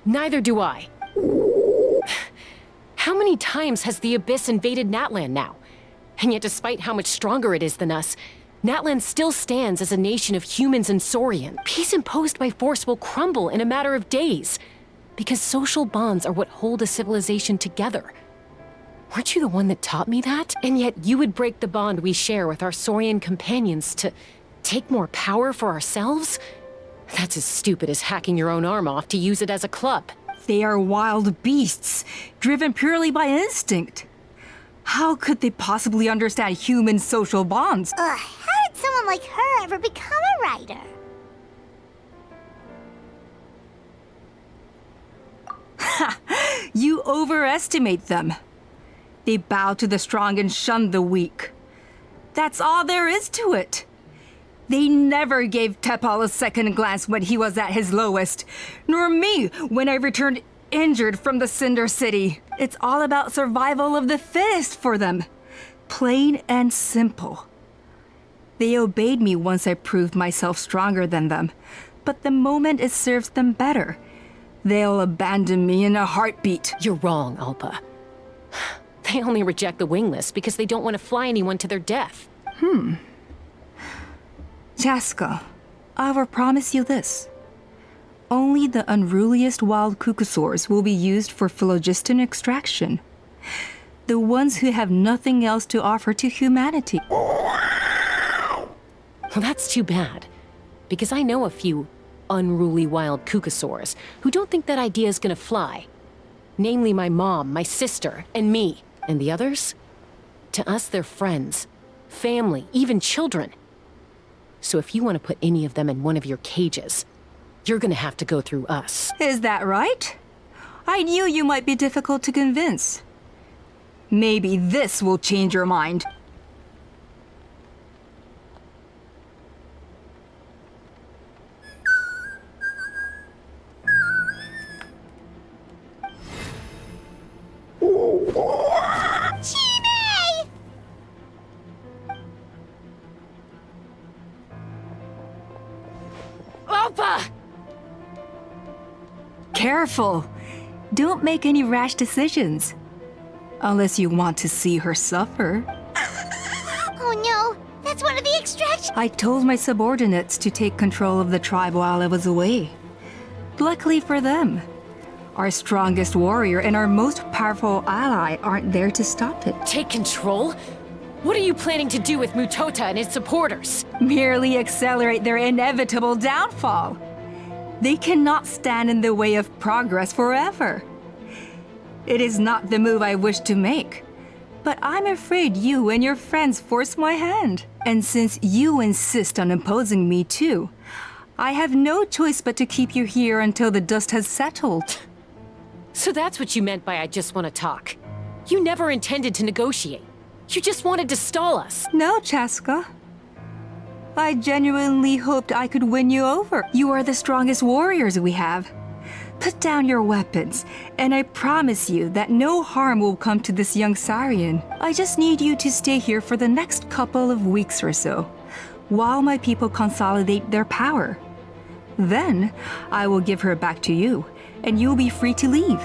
neither do I. How many times has the Abyss invaded Natlan now? And yet despite how much stronger it is than us, Natlan still stands as a nation of humans and Saurian. Peace imposed by force will crumble in a matter of days, because social bonds are what hold a civilization together. Weren't you the one that taught me that? And yet you would break the bond we share with our Saurian companions to take more power for ourselves? That's as stupid as hacking your own arm off to use it as a club. They are wild beasts, driven purely by instinct. How could they possibly understand human social bonds? How did someone like her ever become a writer? You overestimate them. They bow to the strong and shun the weak. That's all there is to it. They never gave Tepal a second glance when he was at his lowest, nor me when I returned injured from the Cinder City. It's all about survival of the fittest for them. Plain and simple. They obeyed me once I proved myself stronger than them, but the moment it serves them better, they'll abandon me in a heartbeat. You're wrong, Alpa. They only reject the wingless because they don't want to fly anyone to their death. Chaska, I will promise you this. Only the unruliest wild cuckoosaurs will be used for phlogiston extraction. The ones who have nothing else to offer to humanity. Well, that's too bad. Because I know a few unruly wild cuckosaurs who don't think that idea is gonna fly. Namely my mom, my sister, and me. And the others? To us, they're friends, family, even children. So if you want to put any of them in one of your cages, you're gonna have to go through us. Is that right? I knew you might be difficult to convince. Maybe this will change your mind. Chime! Alpa! Careful! Don't make any rash decisions. Unless you want to see her suffer. Oh no, that's one of the extraction. I told my subordinates to take control of the tribe while I was away. Luckily for them, our strongest warrior and our most powerful ally aren't there to stop it. Take control? What are you planning to do with Mutota and his supporters? Merely accelerate their inevitable downfall. They cannot stand in the way of progress forever. It is not the move I wish to make, but I'm afraid you and your friends force my hand. And since you insist on imposing me too, I have no choice but to keep you here until the dust has settled. So that's what you meant by I just want to talk. You never intended to negotiate. You just wanted to stall us. No, Chaska. I genuinely hoped I could win you over. You are the strongest warriors we have. Put down your weapons, and I promise you that no harm will come to this young Saurian. I just need you to stay here for the next couple of weeks or so, while my people consolidate their power. Then, I will give her back to you, and you'll be free to leave.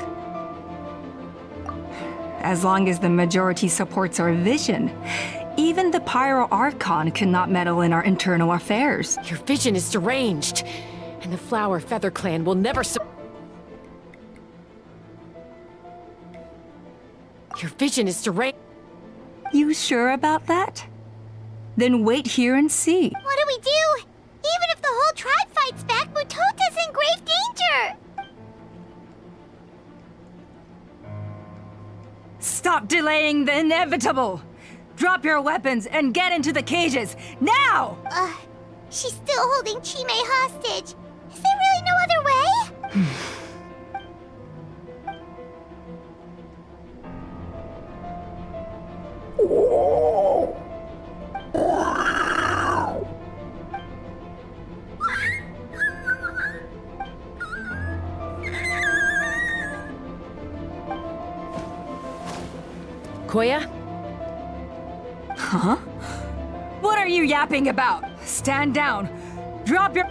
As long as the majority supports our vision, even the Pyro Archon cannot meddle in our internal affairs. Your vision is deranged, and the Flower Feather Clan will never Your vision is deranged. You sure about that? Then wait here and see. What do we do? Even if the whole tribe fights back, Mutota's in grave danger! Stop delaying the inevitable! Drop your weapons and get into the cages, now! She's still holding Chime hostage. Is there really no other way? Koya? Huh? What are you yapping about? Stand down. Drop your...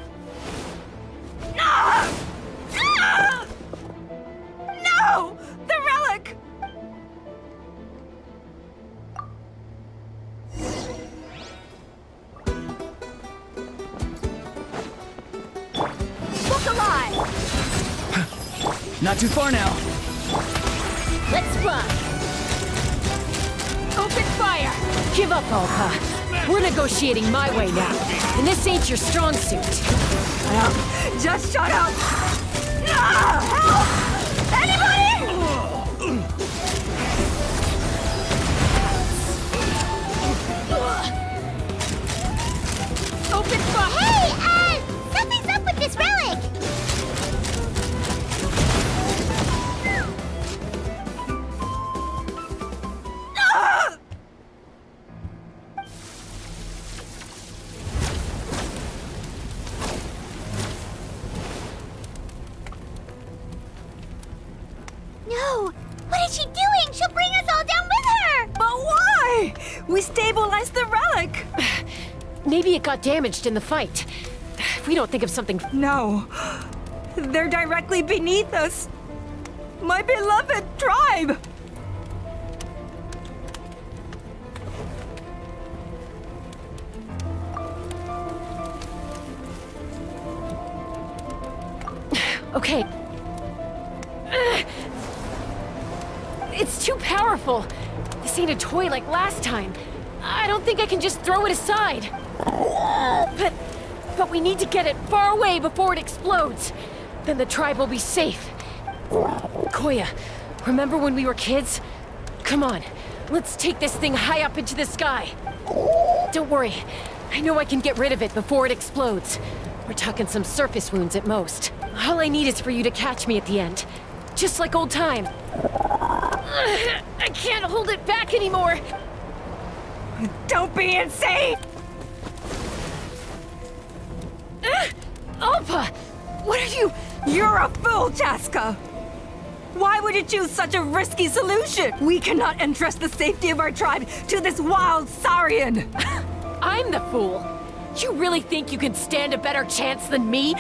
Ah! Ah! No! The relic! Look alive! Not too far now. Let's fly! Open fire! Give up, Alpa. We're negotiating my way now, and this ain't your strong suit. Just shut up! Ah! Help! Anybody! Open fire! Hey, something's up with this relic! Maybe it got damaged in the fight. If we don't think of something... No. They're directly beneath us. My beloved tribe! Okay. It's too powerful. This ain't a toy like last time. I don't think I can just throw it aside. But we need to get it far away before it explodes. Then the tribe will be safe. Koya, remember when we were kids? Come on, let's take this thing high up into the sky. Don't worry, I know I can get rid of it before it explodes. We're talking some surface wounds at most. All I need is for you to catch me at the end. Just like old times. I can't hold it back anymore. Don't be insane! Alpha! What are you... You're a fool, Chaska! Why would you choose such a risky solution? We cannot entrust the safety of our tribe to this wild Saurian! I'm the fool! You really think you can stand a better chance than me?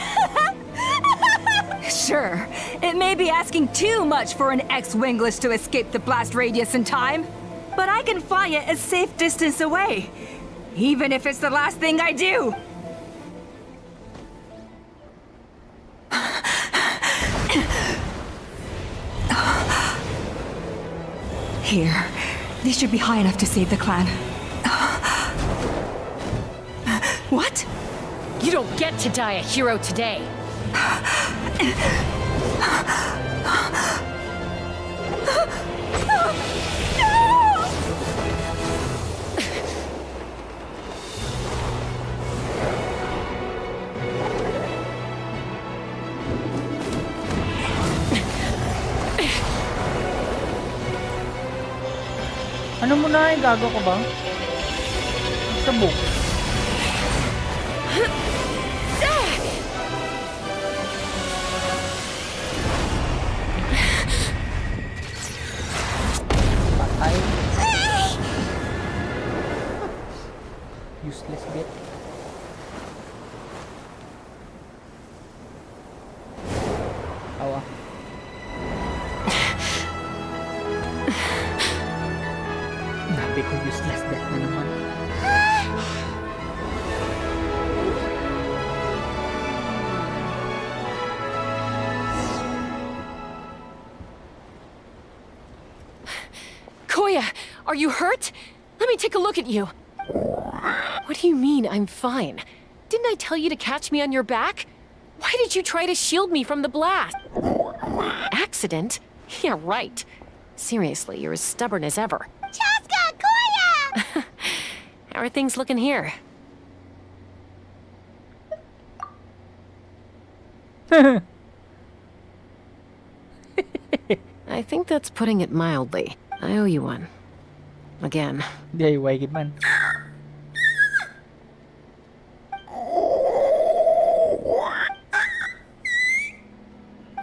Sure, it may be asking too much for an ex-wingless to escape the blast radius in time, but I can fly it a safe distance away, even if it's the last thing I do. Here, these should be high enough to save the clan. What? You don't get to die a hero today. Ano mo na? Gago ko ba? Sabog. Patay. Useless bit. Awa. Nabi ko useless bit na naman. Koya, are you hurt? Let me take a look at you. What do you mean, I'm fine? Didn't I tell you to catch me on your back? Why did you try to shield me from the blast? Accident? Yeah, right. Seriously, you're as stubborn as ever. Chaska! Koya! How are things looking here? I think that's putting it mildly. I owe you one. Again. Di way gid man.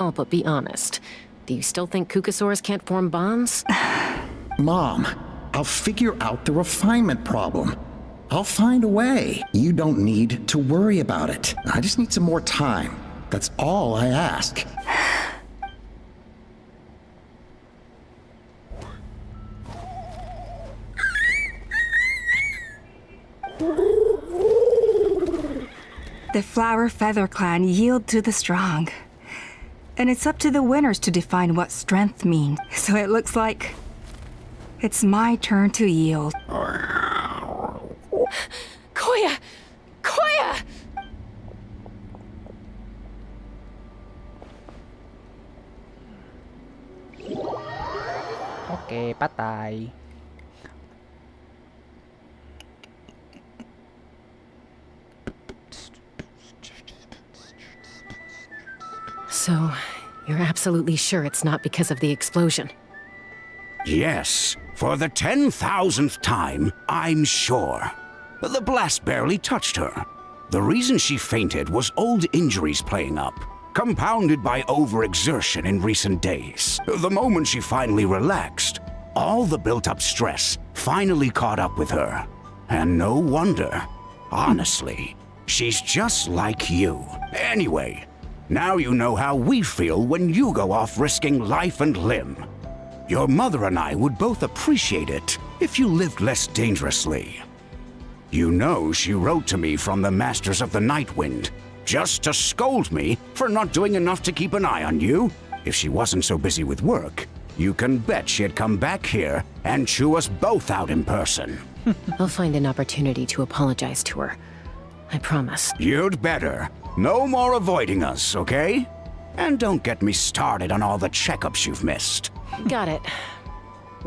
Oh, but be honest. Do you still think Kukasaurs can't form bonds? Mom, I'll figure out the refinement problem. I'll find a way. You don't need to worry about it. I just need some more time. That's all I ask. The Flower Feather Clan yield to the strong. And it's up to the winners to define what strength means. So it looks like it's my turn to yield. Koya! Koya! Okay, patay. So, you're absolutely sure it's not because of the explosion? Yes, for the 10,000th time, I'm sure. The blast barely touched her. The reason she fainted was old injuries playing up, compounded by overexertion in recent days. The moment she finally relaxed, all the built-up stress finally caught up with her. And no wonder. Honestly, she's just like you. Anyway, now you know how we feel when you go off risking life and limb. Your mother and I would both appreciate it if you lived less dangerously. You know she wrote to me from the Masters of the Night Wind, just to scold me for not doing enough to keep an eye on you. If she wasn't so busy with work, you can bet she'd come back here and chew us both out in person. I'll find an opportunity to apologize to her. I promise. You'd better. No more avoiding us, okay? And don't get me started on all the checkups you've missed. Got it.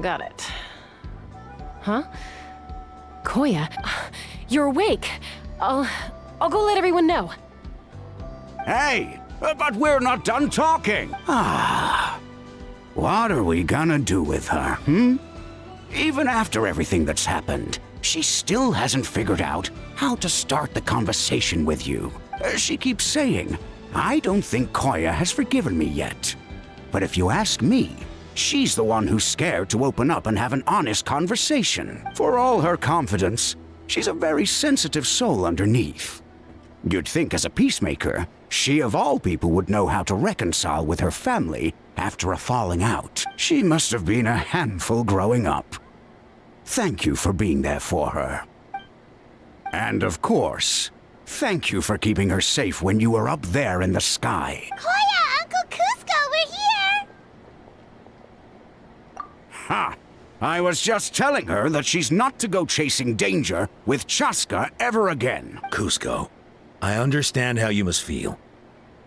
Got it. Huh? Koya, you're awake. I'll go let everyone know. Hey, but we're not done talking. What are we gonna do with her, Even after everything that's happened, she still hasn't figured out how to start the conversation with you. She keeps saying, I don't think Koya has forgiven me yet. But if you ask me, she's the one who's scared to open up and have an honest conversation. For all her confidence, she's a very sensitive soul underneath. You'd think as a peacemaker, she of all people would know how to reconcile with her family after a falling out. She must have been a handful growing up. Thank you for being there for her. And of course, thank you for keeping her safe when you were up there in the sky. Koya, Uncle Cusco, we're here! Ha! I was just telling her that she's not to go chasing danger with Chaska ever again. Cusco, I understand how you must feel.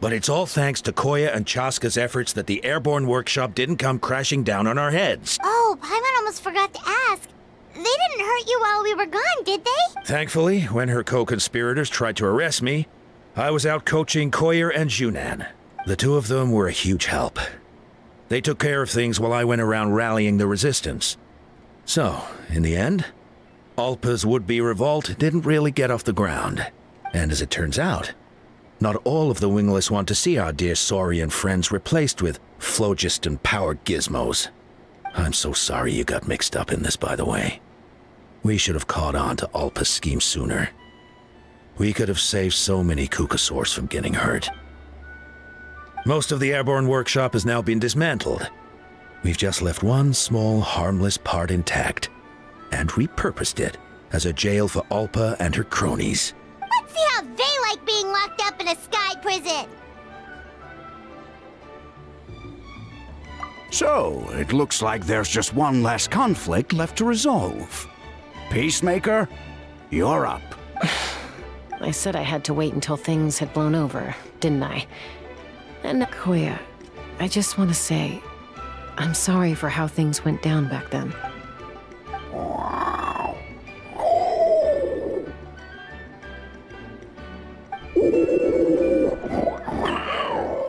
But it's all thanks to Koya and Chaska's efforts that the airborne workshop didn't come crashing down on our heads. Oh, Paimon almost forgot to ask. They didn't hurt you while we were gone, did they? Thankfully, when her co-conspirators tried to arrest me, I was out coaching Koya and Junan. The two of them were a huge help. They took care of things while I went around rallying the resistance. So, in the end, Alpa's would-be revolt didn't really get off the ground. And as it turns out, not all of the wingless want to see our dear Saurian friends replaced with phlogiston-powered gizmos. I'm so sorry you got mixed up in this, by the way. We should have caught on to Alpa's scheme sooner. We could have saved so many Kukasaurs from getting hurt. Most of the airborne workshop has now been dismantled. We've just left one small, harmless part intact, and repurposed it as a jail for Alpa and her cronies. Let's see how they like being locked up in a sky prison. So, it looks like there's just one last conflict left to resolve. Peacemaker, you're up. I said I had to wait until things had blown over, didn't I? And Koya, I just want to say, I'm sorry for how things went down back then.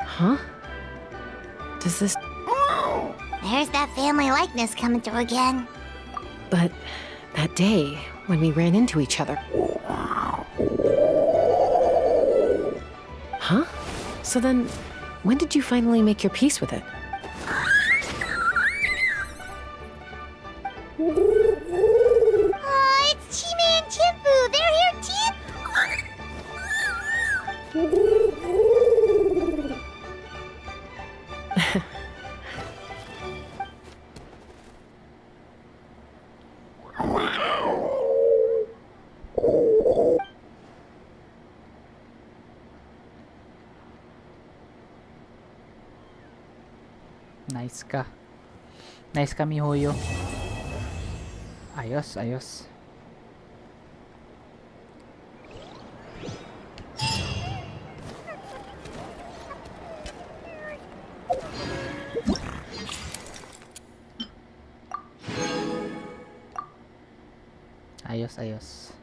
Huh? Does this... There's that family likeness coming through again. But that day, when we ran into each other... Huh? So then, when did you finally make your peace with it? Oh, it's Chime and Chimpu! They're here too! Nice ka. Nice ka, Mihoyo. Ayos, ayos. Ayos, ayos.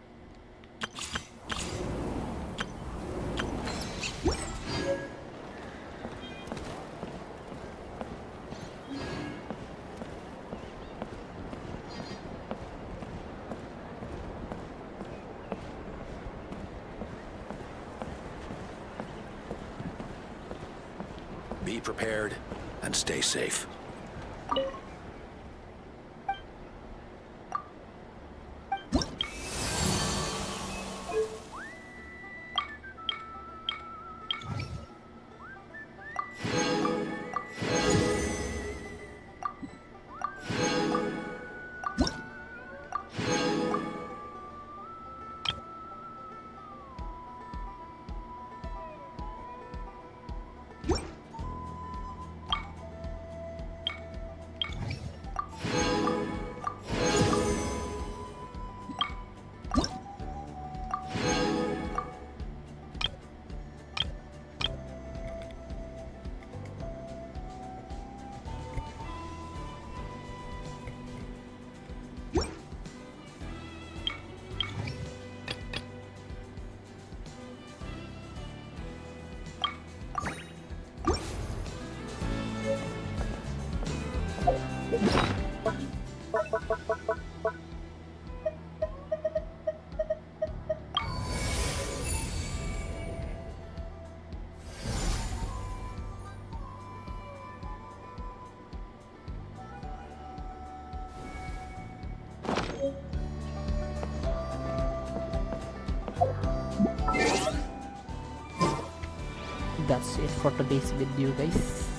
Be prepared and stay safe. that's it for today's video, guys.